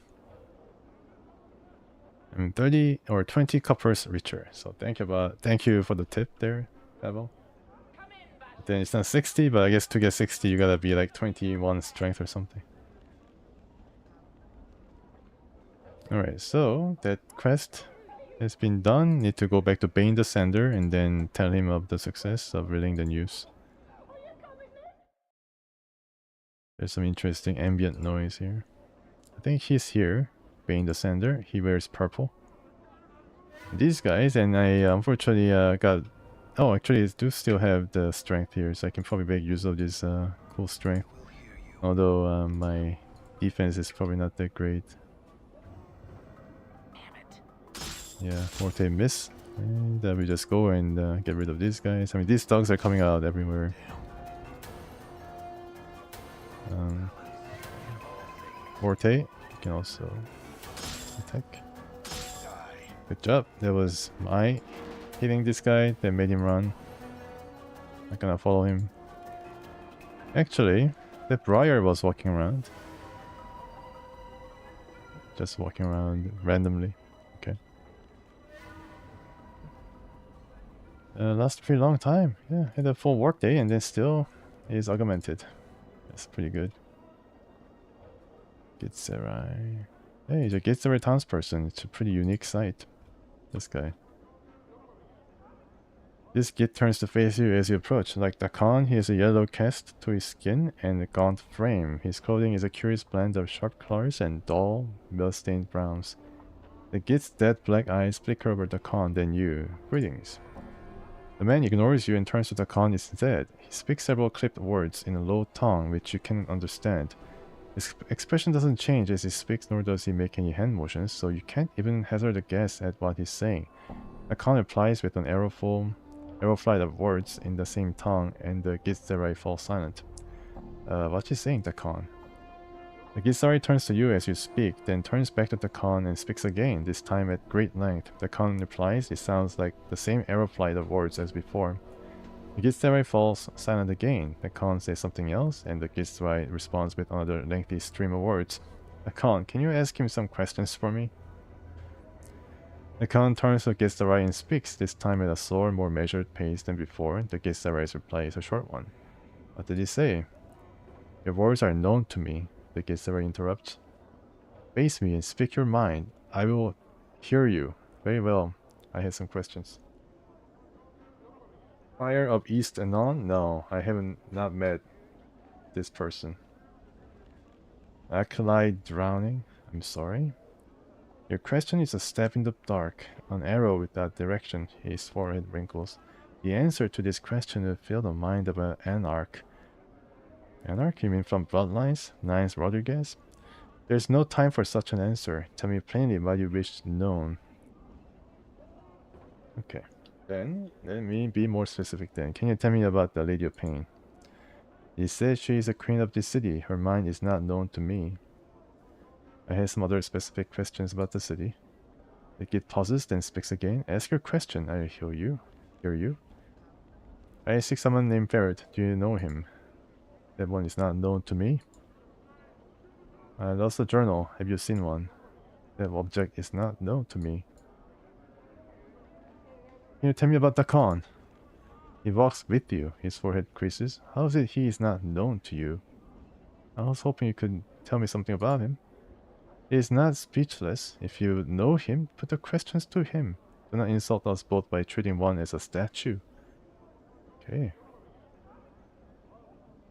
And 30 or 20 coppers richer. So thank you for the tip there, Pavel. Then it's not 60, but I guess to get 60 you gotta be like 21 strength or something. Alright, so that quest has been done. Need to go back to Bane the Sender and then tell him of the success of relaying the news. There's some interesting ambient noise here. I think he's here. Bane the Sender. He wears purple. These guys, and I unfortunately got... Oh, actually I do still have the strength here, so I can probably make use of this cool strength. Although my defense is probably not that great. Yeah, Morte miss. And we just go and get rid of these guys. I mean, these dogs are coming out everywhere. Morte, you can also attack. Good job. That was my hitting this guy that made him run. Not gonna follow him. Actually, the Briar was walking around. Just walking around randomly. Okay. Last pretty long time. Yeah, had a full work day and then still is augmented. That's pretty good. Gitzerai. Hey, he's a Gitzerai townsperson. It's a pretty unique sight. This guy. This Git turns to face you as you approach. Like the Khan, he has a yellow cast to his skin and a gaunt frame. His clothing is a curious blend of sharp colors and dull, well-stained browns. The Git's dead black eyes flicker over the Khan, then you. Greetings. The man ignores you and turns to the Khan instead. He speaks several clipped words in a low tongue which you cannot understand. His expression doesn't change as he speaks, nor does he make any hand motions, so you can't even hazard a guess at what he's saying. The Khan replies with an arrow flight of words in the same tongue, and the Gitzerai falls silent. What's he saying, the Khan? The Gitzerai turns to you as you speak, then turns back to the Khan and speaks again, this time at great length. The Khan replies. It sounds like the same arrow flight of words as before. The Gitzerai falls silent again. The Khan says something else, and the Gitzerai responds with another lengthy stream of words. The Khan, can you ask him some questions for me? The Khan turns to Gitzerai and speaks, this time at a slower, more measured pace than before. The Gitserai's reply is a short one. What did he say? Your words are known to me, the Gitzerai interrupts. Face me and speak your mind. I will hear you. Very well. I have some questions. Fire of East Anon? No, I haven't not met this person. Acolyte drowning? I'm sorry. Your question is a step in the dark, an arrow without direction. His forehead wrinkles. The answer to this question will fill the mind of an anarch. Anarch? You mean from Bloodlines? Nines Rodriguez? There's no time for such an answer. Tell me plainly what you wish known. Okay. Then, let me be more specific then. Can you tell me about the Lady of Pain? He says she is a queen of this city. Her mind is not known to me. I have some other specific questions about the city. The Git pauses, then speaks again. Ask your question. I hear you. Hear you. I seek someone named Ferret. Do you know him? That one is not known to me. I lost a journal. Have you seen one? That object is not known to me. Can you tell me about the Khan? He walks with you. His forehead creases. How is it he is not known to you? I was hoping you could tell me something about him. He is not speechless. If you know him, put the questions to him. Do not insult us both by treating one as a statue. Okay.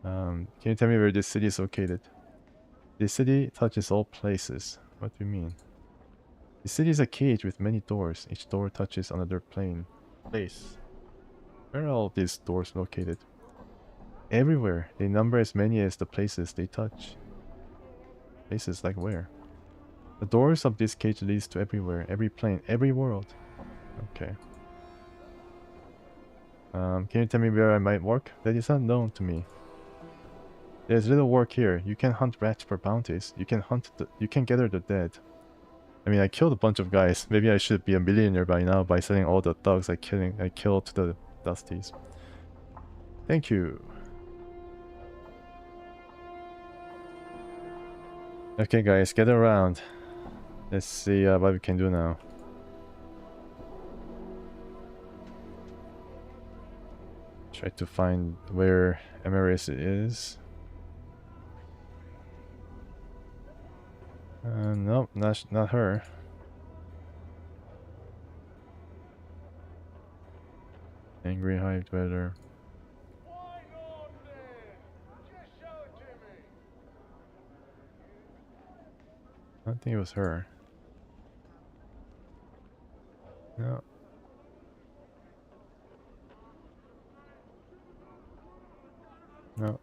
Can you tell me where this city is located? This city touches all places. What do you mean? The city is a cage with many doors. Each door touches another place. Where are all these doors located? Everywhere. They number as many as the places they touch. Places like where? The doors of this cage leads to everywhere, every plane, every world. Okay. Can you tell me where I might work? That is unknown to me. There's little work here. You can hunt rats for bounties. You can gather the dead. I mean, I killed a bunch of guys. Maybe I should be a millionaire by now by selling all the thugs I killed to the Dusties. Thank you. Okay, guys, gather around. Let's see what we can do now. Try to find where Emeris is. Nope, not her. Angry Hive Dweller. I don't think it was her. No. No.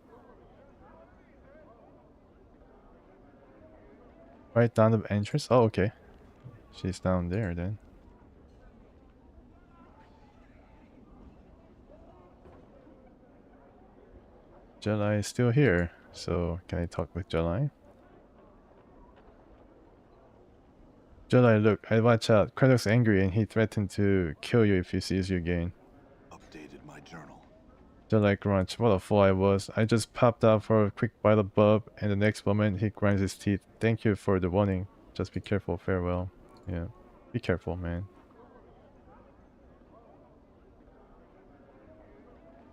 Right down the entrance? Oh, okay. She's down there then. Jelai is still here, so can I talk with Jelai? Jelai, look, I watch out. Kradok's angry and he threatened to kill you if he sees you again. Updated my journal. Just like Grunch, what a fool I was. I just popped out for a quick bite of bub, and the next moment he grinds his teeth. Thank you for the warning. Just be careful, farewell. Yeah, be careful, man.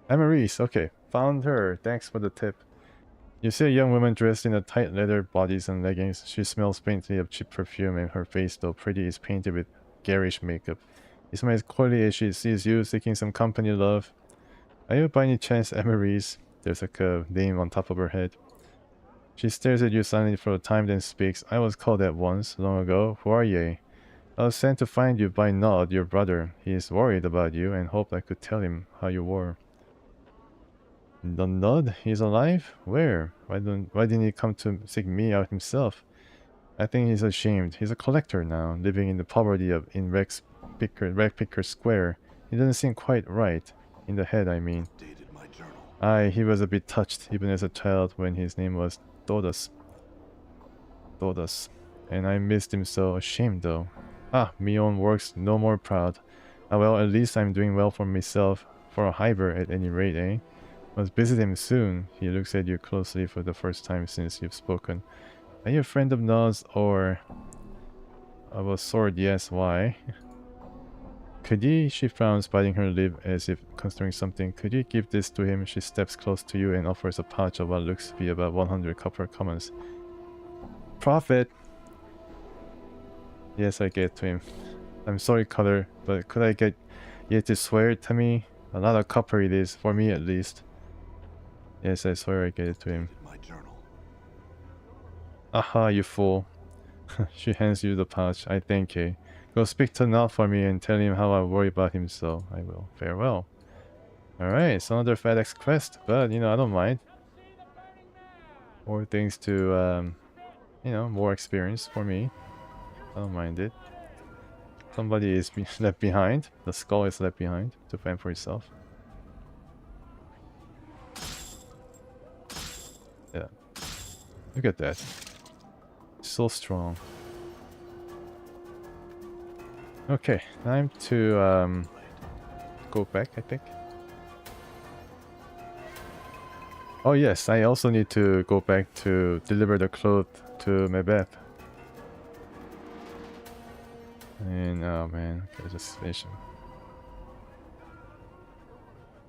Amarise, okay. Found her. Thanks for the tip. You see a young woman dressed in a tight leather bodies and leggings. She smells faintly of cheap perfume, and her face, though pretty, is painted with garish makeup. She smiles coyly as she sees you, seeking some company love. Are you by any chance Amarise? There's like a name on top of her head. She stares at you silently for a time, then speaks. I was called that once, long ago. Who are ye? I was sent to find you by Nod, your brother. He is worried about you and hoped I could tell him how you were. The Nod? He's alive? Where? Why didn't he come to seek me out himself? I think he's ashamed. He's a collector now, living in the poverty of Rag Picker Square. He doesn't seem quite right. In the head, I mean. Updated my journal. Aye, he was a bit touched, even as a child, when his name was Dodas. And I missed him so. Ashamed, though. Ah, me own works no more proud. Ah, well, at least I'm doing well for myself. For a hiver, at any rate, eh? Must visit him soon. He looks at you closely for the first time since you've spoken. Are you a friend of Nod's, or... of a sort? Yes, why? Could ye? She frowns, biting her lip as if considering something. Could you give this to him? She steps close to you and offers a pouch of what looks to be about 100 copper commons. Profit! Yes, I get to him. I'm sorry, Cutter, but could I get you to swear it to me? A lot of copper it is, for me at least. Yes, I swear I get it to him. My journal. Aha, you fool. She hands you the pouch. I thank you. Go speak to Nod for me and tell him how I worry about him, so I will. Farewell. Alright, it's another FedEx quest, but you know, I don't mind. More things to, you know, more experience for me. I don't mind it. Somebody is left behind. The skull is left behind to fend for itself. Yeah. Look at that. So strong. Okay, time to go back, I think. Oh yes, I also need to go back to deliver the cloth to Mebeth. And oh man, okay, just finish him.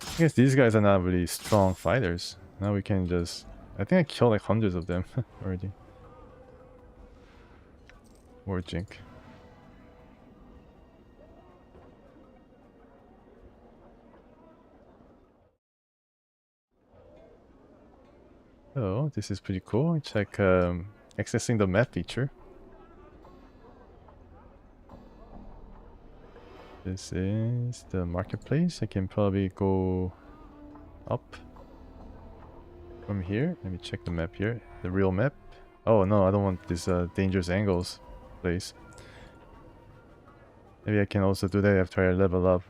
I guess these guys are not really strong fighters. Now we can just... I think I killed like hundreds of them already. More Jink. Oh, this is pretty cool. Check accessing the map feature. This is the marketplace. I can probably go up from here. Let me check the map here. The real map. Oh no, I don't want this dangerous angles place. Maybe I can also do that after I level up.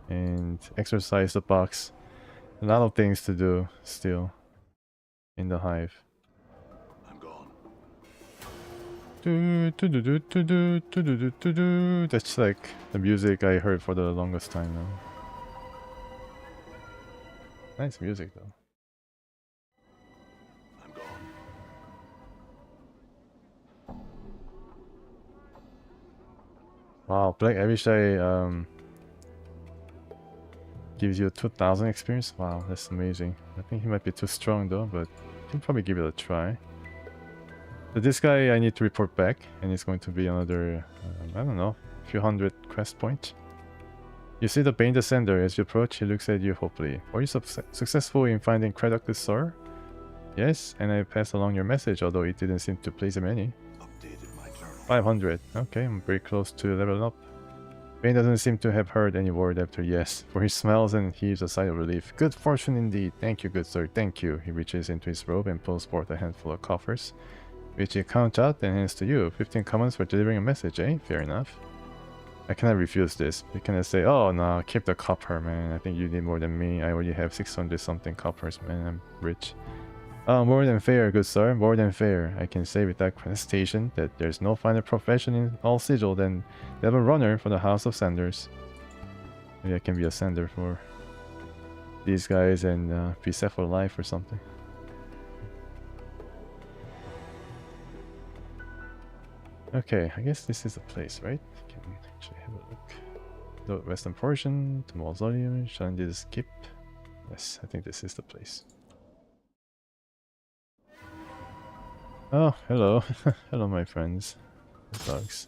And exercise the box. A lot of things to do still in the hive. I'm gone. That's like the music I heard for the longest time now. Nice music though. I'm gone. Wow, Black Abishai gives you 2000 experience. Wow, that's amazing. I think he might be too strong though, but I can probably give it a try. So this guy I need to report back, and it's going to be another, I don't know, a few hundred quest points. You see the Bane Descender. As you approach, he looks at you hopefully. Were you successful in finding Craddock the Sir? Yes, and I passed along your message, although it didn't seem to please him any. Updated my journal. 500. Okay, I'm very close to leveling up. Bane doesn't seem to have heard any word after yes, for he smiles and heaves a sigh of relief. Good fortune indeed. Thank you, good sir. Thank you. He reaches into his robe and pulls forth a handful of coffers, which he counts out and hands to you. 15 commons for delivering a message, eh? Fair enough. I cannot refuse this. You cannot say, oh no, keep the copper, man. I think you need more than me. I already have 600 something coppers, man. I'm rich. More than fair, good sir. More than fair. I can say without hesitation that there's no finer profession in all sigil than that of a runner for the House of Sanders. Maybe I can be a sender for these guys and be set for life or something. Okay, I guess this is the place, right? Can we actually have a look? The western portion, the mausoleum, Shandy skip. Yes, I think this is the place. Oh, hello. Hello, my friends. Dogs.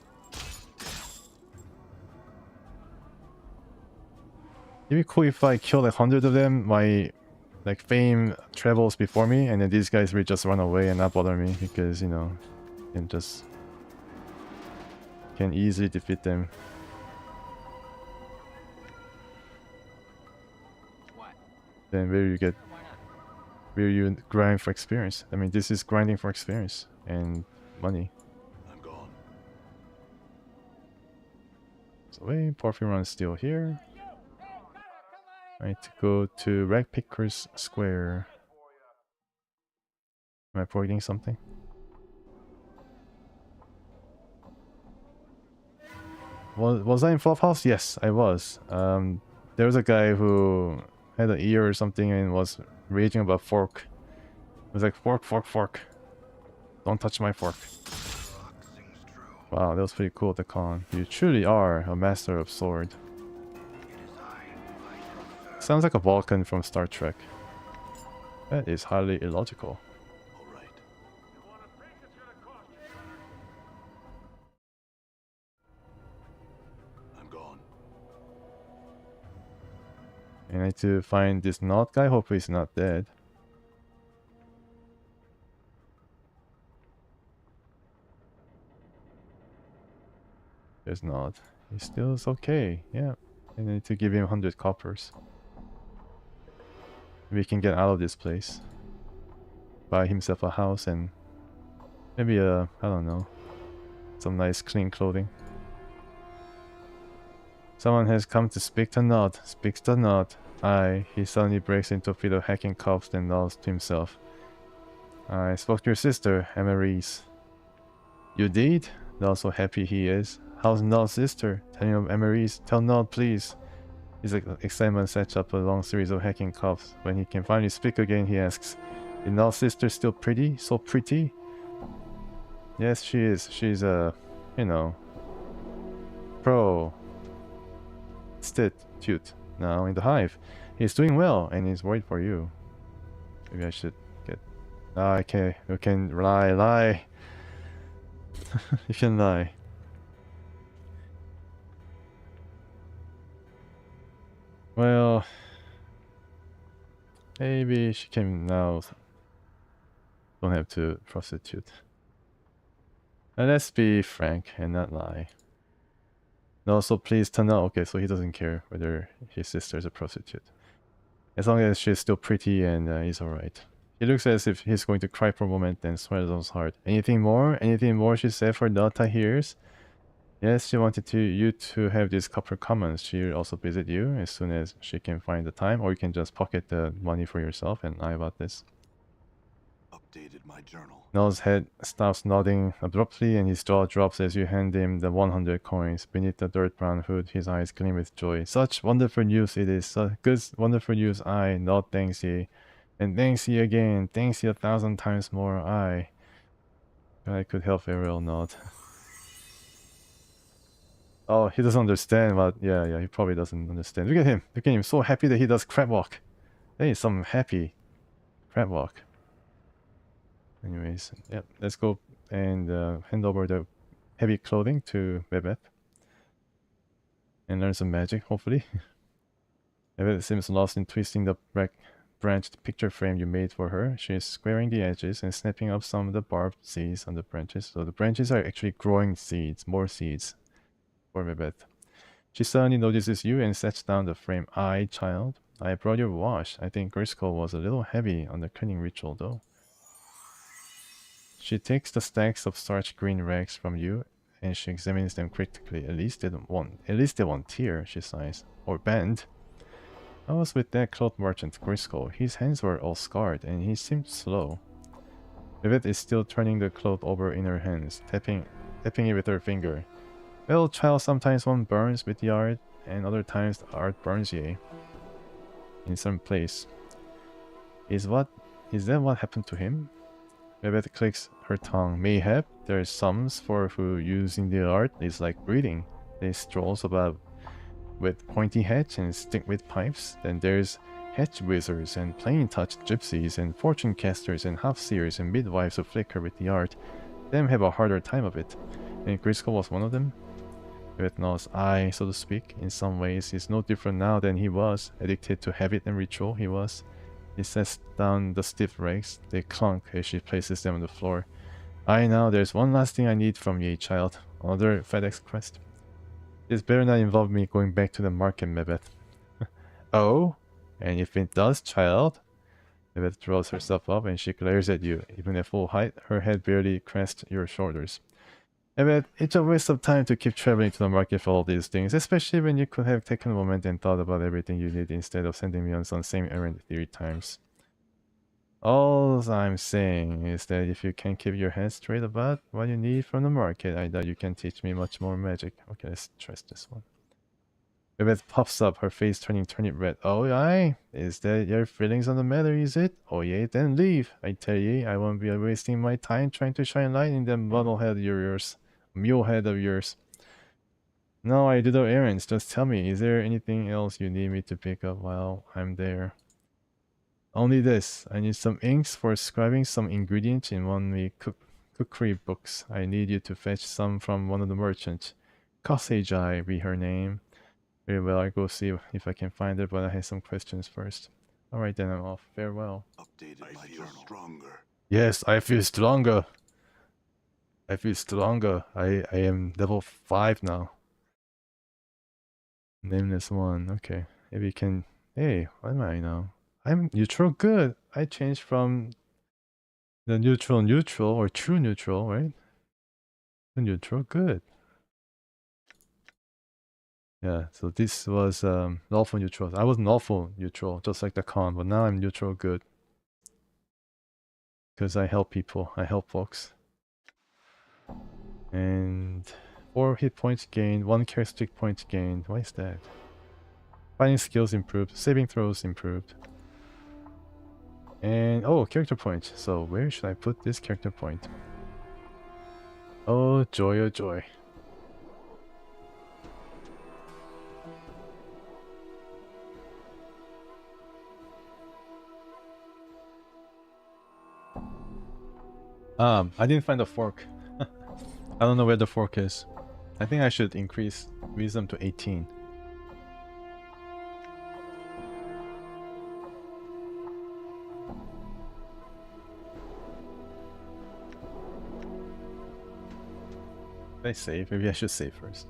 It'd be cool if I kill like 100 of them, my like fame travels before me, and then these guys will just run away and not bother me because, you know, can easily defeat them. What? Then where you grind for experience. I mean, this is grinding for experience and money. I'm gone. So wait, Porphyron's still here. I need to go to Ragpicker's Square. Am I forgetting something? Was I in Flophouse? Yes, I was. There was a guy who had an ear or something and was raging about fork. It was like, fork, fork, fork. Don't touch my fork. Wow, that was pretty cool, the con. You truly are a master of sword. Sounds like a Vulcan from Star Trek. That is highly illogical. All right. I'm gone. And I need to find this Nod guy. Hopefully he's not dead. There's not. He still is okay. Yeah. I need to give him 100 coppers. We can get out of this place. Buy himself a house and maybe I don't know, some nice clean clothing. Someone has come to speak to Nod. Speaks to Nod. Aye, he suddenly breaks into a fit of hacking coughs and nods to himself. I spoke to your sister, Emery's. You did? Nod so happy he is. How's Nod's sister? Tell him of Emery's. Tell Nod, please. His excitement sets up a long series of hacking coughs. When he can finally speak again, he asks, is Nod's sister still pretty? So pretty? Yes, she is. She's a, you know, prostitute now in the hive. He's doing well and he's worried for you. Maybe I should get... Ah, okay, you can lie. You can lie. Well, maybe she can now... Don't have to prostitute. And let's be frank and not lie. No, so please turn out. Okay, so he doesn't care whether his sister is a prostitute. As long as she's still pretty and he's alright. He looks as if he's going to cry for a moment, then swallows hard. Anything more? Anything more she said for Dota hears? Yes, she wanted you to have these copper commons. She'll also visit you as soon as she can find the time, or you can just pocket the money for yourself and lie about this. Updated my journal. Noel's head stops nodding abruptly and his jaw drops as you hand him the 100 coins. Beneath the dirt brown hood, his eyes gleam with joy. Such wonderful news it is. Such good, wonderful news. I nod thanks ye. And thanks ye again. Thanks ye 1,000 times more. I could help very well nod. Oh, he doesn't understand, but yeah, he probably doesn't understand. Look at him. Look at him. So happy that he does crab walk. That is some happy crab walk. Anyways, yep, let's go and hand over the heavy clothing to Bebeth. And learn some magic, hopefully. Bebeth seems lost in twisting the branched picture frame you made for her. She is squaring the edges and snapping up some of the barbed seeds on the branches. So the branches are actually growing seeds, more seeds for Bebeth. She suddenly notices you and sets down the frame. Aye, child, I brought your wash. I think Griscoll was a little heavy on the cleaning ritual though. She takes the stacks of starch green rags from you and she examines them critically. At least they won't tear, she sighs. Or bend. I was with that cloth merchant, Griscoll. His hands were all scarred and he seemed slow. Vivet is still turning the cloth over in her hands, tapping it with her finger. Well, child, sometimes one burns with the art and other times the art burns ye. in some place. Is that what happened to him? Babette clicks her tongue. Mayhap there's sums for who using the art is like breathing. They strolls about with pointy hats and stick with pipes. Then there's hatch wizards and plain touch gypsies and fortune casters and half-seers and midwives who flicker with the art. Them have a harder time of it. And Griscoll was one of them. Vietnam's eye, so to speak, in some ways is no different now than he was. Addicted to habit and ritual, he was. He sets down the stiff rags. They clunk as she places them on the floor. Now there's one last thing I need from ye, child. Another FedEx quest. This better not involve me going back to the market, Mebeth. Oh? And if it does, child? Mebeth draws herself up and she glares at you. Even at full height, her head barely crests your shoulders. Mebeth, it's a waste of time to keep traveling to the market for all these things, especially when you could have taken a moment and thought about everything you need instead of sending me on some same errand 3 times. All I'm saying is that if you can keep your head straight about what you need from the market, I doubt you can teach me much more magic. Okay, let's try this one. Bebeth puffs up, her face turning turnip red. Oh, aye? Is that your feelings on the matter, is it? Oh, yeah, then leave. I tell ye, I won't be wasting my time trying to shine light in that muddle head of yours. Mule head of yours. No, I do the errands. Just tell me, is there anything else you need me to pick up while I'm there? Only this. I need some inks for scribing some ingredients in one of the cookery books. I need you to fetch some from one of the merchants. Kosejai be her name. Very well, I'll go see if I can find her, but I have some questions first. Alright then, I'm off. Farewell. Updated my journal. Stronger. Yes, I feel stronger. I feel stronger. I am level 5 now. Nameless 1. Okay. Maybe you can... Hey, what am I now? I'm neutral good. I changed from the neutral or true neutral, right? To neutral good. Yeah, so this was lawful neutral. I was lawful neutral, just like the con, but now I'm neutral good. Because I help people, I help folks. And 4 hit points gained, 1 characteristic point gained. Why is that? Fighting skills improved, saving throws improved. And oh, character point. So where should I put this character point? Oh joy, oh joy. I didn't find a fork. I don't know where the fork is. I think I should increase wisdom to 18. Did I save? Maybe I should save first.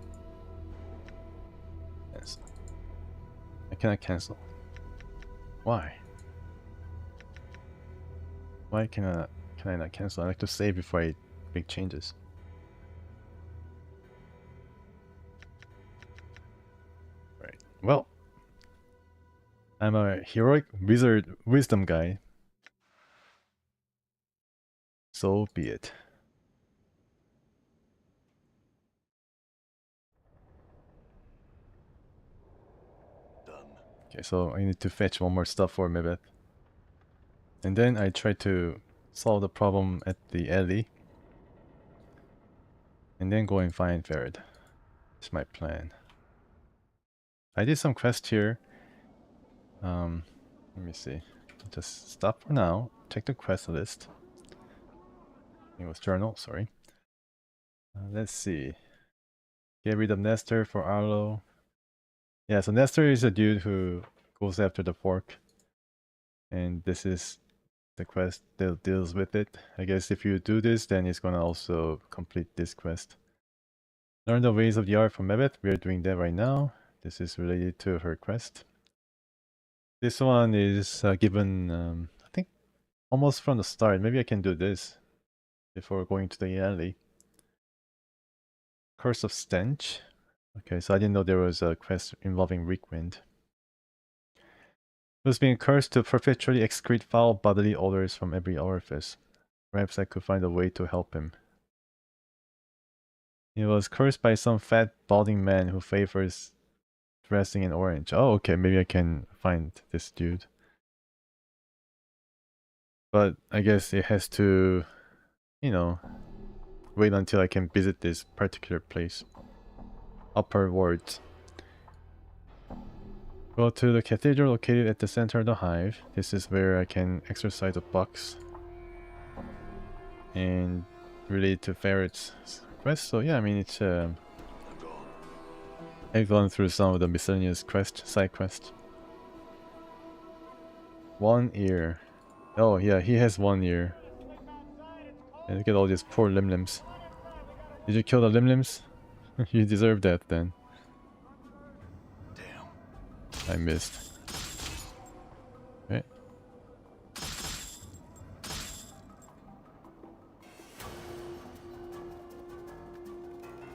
Yes. I cannot cancel. Why? Why can I not cancel? I like to save before I make changes. Right. Well, I'm a heroic wizard wisdom guy. So be it. Done. Okay, so I need to fetch one more stuff for Mebeth. And then I try to solve the problem at the alley. And then go and find Ferret. That's my plan. I did some quest here. Let me see. Just stop for now. Check the quest list. It was journal, sorry. Let's see. Get rid of Nestor for Arlo. Yeah, so Nestor is a dude who goes after the fork. And this is the quest that deals with it. I guess if you do this, then it's gonna also complete this quest. Learn the ways of the art from Mebeth. We are doing that right now. This is related to her quest. This one is given, I think, almost from the start. Maybe I can do this before going to the alley. Curse of Stench. Okay, so I didn't know there was a quest involving Reekwind. He was being cursed to perpetually excrete foul bodily odors from every orifice. Perhaps I could find a way to help him. He was cursed by some fat, balding man who favors dressing in orange. Oh, okay, maybe I can find this dude. But I guess it has to, you know, wait until I can visit this particular place. Upper wards. Go to the cathedral located at the center of the hive. This is where I can exercise a box. And relate to ferrets quest. So yeah, I mean it's I've gone through some of the miscellaneous side quests. 1 ear. Oh yeah, he has 1 ear. And look at all these poor limlims. Did you kill the limlims? You deserve that then. Damn. I missed. Okay.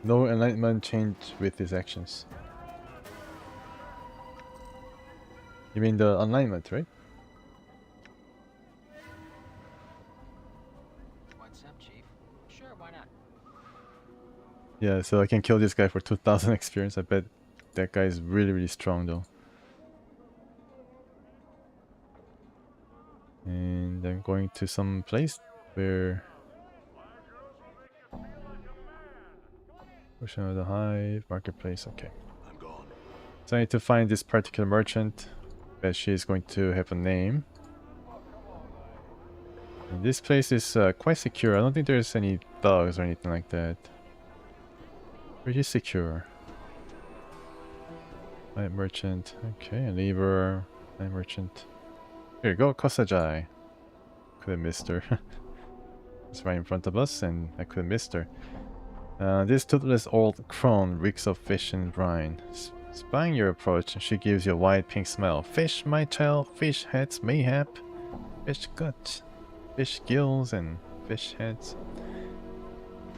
No enlightenment change with his actions. You mean the alignment, right? What's up, Chief? Sure, why not? Yeah, so I can kill this guy for 2000 experience. I bet that guy is really, really strong though. And I'm going to some place where... Portion of the hive, marketplace, okay. I'm gone. So I need to find this particular merchant. Bet she is going to have a name. And this place is quite secure. I don't think there's any thugs or anything like that. Pretty secure. Night merchant. Okay, lever. Night merchant. Here you go, Kosajai. Could have missed her. It's right in front of us and I could have missed her. This toothless old crone reeks of fish and brine. Spying your approach, she gives you a white-pink smell. Fish, my child, fish heads, mayhap. Fish guts, fish gills, and fish heads.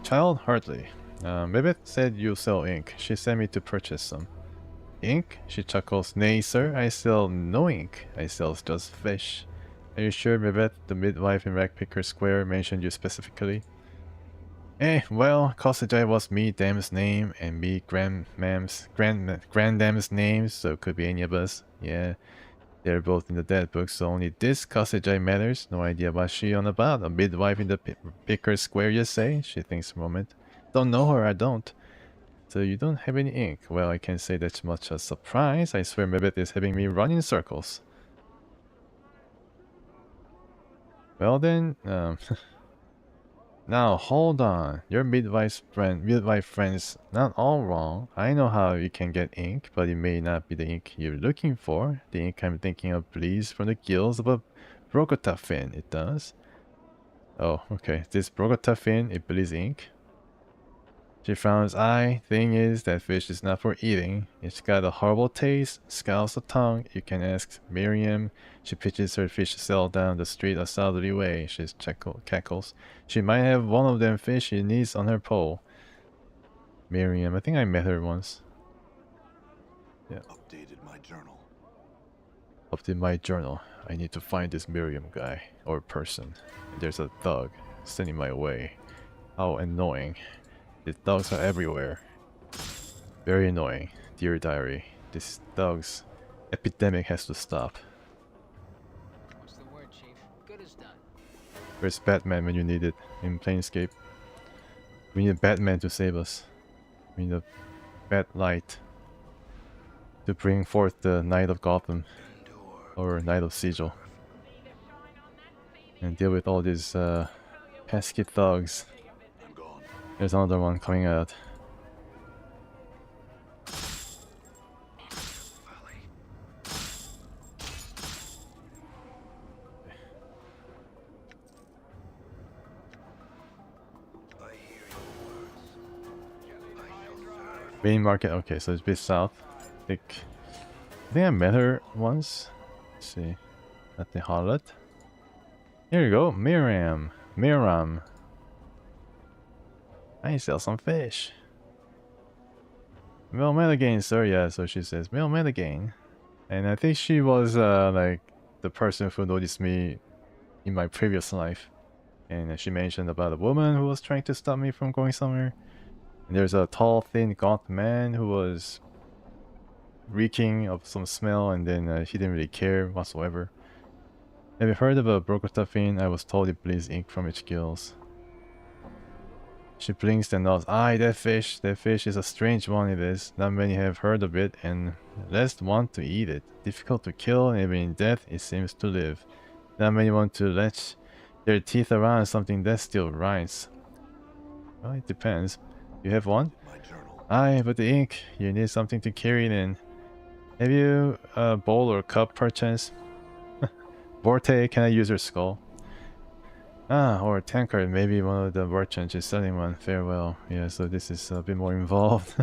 Child, hardly. Mebeth said you sell ink. She sent me to purchase some. Ink? She chuckles. Nay, sir, I sell no ink. I sell just fish. Are you sure Mebeth, the midwife in Ragpicker Square, mentioned you specifically? Well, Kosajai was me dam's name and me granddam's name, so it could be any of us. Yeah, they're both in the dead book, so only this Kosajai matters. No idea what she on about. A midwife in the Picker Square, you say? She thinks a moment. Don't know her, I don't. So you don't have any ink. Well, I can't say that's much a surprise. I swear Mebeth is having me run in circles. Well then, Now, hold on. Your midwife friend's not all wrong. I know how you can get ink, but it may not be the ink you're looking for. The ink I'm thinking of bleeds from the gills of a Brogota fin. It does. Oh, okay. This Brogota fin, it bleeds ink. She frowns. Thing is, that fish is not for eating. It's got a horrible taste, scowls the tongue. You can ask Miriam. She pitches her fish cell down the street a southerly way. She cackles. She might have one of them fish she needs on her pole. Miriam, I think I met her once. Yeah. Updated my journal. Update my journal. I need to find this Miriam guy or person. There's a thug standing my way. How annoying. The thugs are everywhere. Very annoying. Dear diary. This thugs epidemic has to stop. What's the word, Chief? Good as done. Where's Batman when you need it in Planescape? We need Batman to save us. We need a Bat Light to bring forth the Knight of Gotham or Knight of Sigil and deal with all these pesky thugs. I'm gone. There's another one coming out. Main market, okay, so it's a bit south. I think I met her once. Let's see. At the harlot. Here you go, Miriam. I sell some fish. Well met again, sir. Yeah, so she says, well met again. And I think she was like the person who noticed me in my previous life. And she mentioned about a woman who was trying to stop me from going somewhere. And there's a tall, thin, gaunt man who was reeking of some smell, and then he didn't really care whatsoever. Have you heard of a Brokotafin? I was told it bleeds ink from its gills. She blinks and nods. Aye, that fish is a strange one it is. Not many have heard of it, and less want to eat it. Difficult to kill, and even in death, it seems to live. Not many want to latch their teeth around something that still rides. Well, it depends. You have one? My journal. Aye, but the ink, you need something to carry it in. Have you a bowl or cup, perchance? Vorte, can I use your skull? Ah, or a tankard, maybe one of the merchants is selling one. Farewell. Yeah, so this is a bit more involved.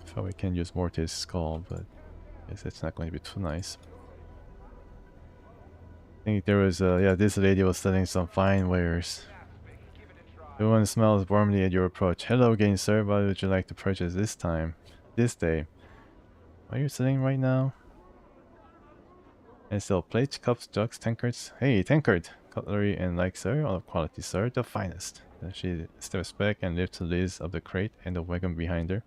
Thought we can use Mortis skull, but I guess it's not going to be too nice. I think there was yeah, this lady was selling some fine wares. The one smells warmly at your approach. Hello again, sir. What would you like to purchase this time? This day. What are you selling right now? And sell plates, cups, jugs, tankards. Hey, tankard! Cutlery and like, sir, all of quality, sir, the finest. Then she steps back and lifts the lids of the crate and the wagon behind her.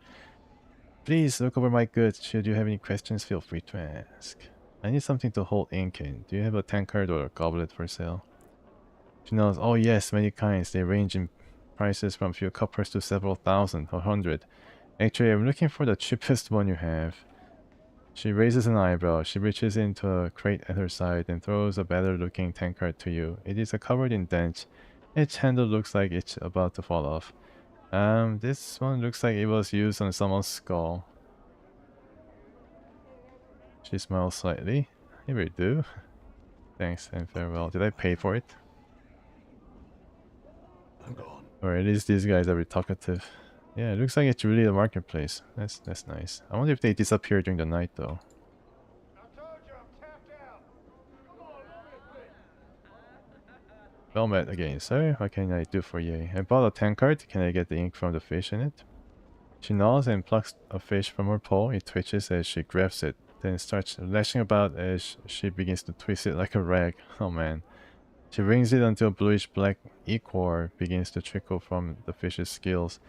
Please look over my goods. Should you have any questions, feel free to ask. I need something to hold ink in. Do you have a tankard or a goblet for sale? She knows, oh yes, many kinds. They range in prices from a few coppers to several thousand or hundred. Actually, I'm looking for the cheapest one you have. She raises an eyebrow. She reaches into a crate at her side and throws a better-looking tankard to you. It is covered in dents. Its handle looks like it's about to fall off. This one looks like it was used on someone's skull. She smiles slightly. Here we do. Thanks and farewell. Did I pay for it? I'm gone. Or at least these guys are talkative. Yeah, it looks like it's really a marketplace. That's nice. I wonder if they disappear during the night though. Well met again, sir. What can I do for you? I bought a tankard. Can I get the ink from the fish in it? She nods and plucks a fish from her paw. It twitches as she grabs it, then starts lashing about as she begins to twist it like a rag. Oh man. She wrings it until bluish-black ichor begins to trickle from the fish's scales.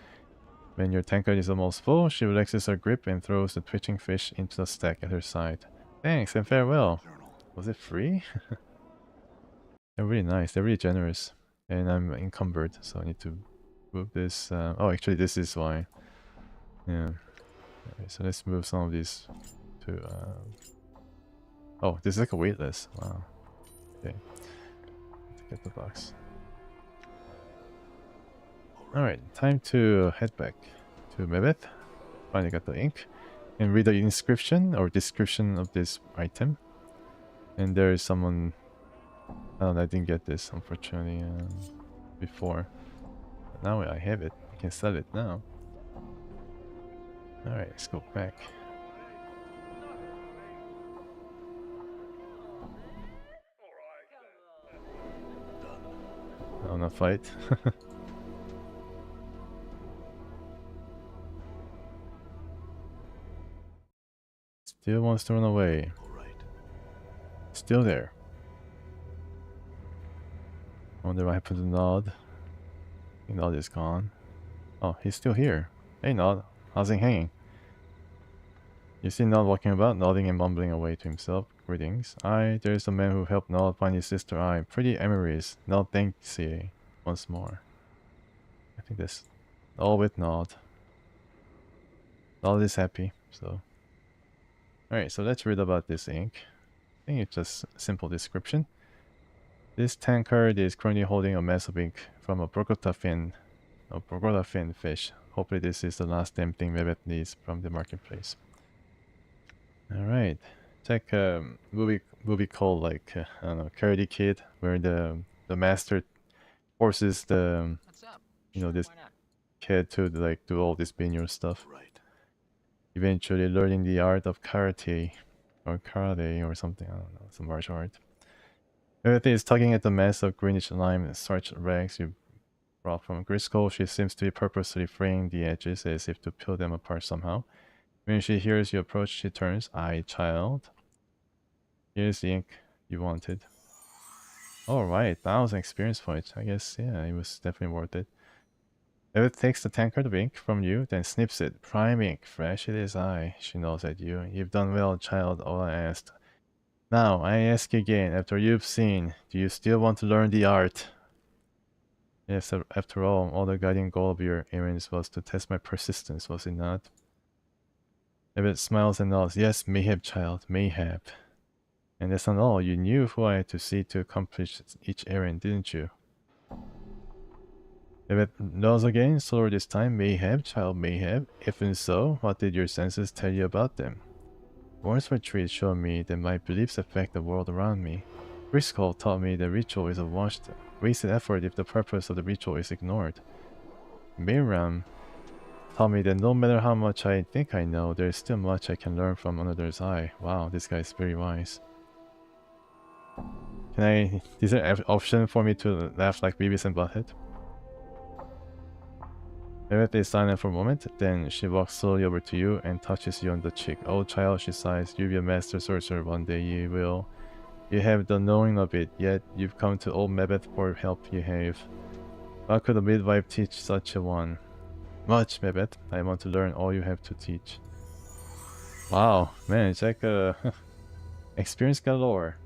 When your tankard is almost full, she relaxes her grip and throws the twitching fish into the stack at her side. Thanks and farewell. Journal. Was it free? They're really nice. They're really generous. And I'm encumbered, so I need to move this. Oh, actually, this is why. Yeah. Okay, so let's move some of these to... Oh, this is like a waitlist. Wow. Okay. Get the box. Alright, time to head back to Mebeth. Finally got the ink. And read the inscription or description of this item. And there is someone... Oh, I didn't get this, unfortunately, before. But now I have it. I can sell it now. Alright, let's go back. I wanna fight. Still wants to run away. All right. Still there. I wonder what happened to Nod. I think Nod is gone. Oh, he's still here. Hey Nod, how's it hanging? You see Nod walking about, nodding and mumbling away to himself. Greetings. Aye, there's the man who helped Nod find his sister. Aye, pretty Emery's. Nod thanks ye once more. I think that's all with Nod. Nod is happy, so. Alright, so let's read about this ink. I think it's just a simple description. This tankard is currently holding a mass of ink from a Brokota fin fish. Hopefully this is the last damn thing Mebeth needs from the marketplace. Alright. It's like a movie called like, I don't know, Karate Kid, where the master forces the, What's up? you know, this Why not? kid to like do all this binyo stuff. Right. Eventually learning the art of karate or something, I don't know, some martial art. Everything is tugging at the mass of greenish lime and starch rags you brought from Griscoll. She seems to be purposely fraying the edges as if to peel them apart somehow. When she hears you approach, she turns. Aye, child. Here's the ink you wanted. Alright, 1,000 experience points. I guess, yeah, it was definitely worth it. Ebbet takes the tankard of ink from you, then snips it. Prime ink, fresh it is I. She nods at you. You've done well, child, all I asked. Now, I ask you again, after you've seen, do you still want to learn the art? Yes, after all the guiding goal of your errands was to test my persistence, was it not? Ebbet smiles and nods. Yes, mayhap, child, mayhap. And that's not all. You knew who I had to see to accomplish each errand, didn't you? Ebbet nods again, slower this time. Mayhap, child, mayhap. Even so, what did your senses tell you about them? Words for trees showed me that my beliefs affect the world around me. Briscoe taught me that ritual is a wasted effort if the purpose of the ritual is ignored. Miriam taught me that no matter how much I think I know, there is still much I can learn from another's eye. Wow, this guy is very wise. Is there an option for me to laugh like Beavis and Butthead? Ebbet is silent for a moment, then she walks slowly over to you and touches you on the cheek. Oh child, she sighs, you'll be a master sorcerer one day, you will. You have the knowing of it, yet you've come to old Mebeth for help you have. How could a midwife teach such a one? Much, Mebeth. I want to learn all you have to teach. Wow, man, it's like a experience galore.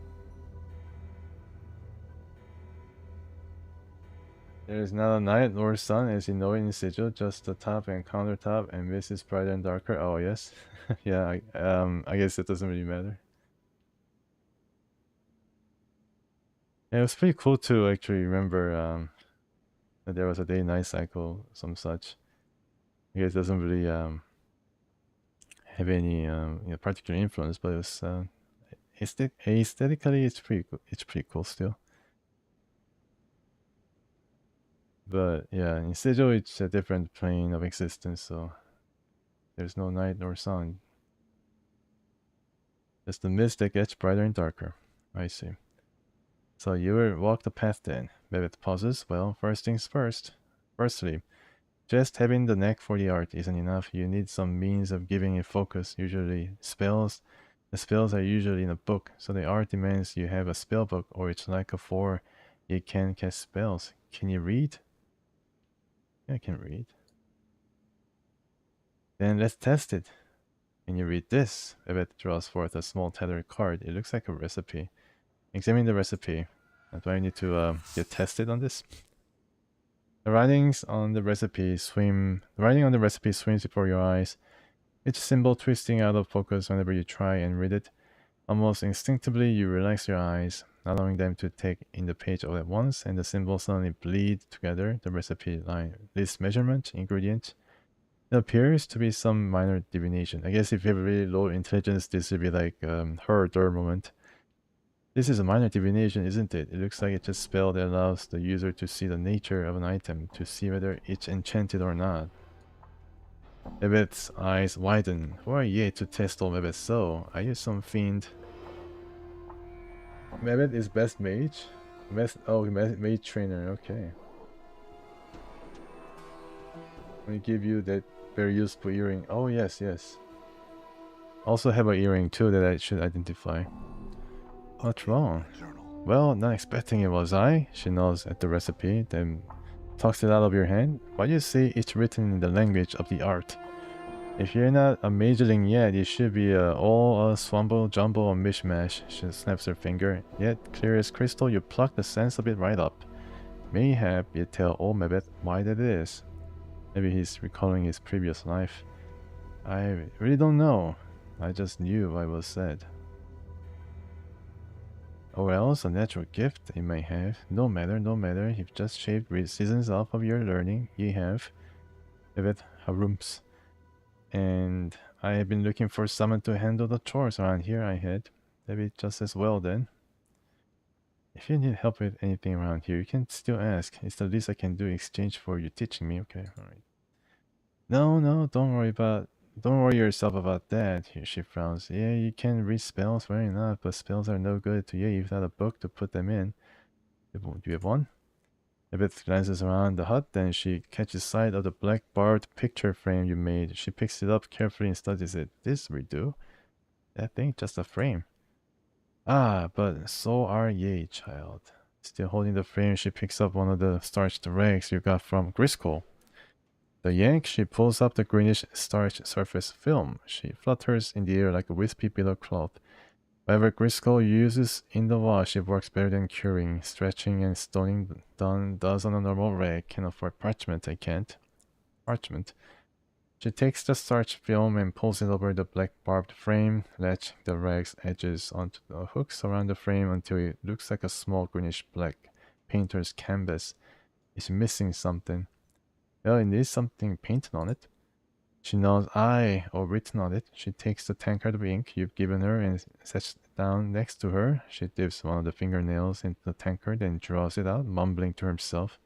There is not a night nor sun, as you know in Sigil, just the top and countertop, and this is brighter and darker. Oh yes, yeah. I guess it doesn't really matter. Yeah, it was pretty cool to actually remember that there was a day-night cycle, some such. I guess it doesn't really have any particular influence, but it was aesthetically it's pretty cool still. But yeah, in Sigil it's a different plane of existence, so there's no night nor sun. Just the mist that gets brighter and darker. I see. So you will walk the path then. Bebeth pauses. Well, first things first. Firstly, just having the knack for the art isn't enough. You need some means of giving it focus. Usually spells. The spells are usually in a book, so the art demands you have a spell book, or it's like a 4. You can cast spells. Can you read? Yeah, I can read. Then let's test it. Can you read this? Bebeth draws forth a small tattered card. It looks like a recipe. Examine the recipe. Do I need to get tested on this? The writing on the recipe swims before your eyes. Each symbol twisting out of focus whenever you try and read it. Almost instinctively, you relax your eyes, allowing them to take in the page all at once, and the symbols suddenly bleed together. The recipe line lists measurement, ingredient. It appears to be some minor divination. I guess if you have a really low intelligence, this would be like her or their moment. This is a minor divination, isn't it? It looks like it's a spell that allows the user to see the nature of an item, to see whether it's enchanted or not. Mebeth's eyes widen. Who are ye to test all Mebeth so? Are you some fiend? Mebeth is best mage? Mage trainer, okay. Let me give you that very useful earring. Oh yes, yes. Also have an earring too that I should identify. What's wrong? Well, not expecting it, was I? She nods at the recipe, then tucks it out of your hand. Why do you say it's written in the language of the art? If you're not a mageling yet, you should be all a swamble, jumble, or mishmash. She snaps her finger. Yet, clear as crystal, you pluck the sense of it right up. Mayhap you tell old Mebeth why that is. Maybe he's recalling his previous life. I really don't know. I just knew what was said. Or else a natural gift you may have. No matter. You've just shaved seasons off of your learning. Ye have. Mebeth harumphs. And I have been looking for someone to handle the chores around here. I had. Maybe just as well then. If you need help with anything around here, you can still ask. It's the least I can do in exchange for you teaching me. Okay, alright. No, don't worry yourself about that. Here she frowns. Yeah, you can read spells, fair enough, but spells are no good to you without a book to put them in. Do you have one? Ebeth glances around the hut, then she catches sight of the black barred picture frame you made. She picks it up carefully and studies it. This will do. That thing, just a frame. Ah, but so are ye, child. Still holding the frame, she picks up one of the starched rags you got from Griscoll. The yank, she pulls up the greenish starch surface film. She flutters in the air like a wispy bit of cloth. Whatever Griscoll uses in the wash, it works better than curing. Stretching and stoning does on a normal rag. Can afford parchment, I can't. Parchment. She takes the starch film and pulls it over the black barbed frame, latching the rag's edges onto the hooks around the frame until it looks like a small greenish black painter's canvas. Is missing something? Well, it needs something painted on it. She knows I or written on it. She takes the tankard of ink you've given her and sets it down next to her. She dips one of the fingernails into the tankard and draws it out, mumbling to herself.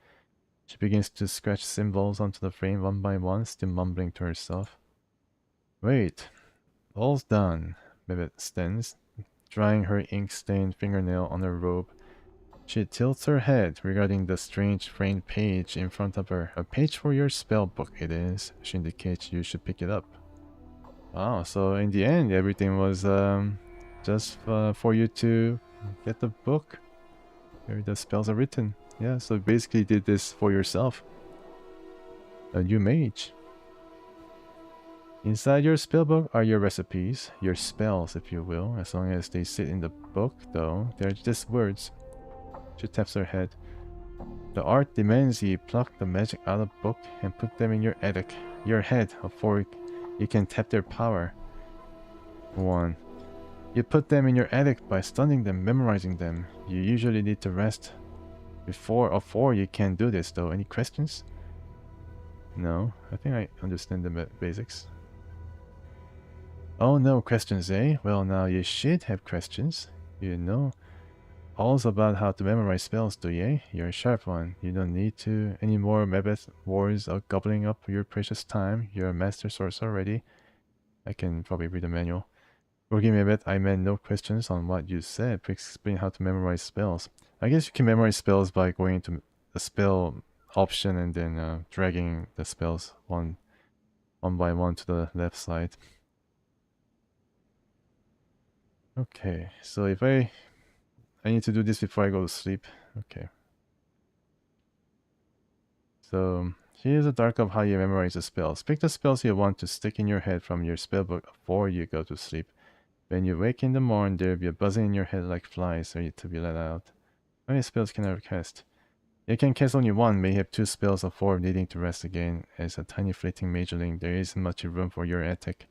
She begins to scratch symbols onto the frame one by one, still mumbling to herself. Wait, all's done. Mabel stands, drying her ink-stained fingernail on her robe. She tilts her head, regarding the strange framed page in front of her. A page for your spell book it is. She indicates you should pick it up. Wow, so in the end, everything was just for you to get the book where the spells are written. Yeah, so basically you did this for yourself. A new mage. Inside your spellbook are your recipes, your spells if you will. As long as they sit in the book though, they're just words. She taps her head. The art demands you pluck the magic out of the book and put them in your attic, your head, before you can tap their power. 1. You put them in your attic by stunning them, memorizing them. You usually need to rest before you can do this though. Any questions? No, I think I understand the basics. Oh, no questions, eh? Well, now you should have questions. You know all's about how to memorize spells, do ye? You're a sharp one. You don't need to any more Mabeth wars of gobbling up your precious time. You're a master sorcerer already. I can probably read the manual. Forgive me, Mabeth, I meant no questions on what you said. Please explain how to memorize spells. I guess you can memorize spells by going to the spell option and then dragging the spells one by one to the left side. Okay, so if I need to do this before I go to sleep. Okay. So here's a dark of how you memorize the spells. Pick the spells you want to stick in your head from your spellbook before you go to sleep. When you wake in the morning, there'll be a buzzing in your head like flies ready to be let out. How many spells can I cast? You can cast only one, may have 2 spells or 4 needing to rest again. As a tiny fleeting mageling, there isn't much room for your attack.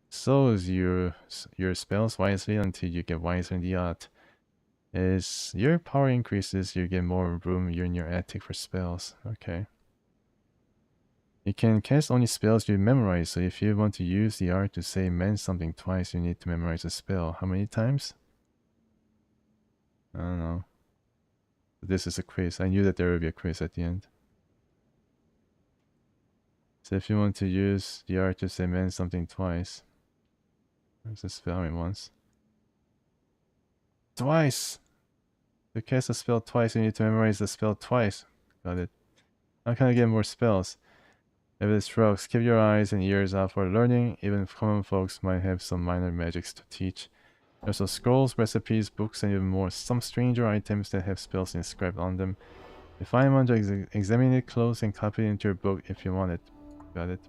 So use your spells wisely until you get wiser in the art. As your power increases, you get more room in your attic for spells. Okay. You can cast only spells you memorize, so if you want to use the art to say "man" something twice, you need to memorize a spell. How many times? I don't know. This is a quiz. I knew that there would be a quiz at the end. So if you want to use the art to say "man" something twice, there's a spell once. Twice! To cast a spell twice, you need to memorize the spell twice. Got it. How can I get more spells? If it shrugs, keep your eyes and ears out for learning. Even common folks might have some minor magics to teach. There's also scrolls, recipes, books, and even more. Some stranger items that have spells inscribed on them. You find one to examine it close and copy it into your book if you want it. Got it.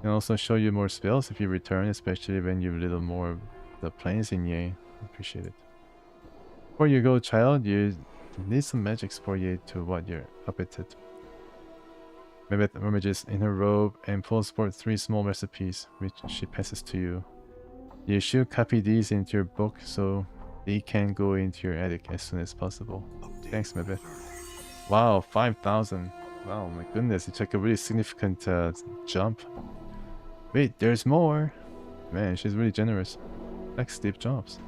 Can also show you more spells if you return, especially when you've little more of the planes in ye. Appreciate it. Before you go, child, you need some magics for you to whet your appetite. Mabeth rummaged in her robe and pulls forth 3 small recipes, which she passes to you. You should copy these into your book so they can go into your attic as soon as possible. Thanks, Mabeth. Wow, 5,000. Wow, my goodness, it's like a really significant jump. Wait, there's more! Man, she's really generous. Like Steve Jobs.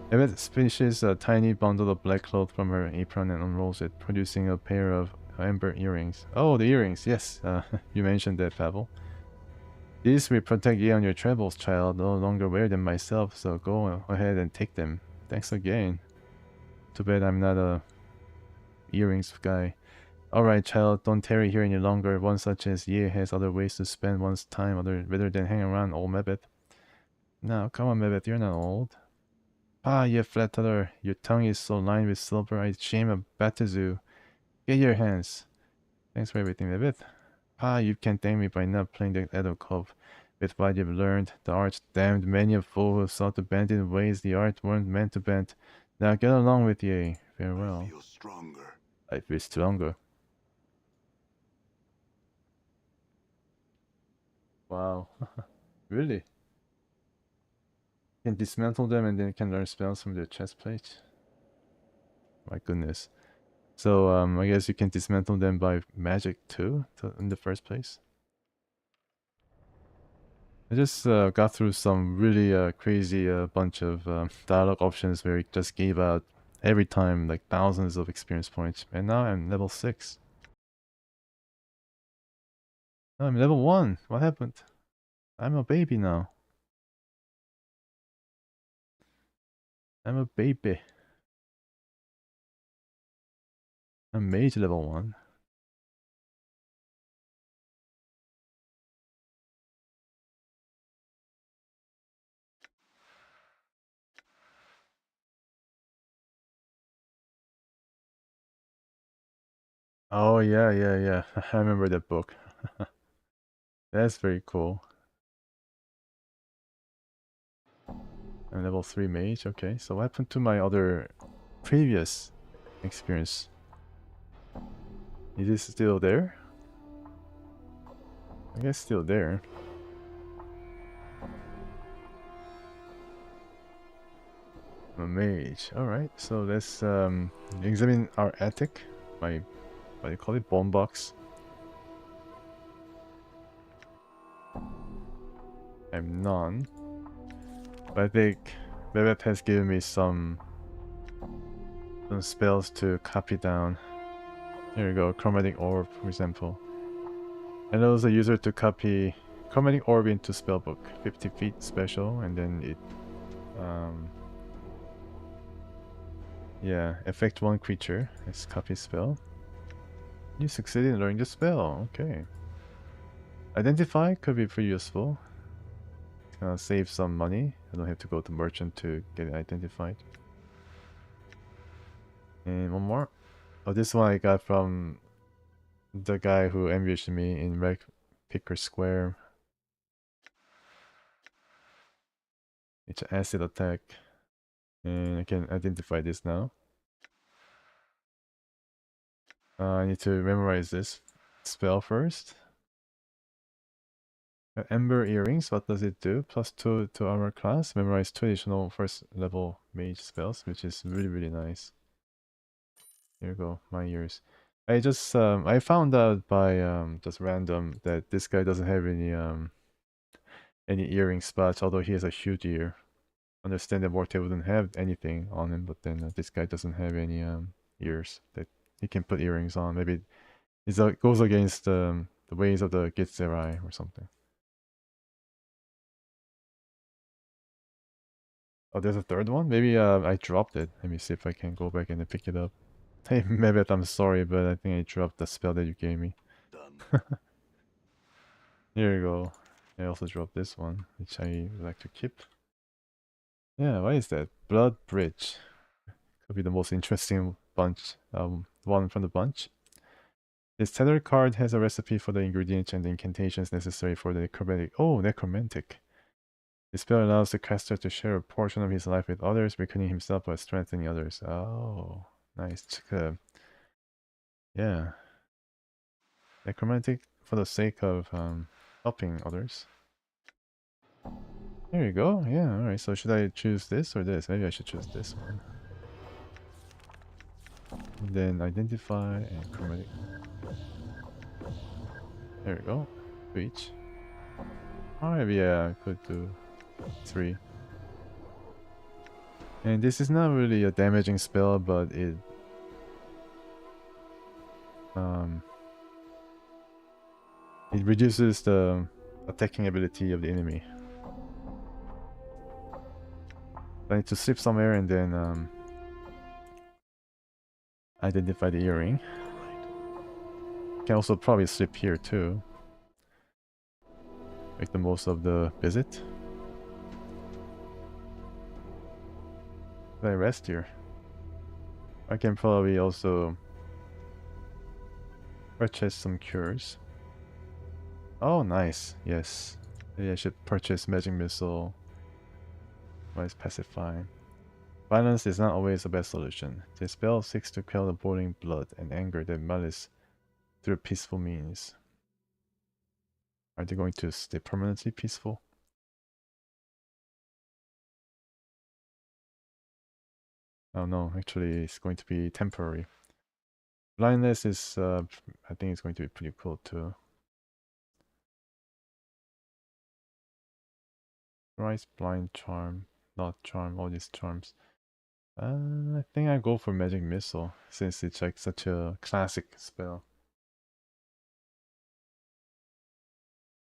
Mabeth finishes a tiny bundle of black cloth from her apron and unrolls it, producing a pair of amber earrings. Oh, the earrings, yes. You mentioned that, Pavel. These will protect you on your travels, child. No longer wear them myself, so go ahead and take them. Thanks again. Too bad I'm not a earrings guy. Alright, child, don't tarry here any longer. One such as ye has other ways to spend one's time rather than hang around old Mabeth. Now, come on, Mabeth, you're not old. Ah, you flatterer. Your tongue is so lined with silver, I'd shame a Batazu. Get your hands. Thanks for everything, Mabeth. Ah, you can thank me by not playing the Edo Cove. With what you've learned, the arts damned many a fool who sought to bend in ways the art weren't meant to bend. Now get along with ye. I Farewell. feel stronger. I feel stronger. Wow. Really? You can dismantle them and then you can learn spells from the chest plate. My goodness. So I guess you can dismantle them by magic too, in the first place. I just got through some really crazy bunch of dialogue options where it just gave out every time like thousands of experience points, and now I'm level 6. No, I'm level 1. What happened? I'm a baby now. I'm a baby. I'm mage level 1. Oh yeah, yeah, yeah. I remember that book. That's very cool. I'm level 3 mage. Okay, so what happened to my other previous experience? Is this still there? I guess still there. I'm a mage. Alright, so let's examine our attic. My, what do you call it? Bone box. I'm none. But I think Bebet has given me some spells to copy down. Here we go, chromatic orb, for example. And allows the user to copy chromatic orb into spellbook. 50 feet special, and then it yeah, affect one creature. It's copy spell. You succeeded in learning the spell. Okay. Identify could be pretty useful. It's gonna save some money. I don't have to go to merchant to get it identified. And one more. Oh, this one I got from the guy who ambushed me in Red Picker Square. It's an acid attack. And I can identify this now. I need to memorize this spell first. Ember Earrings, what does it do? +2 to armor class. Memorize 2 additional first level mage spells, which is really, really nice. Here you go, my ears. I just I found out by just random that this guy doesn't have any earring spots, although he has a huge ear. Understand that Morte wouldn't have anything on him, but then this guy doesn't have any ears that he can put earrings on. Maybe it goes against the ways of the Githzerai or something. Oh, there's a third one? Maybe I dropped it. Let me see if I can go back and pick it up. Hey, Mehmet, I'm sorry, but I think I dropped the spell that you gave me. Done. Here you go. I also dropped this one, which I would like to keep. Yeah, why is that? Blood Bridge. Could be the most interesting bunch, one from the bunch. This tether card has a recipe for the ingredients and the incantations necessary for the necromantic. Oh, necromantic. This spell allows the caster to share a portion of his life with others, weakening himself while strengthening others. Oh, nice. Yeah. Necromantic for the sake of helping others. There you go. Yeah, alright. So should I choose this or this? Maybe I should choose this one. And then identify and chromatic. There we go. 2 each. Alright, yeah, I could do 3. And this is not really a damaging spell, but it reduces the attacking ability of the enemy. I need to sleep somewhere and then identify the earring. Can also probably sleep here too. Make the most of the visit. Can I rest here? I can probably also purchase some cures. Oh, nice. Yes. Maybe I should purchase Magic Missile. Why is pacifying? Violence is not always the best solution. The spell seeks to quell the boiling blood and anger that malice through peaceful means. Are they going to stay permanently peaceful? Oh no, actually it's going to be temporary. Blindness is, I think it's going to be pretty cool too. Rise, Blind, Charm, Not Charm, all these charms. I think I go for Magic Missile since it's like such a classic spell.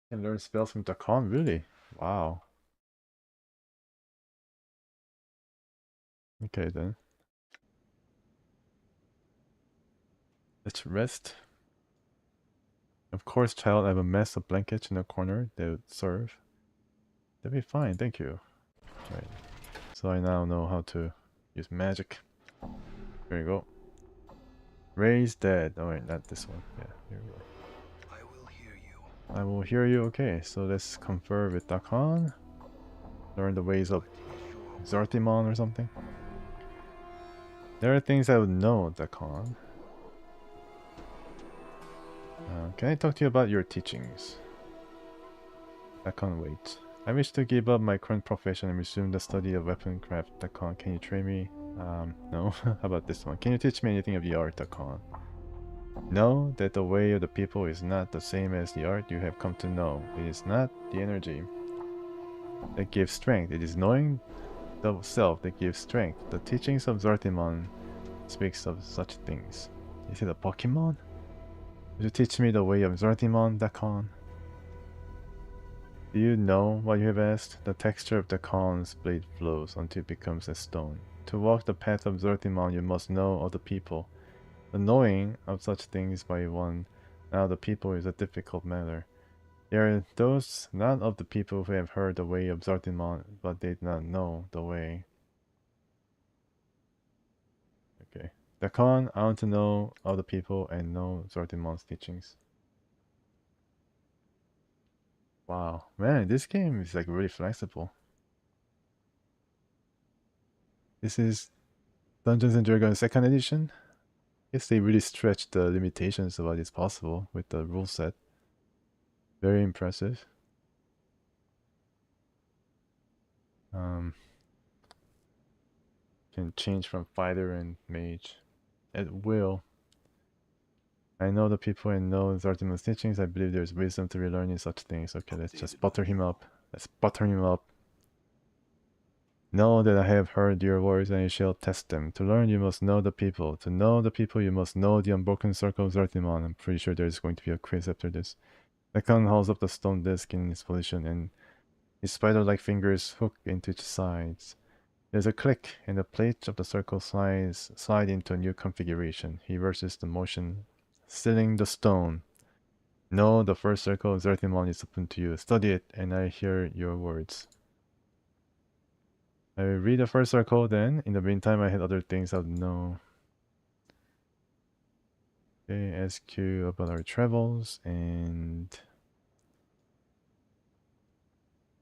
Can learn spells from Dakan, really? Wow. Okay then. Let's rest. Of course, child, I have a mess of blankets in the corner that would serve. That'd be fine, thank you. Right. So I now know how to use magic. There you go. Raise dead. Oh wait, not this one. Yeah, here we go. I will hear you. I will hear you. Okay, so let's confer with Dakan. Learn the ways of Zartimon or something. There are things I would know, Dakan. Can I talk to you about your teachings? Dakan, wait. I wish to give up my current profession and resume the study of weaponcraft. Dakan, can you train me? No. How about this one? Can you teach me anything of the art, Dakan? Know that the way of the people is not the same as the art you have come to know. It is not the energy that gives strength. It is knowing the self that gives strength. The teachings of Zartimon speaks of such things. Is it a Pokemon? Would you teach me the way of Zartimon, Dakan? Do you know what you have asked? The texture of Dakan's blade flows until it becomes a stone. To walk the path of Zartimon, you must know of the people. The knowing of such things by one, now the people, is a difficult matter. There are those not of the people who have heard the way of Zartimon, but they do not know the way. Okay. Dakan, I want to know of the people and know Zartimon's teachings. Wow. Man, this game is like really flexible. This is Dungeons and Dragons 2nd edition. I guess they really stretched the limitations of what is possible with the rule set. Very impressive. Can change from fighter and mage at will. I know the people and know Zartimon's teachings. I believe there's wisdom to be learned in such things. Okay, let's just butter him up. Let's butter him up. Know that I have heard your words and I shall test them. To learn, you must know the people. To know the people, you must know the unbroken circle of Zartimon. I'm pretty sure there's going to be a quiz after this. Dakan holds up the stone disc in its position and his spider-like fingers hook into its sides. There's a click, and the plates of the circle slide into a new configuration. He reverses the motion, sealing the stone. No, the first circle of Zartimon is open to you. Study it, and I hear your words. I will read the first circle then. In the meantime, I had other things I would know. Okay, ask you about our travels and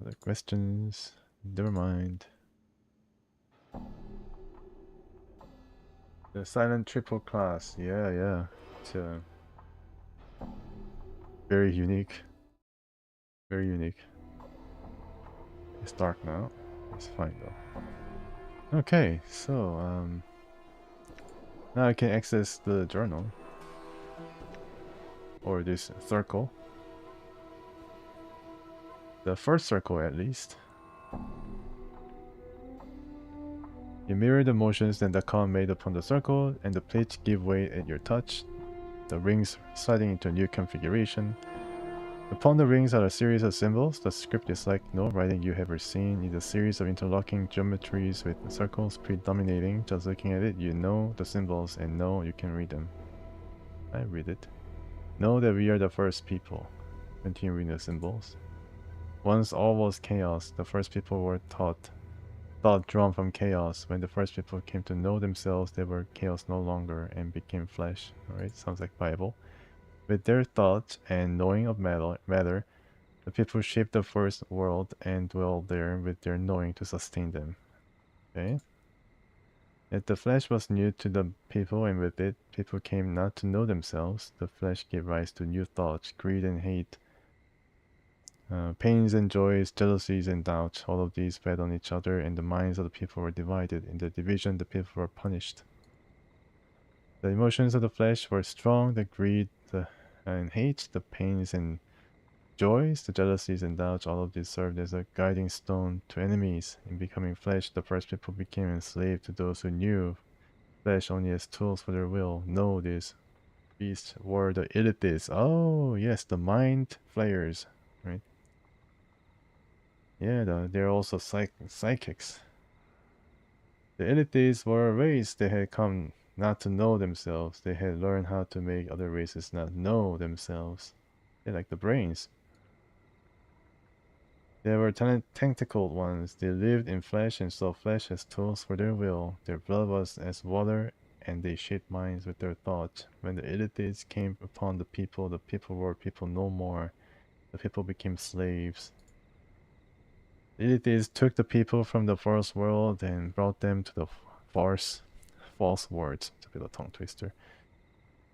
other questions. Never mind. The silent triple class. Yeah. It's very unique. Very unique. It's dark now. It's fine though. Okay, so now I can access the journal. Or this circle. The first circle at least. You mirror the motions that the Dakan made upon the circle, and the plates give way at your touch, the rings sliding into a new configuration. Upon the rings are a series of symbols. The script is like no writing you have ever seen. It's a series of interlocking geometries with circles predominating. Just looking at it, you know the symbols and know you can read them. I read it. Know that we are the first people. Continue reading the symbols. Once all was chaos, the first people were thought drawn from chaos. When the first people came to know themselves, they were chaos no longer and became flesh. Alright, sounds like Bible. With their thought and knowing of matter, the people shaped the first world and dwell there with their knowing to sustain them. Okay? Yet the flesh was new to the people, and with it, people came not to know themselves. The flesh gave rise to new thoughts, greed and hate, pains and joys, jealousies and doubts. All of these fed on each other, and the minds of the people were divided. In the division, the people were punished. The emotions of the flesh were strong, the greed and hate, the pains and joys, the jealousies and doubts, all of these served as a guiding stone to enemies. In becoming flesh, the first people became enslaved to those who knew flesh only as tools for their will. No, these beasts were the Illithids. Oh, yes, the mind flayers, right? Yeah, they're also psychics. The Illithids were a race. They had come not to know themselves. They had learned how to make other races not know themselves. They're like the brains. They were tentacled ones. They lived in flesh and saw flesh as tools for their will. Their blood was as water, and they shaped minds with their thought. When the Illithids came upon the people were people no more. The people became slaves. The Illithids took the people from the forest world and brought them to the false words. It's a bit of a tongue twister.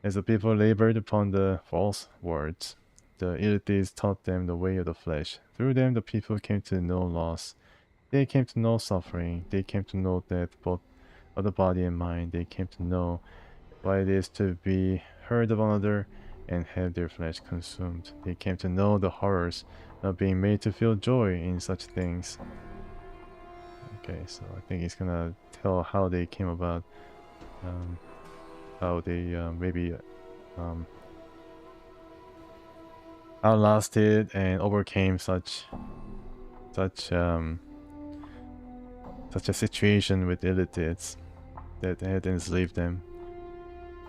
As the people labored upon the false words, the Illithids taught them the way of the flesh. Through them, the people came to know loss. They came to know suffering. They came to know death, both of the body and mind. They came to know what it is to be heard of another and have their flesh consumed. They came to know the horrors of being made to feel joy in such things. Okay, so I think he's gonna tell how they came about, how they maybe outlasted and overcame such a situation with Illithids that had enslaved them.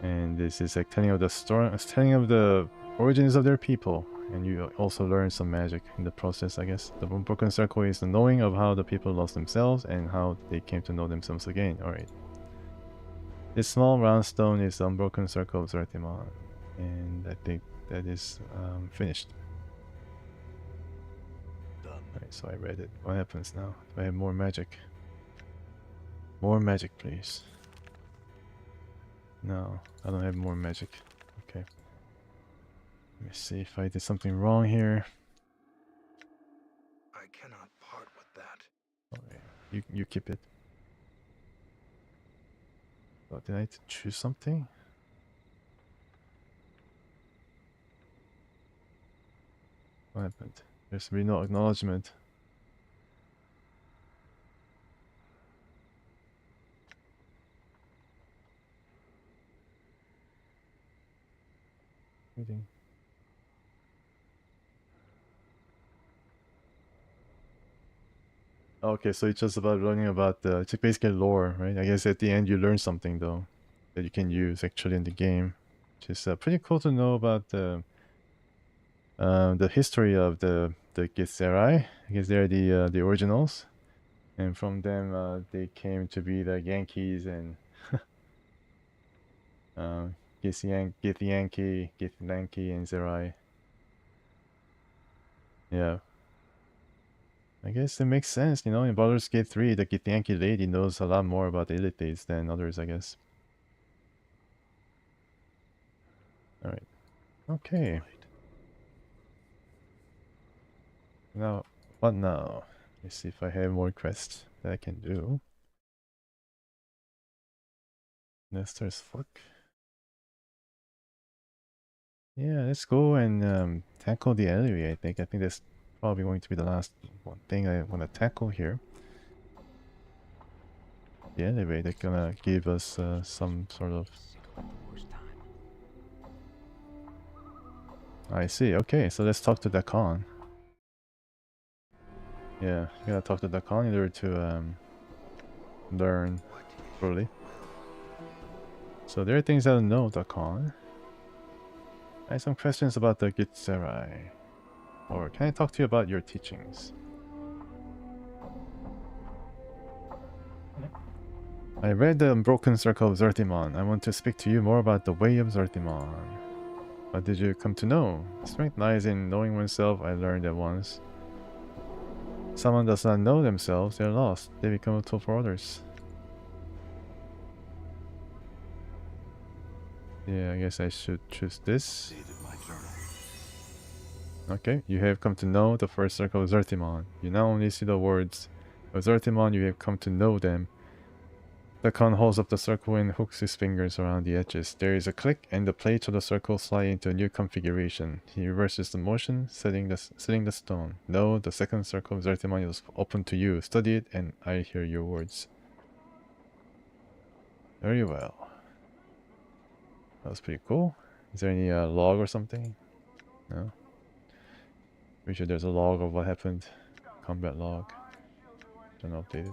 And this is like telling of the story, telling of the origins of their people, and you also learn some magic in the process, I guess. The unbroken circle is the knowing of how the people lost themselves and how they came to know themselves again. Alright. This small round stone is the unbroken circle of Zartimon, and I think that is finished. Alright, so I read it. What happens now? Do I have more magic? More magic, please. No, I don't have more magic. Okay. Let me see if I did something wrong here. I cannot part with that. Okay, you keep it. Oh, did I choose something? What happened? There's been no acknowledgement. Reading. Okay, so it's just about learning about the, it's basically lore, right? I guess at the end you learn something though that you can use actually in the game, which is pretty cool to know about the history of the Githzerai. I guess they're the originals, and from them they came to be the Yankees and Githyanki, and Zerai. Yeah. I guess it makes sense, you know, in Baldur's Gate 3, the Githyanki lady knows a lot more about the Illithids than others, I guess. Alright. Okay. Now, what now? Let's see if I have more quests that I can do. Nestor's Fork. Yeah, let's go and tackle the alleyway, I think. I think that's probably going to be the last one thing I want to tackle here. The alleyway, they're gonna give us some sort of... I see, okay, so let's talk to Dakan. Yeah, you gotta talk to Dakan in order to learn fully. So there are things I don't know, Dakan. I have some questions about the Githzerai. Or can I talk to you about your teachings? I read the Unbroken Circle of Zartimon. I want to speak to you more about the way of Zartimon. What did you come to know? Strength lies in knowing oneself, I learned that once. Someone does not know themselves, they're lost. They become a tool for others. Yeah, I guess I should choose this. Okay, you have come to know the first circle of Zertimon. You now only see the words of Zertimon, you have come to know them. The Khan holds up the circle and hooks his fingers around the edges. There is a click, and the plates of the circle slide into a new configuration. He reverses the motion, setting the stone. No, the second circle of Zertimon is open to you. Study it, and I hear your words. Very well. That was pretty cool. Is there any log or something? No? Pretty sure there's a log of what happened. Combat log. Don't update it.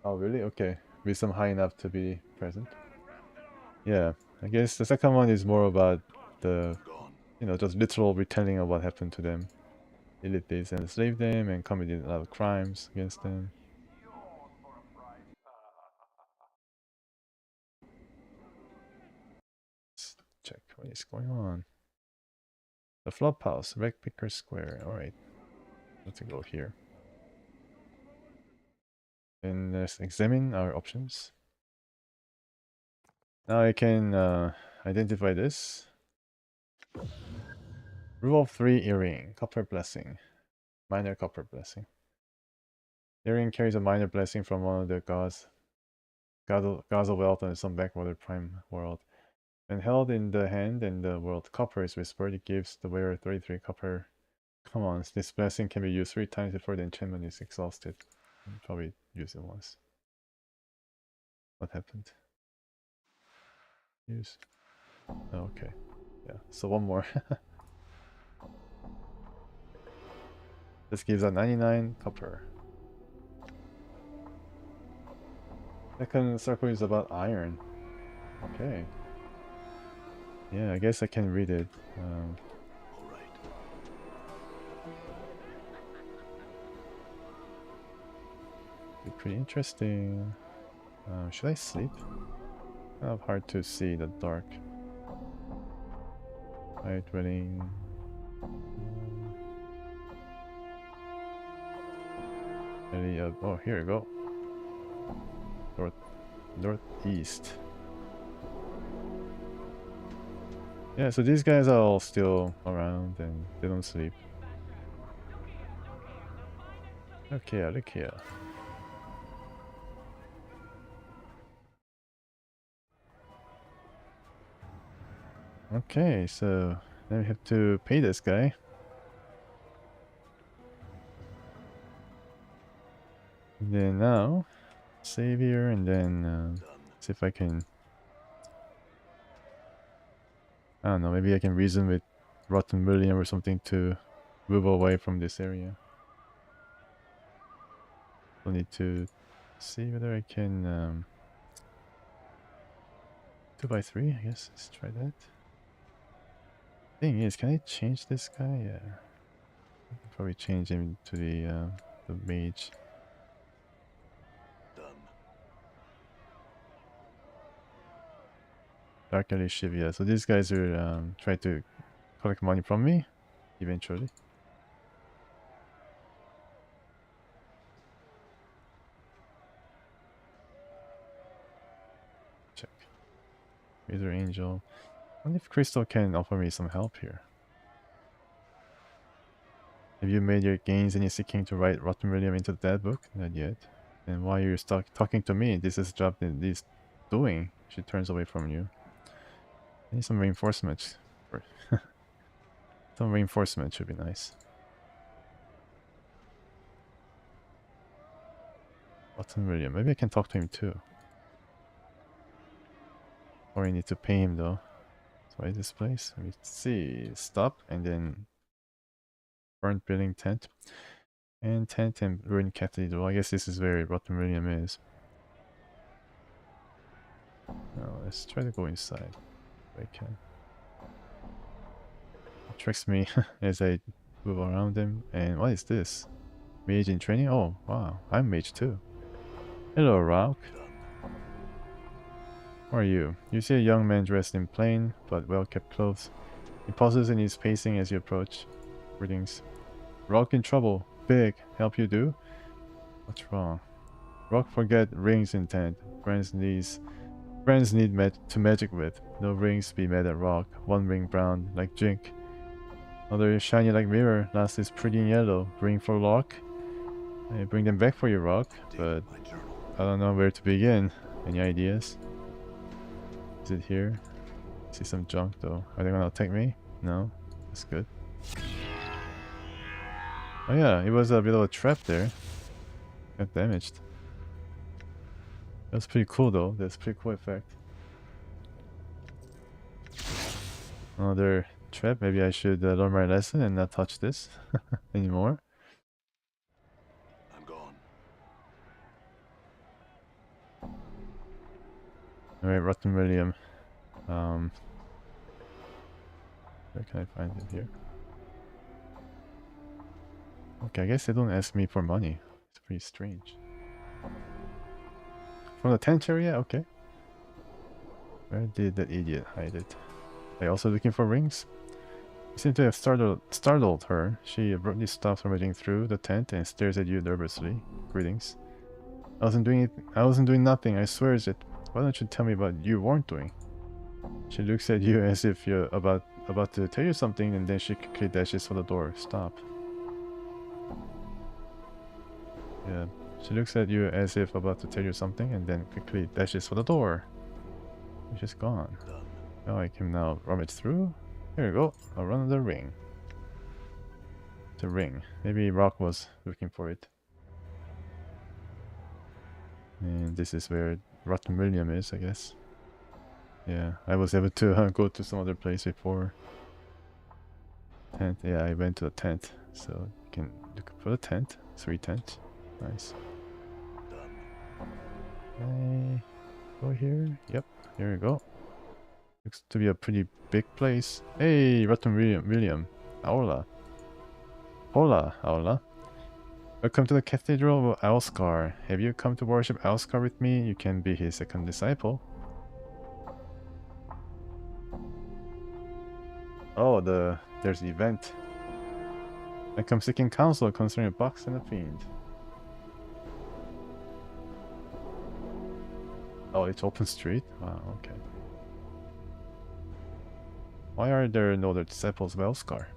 Oh really? Okay. Wisdom high enough to be present. Yeah. I guess the second one is more about the, you know, just literal retelling of what happened to them. Elite days and enslaved them and committed a lot of crimes against them. Let's check what is going on. The flop house, Wreck Picker Square. Alright. Let's go here. And let's examine our options. Now I can identify this. Rule of 3 earring, copper blessing. Minor copper blessing. Earring carries a minor blessing from one of the gods of wealth and some backwater prime world. When held in the hand and the word copper is whispered, it gives the wearer 33 copper commons. This blessing can be used 3 times before the enchantment is exhausted. I'll probably use it once. What happened? Use. Oh, okay. Yeah, so one more. This gives us 99 copper. Second circle is about iron. Okay. Yeah, I guess I can read it. Be pretty interesting. Should I sleep? Kind of hard to see in the dark. Night wedding. Oh, here you go. Northeast. Yeah, so these guys are all still around and they don't sleep. Okay, look here. Okay, so then we have to pay this guy. And then now, save here and then see if I can... I don't know, maybe I can reason with Rotten William or something to move away from this area. I'll need to see whether I can 2x3, I guess. Let's try that. Thing is, can I change this guy? Yeah. I can probably change him to the mage. Dark Alley Shiv, yeah. So these guys are trying to collect money from me eventually. Check. Razor Angel. I wonder if Crystal can offer me some help here. Have you made your gains and you're seeking to write Rotten William into that book? Not yet. And while you're stuck talking to me, this is the job that he's doing. She turns away from you. I need some reinforcements. Some reinforcement should be nice. Rotten William. Maybe I can talk to him too. Or I need to pay him though. So why is this place? Let me see. Stop and then burnt building tent. And tent and ruined cathedral. I guess this is where Rotten William is. Now let's try to go inside if I can. It tricks me as I move around him. And what is this? Mage in training? Oh wow, I'm mage too. Hello, Rock. Done. Who are you? You see a young man dressed in plain but well-kept clothes. He pauses in his pacing as you approach. Greetings. Rock in trouble. Big. Help you do? What's wrong? Rock forget rings in tent. Friends need to magic with. No rings be mad at Rock. One ring brown like Jink. Another shiny like mirror. Last is pretty in yellow. Ring for Rock. I bring them back for you, Rock. But My journal. I don't know where to begin. Any ideas? Is it here? I see some junk though. Are they gonna attack me? No? That's good. Oh yeah, it was a bit of a trap there. Got damaged. That's pretty cool though. That's pretty cool effect. Another trap. Maybe I should learn my lesson and not touch this anymore. I'm gone. Alright, Rotten William. Where can I find it here? Okay, I guess they don't ask me for money. It's pretty strange. From the tent area? Okay. Where did that idiot hide it? Are you also looking for rings? You seem to have startled her. She abruptly stops rummaging through the tent and stares at you nervously. Greetings. I wasn't doing nothing, I swear it. Why don't you tell me what you weren't doing? She looks at you as if you're about to tell you something, and then she quickly dashes for the door. Stop. Yeah. She looks at you as if about to tell you something, and then quickly dashes for the door. She's gone. Done. Oh, I can now rummage through. Here we go. I'll run the ring. The ring. Maybe Rock was looking for it. And this is where Rotten William is, I guess. Yeah, I was able to go to some other place before. Tent. Yeah, I went to the tent. So you can look for the tent. 3 tent. Nice. Done. Okay. Go here. Yep. Here we go. Looks to be a pretty big place. Hey, Rotten William. Aula. Hola, Aula. Welcome to the Cathedral of Alskar. Have you come to worship Alskar with me? You can be his second disciple. Oh, there's the event. I come seeking counsel concerning a box and a fiend. Oh, it's open street? Wow, okay. Why are there no other disciples of Elskar?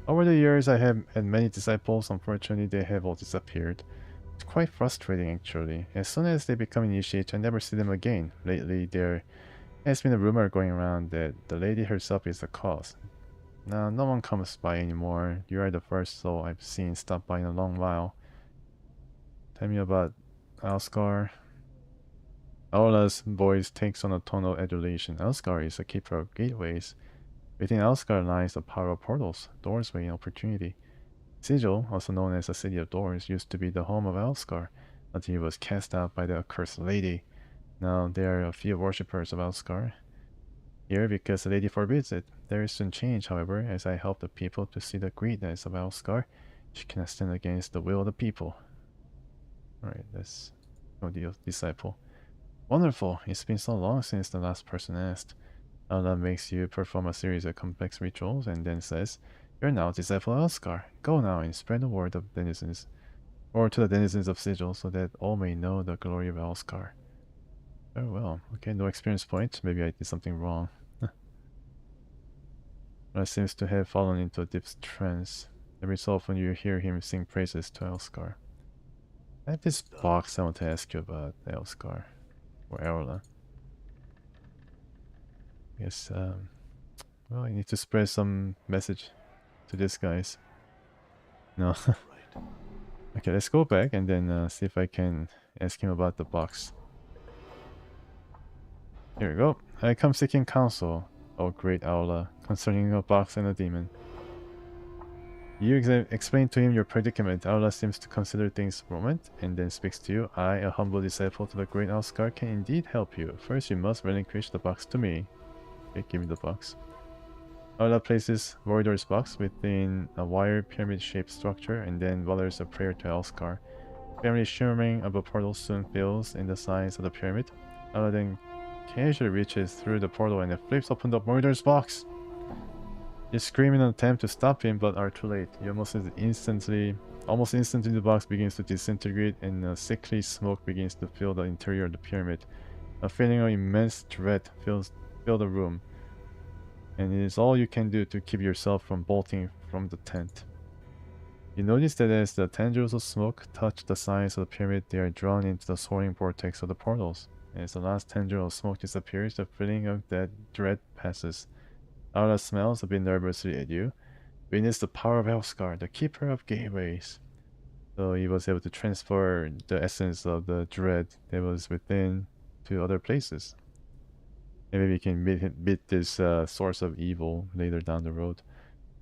Over the years, I have had many disciples. Unfortunately, they have all disappeared. It's quite frustrating, actually. As soon as they become initiated, I never see them again. Lately, there has been a rumor going around that the lady herself is the cause. Now, no one comes by anymore. You are the first soul I've seen stop by in a long while. Tell me about Alskar. Aula's voice takes on a tone of adulation. Alskar is a keeper of gateways. Within Alskar lies the power of portals, doorway, and opportunity. Sigil, also known as the City of Doors, used to be the home of Alskar until it was cast out by the accursed lady. Now there are a few worshippers of Alskar here because the lady forbids it. There is soon change, however, as I help the people to see the greatness of Alskar. She cannot stand against the will of the people. Alright, let's go the disciple. Wonderful! It's been so long since the last person asked. Allah makes you perform a series of complex rituals and then says, "You're now disciple of Alskar. Go now and spread the word of denizens, or to the denizens of Sigil, so that all may know the glory of Alskar." Very well. Okay, no experience point. Maybe I did something wrong. But seems to have fallen into a deep trance. Every so often you hear him sing praises to Alskar. I have this box I want to ask you about Alskar. Or Aola. Yes, well, I need to spread some message to these guys. No. Right. Okay, let's go back and then see if I can ask him about the box. Here we go. I come seeking counsel, O great Aula, concerning a box and a demon. You explain to him your predicament. Aula seems to consider things for a moment, and then speaks to you. I, a humble disciple to the great Alskar, can indeed help you. First, you must relinquish the box to me. Okay, give me the box. Aula places Voidor's box within a wire pyramid-shaped structure, and then mutters a prayer to Alskar. Family shimmering of a portal soon fills in the sides of the pyramid. Aladdin casually reaches through the portal and flips open the murderous box. You scream in an attempt to stop him, but are too late. You almost instantly the box begins to disintegrate and a sickly smoke begins to fill the interior of the pyramid. A feeling of immense dread fills the room, and it is all you can do to keep yourself from bolting from the tent. You notice that as the tendrils of smoke touch the sides of the pyramid, they are drawn into the soaring vortex of the portals. As the last tendril of smoke disappears, the feeling of that dread passes. Aura smells a bit nervously at you. Witness the power of Elfscar, the keeper of gateways. So he was able to transfer the essence of the dread that was within to other places. And maybe we can beat this source of evil later down the road.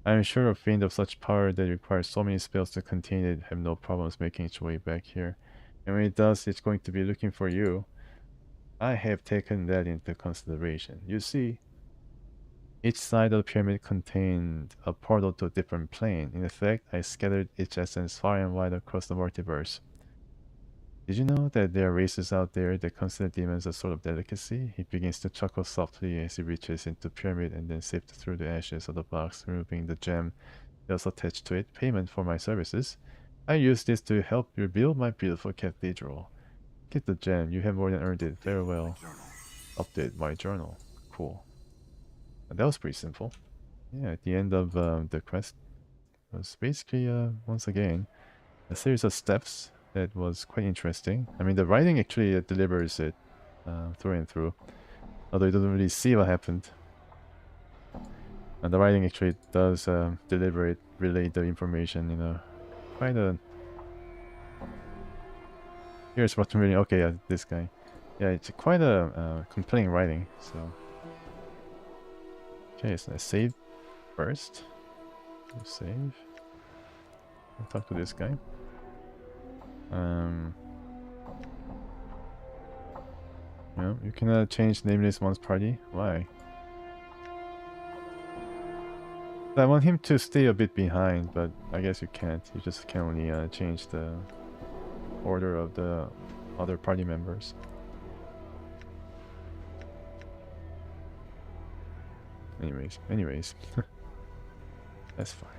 I am sure a fiend of such power that requires so many spells to contain it have no problems making its way back here. And when it does, it's going to be looking for you. I have taken that into consideration. You see, each side of the pyramid contained a portal to a different plane. In effect, I scattered its essence far and wide across the multiverse. Did you know that there are races out there that consider demons a sort of delicacy? He begins to chuckle softly as he reaches into the pyramid and then sifts through the ashes of the box, removing the gem that was attached to it. Payment for my services. I use this to help rebuild my beautiful cathedral. Get the gem. You have more than earned it. Very well. Update my journal. Cool. That was pretty simple. Yeah, at the end of the quest was basically, once again, a series of steps that was quite interesting. I mean, the writing actually delivers it through and through, although you don't really see what happened. And the writing actually does deliver it, relay the information, you know, quite a... Here's what I'm reading. Okay, yeah, this guy. Yeah, it's quite a compelling writing, so... Okay, so I save first. Save. I'll talk to this guy. No, you cannot change Nameless one's party. Why? I want him to stay a bit behind, but I guess you can't. You just can only change the order of the other party members. Anyways, that's fine.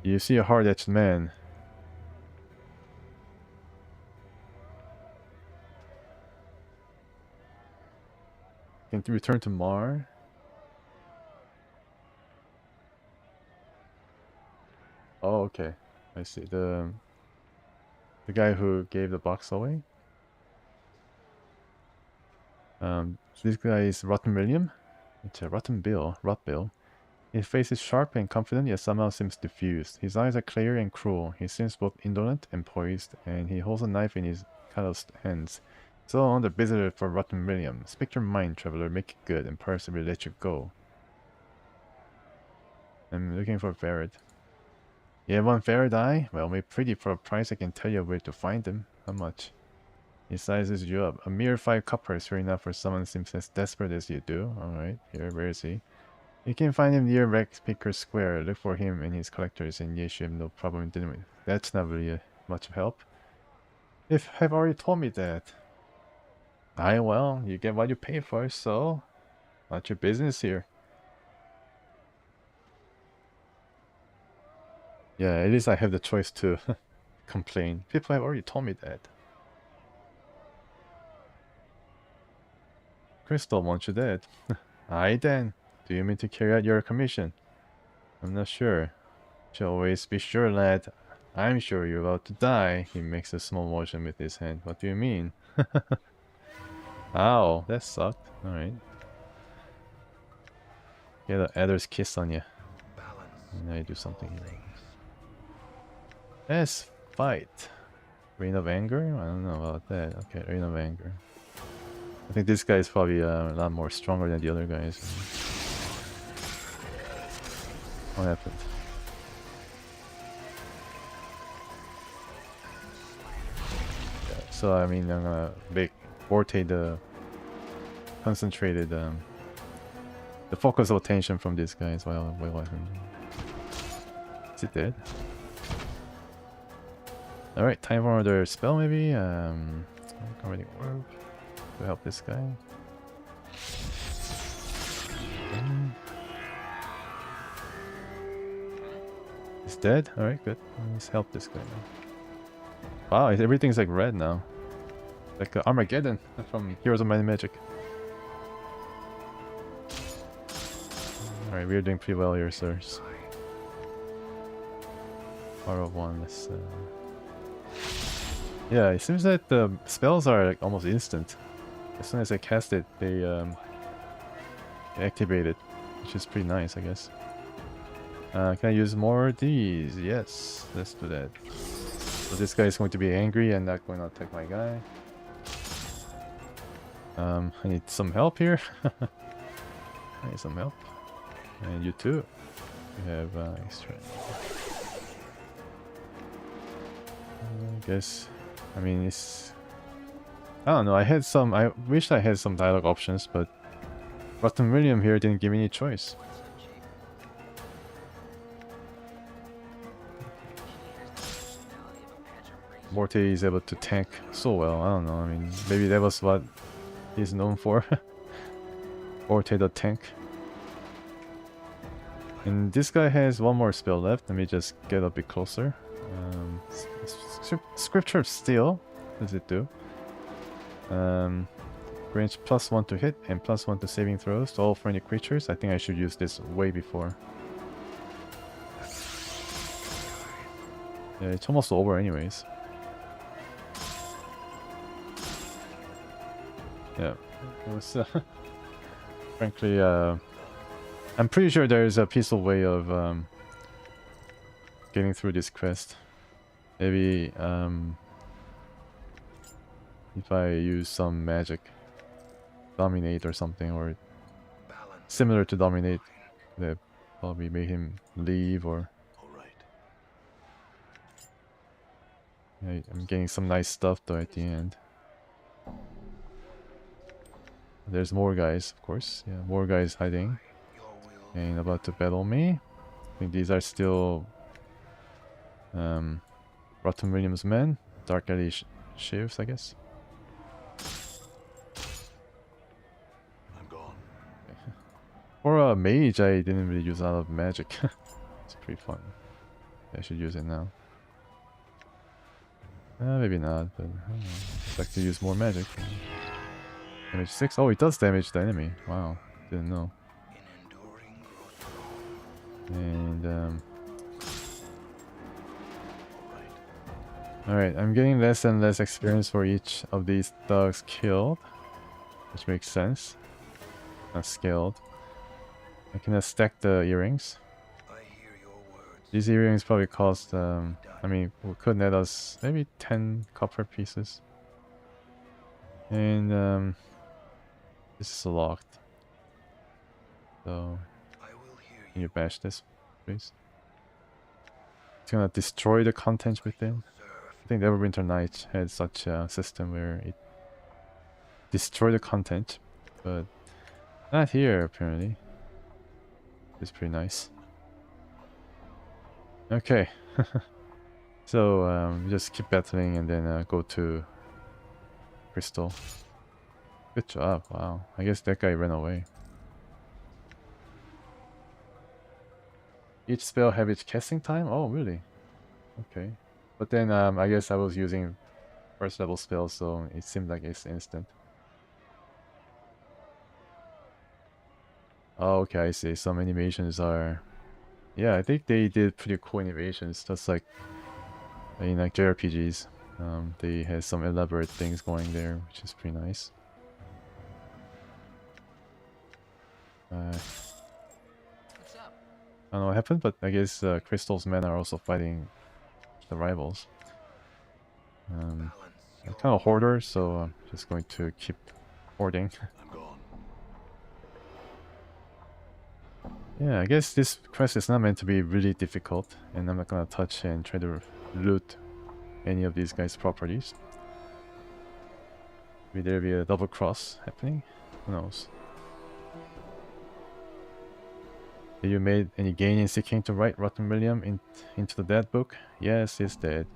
You see a hard-edged man. Can return to Mar. Oh, okay. I see. The guy who gave the box away. This guy is Rotten William. It's a Rotten Bill. Rot Bill. His face is sharp and confident, yet somehow seems diffused. His eyes are clear and cruel. He seems both indolent and poised, and he holds a knife in his calloused hands. So on the visitor for Rotten William. Speak your mind, traveler. Make it good, and perhaps we'll let you go. I'm looking for ferret. You have one ferret eye? Well, maybe pretty for a price. I can tell you where to find them. How much? He sizes you up. A mere 5 copper is fair enough for someone who seems as desperate as you do. Alright, here, where is he? You can find him near Rex Picker Square. Look for him and his collectors, and yes, you have no problem in dealing with. That's not really much of help. If have already told me that. Aye, well, you get what you pay for, so not your business here. Yeah, at least I have the choice to complain. People have already told me that. Crystal wants you dead. Aye then. Do you mean to carry out your commission? I'm not sure. Shall always be sure, lad. I'm sure you're about to die. He makes a small motion with his hand. What do you mean? Ow, that sucked. Alright. Get an adder's kiss on you. Now you do something here. Let's fight. Reign of Anger? I don't know about that. Okay, Reign of Anger. I think this guy is probably a lot more stronger than the other guys. What happened? Yeah, so I mean, I'm gonna make Forte the concentrated, the focus of attention from these guys while I can it dead? Alright, time for another spell maybe. Already work to help this guy. He's dead? Alright, good. Let's help this guy now. Wow, everything's like red now. Like Armageddon from Heroes of Might and Magic. Alright, we're doing pretty well here, sirs. Power of 1, let's... Yeah, it seems that the spells are like almost instant. As soon as I cast it, they activate it, which is pretty nice, I guess. Can I use more of these? Yes, let's do that. So this guy is going to be angry and not going to attack my guy. I need some help here. I need some help. And you too. We have extra. I guess. I mean, it's. I don't know. I wish I had some dialogue options, but Rotten William here didn't give me any choice. Morte is able to tank so well. I don't know. I mean, maybe that was what he's known for. Morte the tank. And this guy has one more spell left. Let me just get a bit closer. Scripture of Steel. What does it do? Grants +1 to hit and +1 to saving throws to all friendly creatures. I think I should use this way before. Yeah, it's almost over anyways. Yeah, it was frankly, I'm pretty sure there's a peaceful way of getting through this quest. Maybe if I use some magic, dominate or something, or similar to dominate, that probably made him leave, or I'm getting some nice stuff though at the end. There's more guys, of course. Yeah, more guys hiding and about to battle me. I think these are still Rotten Williams men, Dark Alley Shivs, I guess. I'm gone. For a mage, I didn't really use a lot of magic. It's pretty fun. I should use it now. Maybe not, but I don't know. I'd like to use more magic. Damage 6? Oh, it does damage the enemy. Wow, didn't know. And alright, I'm getting less and less experience for each of these thugs killed, which makes sense. Not scaled. I can stack the earrings. These earrings probably cost, I mean, could net us maybe 10 copper pieces. And this is locked. So, can you bash this, please? It's gonna destroy the contents within. I think Neverwinter Nights had such a system where it destroyed the content, but not here apparently. It's pretty nice. Okay, so just keep battling and then go to Crystal. Good job! Wow, I guess that guy ran away. Each spell have its casting time? Oh, really? Okay. But then I guess I was using first level spells, so it seemed like it's instant. Oh, okay, I see. Some animations are... Yeah, I think they did pretty cool animations, just like in like JRPGs. They had some elaborate things going there, which is pretty nice. What's up? I don't know what happened, but I guess Crystal's men are also fighting the rivals. I'm kind of a hoarder, so I'm just going to keep hoarding. I'm gone. Yeah, I guess this quest is not meant to be really difficult, and I'm not gonna touch and try to loot any of these guys' properties. Will there be a double cross happening? Who knows? Did you made any gain in seeking to write Rotten William into the dead book? Yes, he's dead.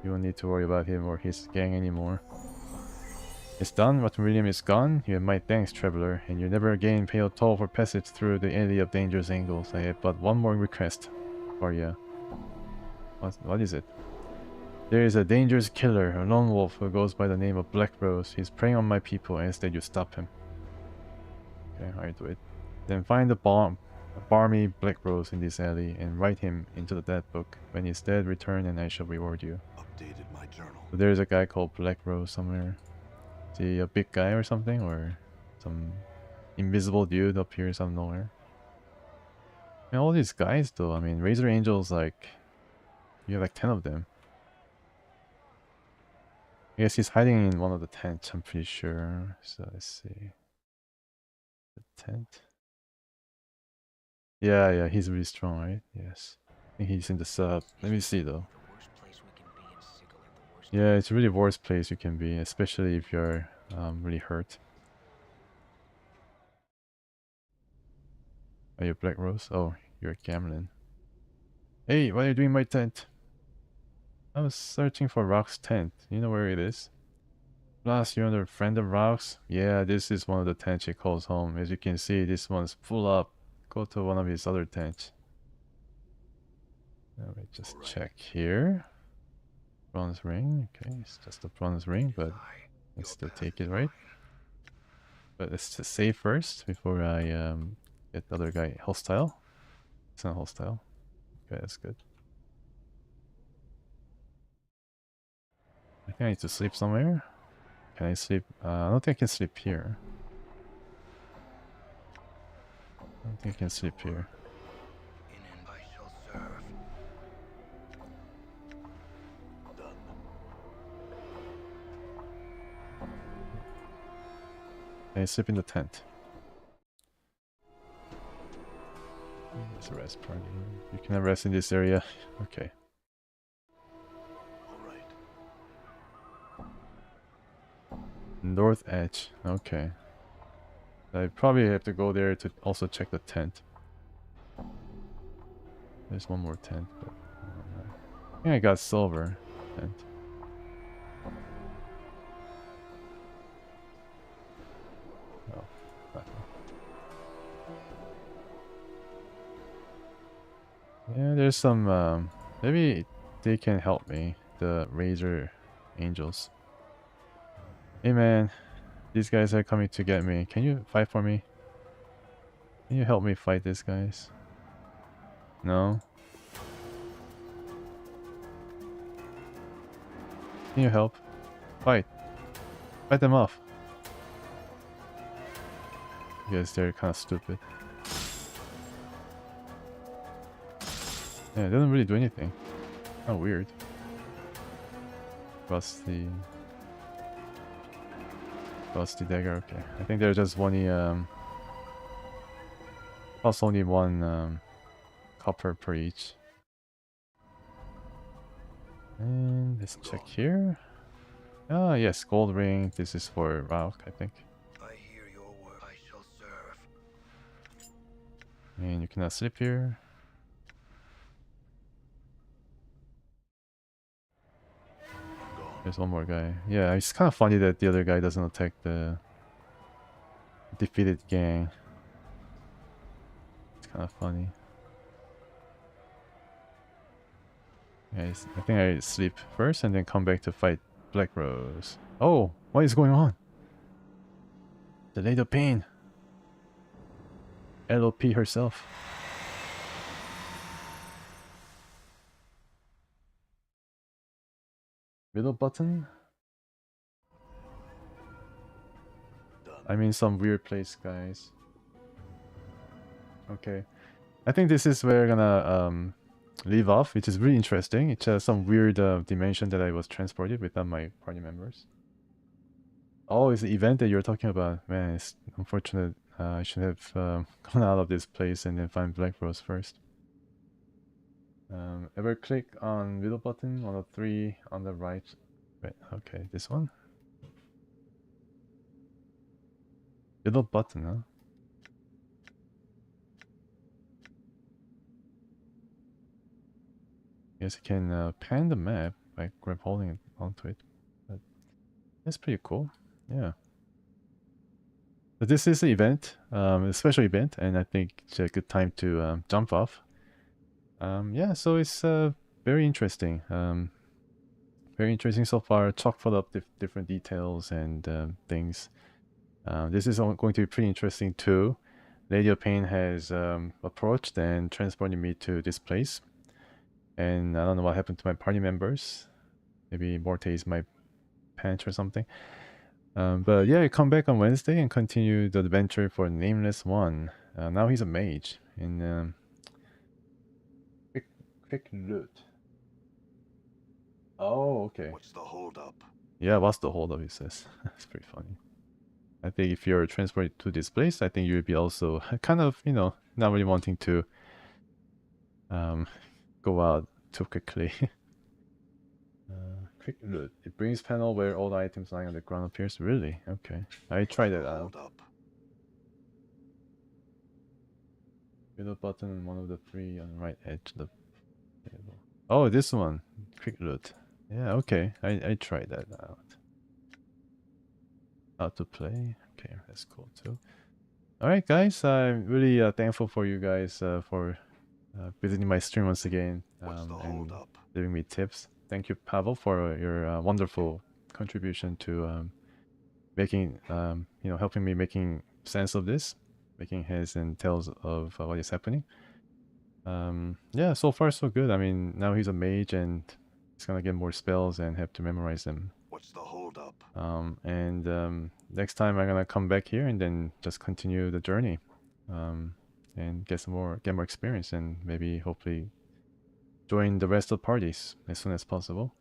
You don't need to worry about him or his gang anymore. It's done, Rotten William is gone. You have my thanks, Traveler, and you never again pay a toll for passage through the alley of dangerous angles. I have but one more request for you. What is it? There is a dangerous killer, a lone wolf who goes by the name of Black Rose. He's preying on my people, and instead you stop him. Okay, I'll do it. Then find the balmy Black Rose in this alley and write him into the dead book. When he's dead, return and I shall reward you. Updated my journal. So there's a guy called Black Rose somewhere. Is he a big guy or something? Or some invisible dude appears out of nowhere? And all these guys though, I mean, Razor Angels, like, you have like 10 of them. I guess he's hiding in one of the tents, I'm pretty sure. So let's see. The tent. Yeah, he's really strong, right? Yes. I think he's in the sub. Let me see though. The worst place we can be and Sigil at the worst. Yeah, it's really the worst place you can be, especially if you're really hurt. Are you Black Rose? Oh, you're Gamlin. Hey, what are you doing in my tent? I was searching for Rock's tent. You know where it is? Plus, you're under friend of Rock's? Yeah, this is one of the tents he calls home. As you can see, this one's full up. Go to one of his other tents. Let me just check here. Bronze ring. Okay, it's just a bronze ring, but let's still take it, right? But let's just save first before I get the other guy hostile. It's not hostile. Okay, that's good. I think I need to sleep somewhere. Can I sleep? I don't think I can sleep here. I don't think I can sleep here. In and I shall serve. Done. Can I sleep in the tent? There's a rest party. You can rest in this area. Okay. All right. North edge. Okay. I probably have to go there to also check the tent. There's one more tent, but I think I got silver tent. Oh, nothing. Yeah, there's some. Maybe they can help me. The Razor Angels. Hey man, these guys are coming to get me. Can you fight for me? Can you help me fight these guys? No? Can you help? Fight! Fight them off! Because they're kind of stupid. Yeah, it doesn't really do anything. Kind of weird. Rusty dagger, okay. I think there's just one costs only one copper per each. And let's check here. Ah yes, gold ring. This is for Rauk, I think. I hear your word. I shall serve. And you cannot sleep here. I'm gone. There's one more guy. Yeah, it's kind of funny that the other guy doesn't attack the defeated gang. It's kind of funny. Yeah, I think I sleep first and then come back to fight Black Rose. Oh, what is going on? The Lady of Pain. LOP herself. Middle button? Done. I'm in some weird place, guys. Okay. I think this is where we're gonna leave off, which is really interesting. It's some weird dimension that I was transported without my party members. Oh, it's the event that you're talking about. Man, it's unfortunate. I should have gone out of this place and then find Black Rose first. Ever click on middle button on the 3 on the right. Right, okay, this one? Middle button, huh? guess you can pan the map by grab holding it onto it. But that's pretty cool. Yeah. But this is an event, a special event, and I think it's a good time to jump off. Yeah, so it's very interesting. Very interesting so far. Chock full of different details and things. This is going to be pretty interesting too. Lady of Pain has approached and transported me to this place. And I don't know what happened to my party members. Maybe Morte is my pants or something. But yeah, I come back on Wednesday and continue the adventure for Nameless 1. Now he's a mage in quick loot. Oh, okay. What's the holdup? Yeah, what's the holdup, he says. It's pretty funny. I think if you're transported to this place, I think you'll be also kind of, not really wanting to go out too quickly. Quick loot. It brings panel where all the items lying on the ground appears. Really? Okay. I tried that out. Holdup. Middle button and one of the three on the right edge of the table. Oh, this one. Quick loot. Yeah, okay. I tried that out. How to play. Okay, that's cool too. Alright guys, I'm really thankful for you guys for visiting my stream once again and Holdup? giving me tips. Thank you, Pavel, for your wonderful contribution to making, helping me making sense of this, making heads and tails of what is happening. Yeah, so far so good. I mean, now he's a mage and he's gonna get more spells and have to memorize them. What's the holdup? Next time I'm gonna come back here and then just continue the journey, and get more experience and maybe hopefully join the rest of the parties as soon as possible.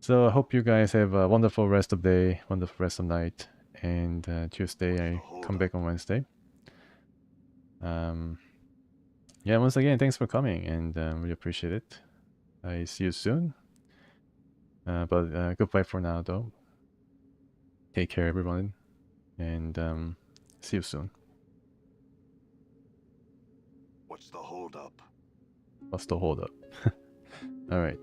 So I hope you guys have a wonderful rest of day, wonderful rest of night, and Tuesday I come back on Wednesday. Yeah, once again, thanks for coming and really appreciate it. I see you soon. But goodbye for now, though. Take care, everyone, and see you soon. What's the holdup? What's the hold up? All right.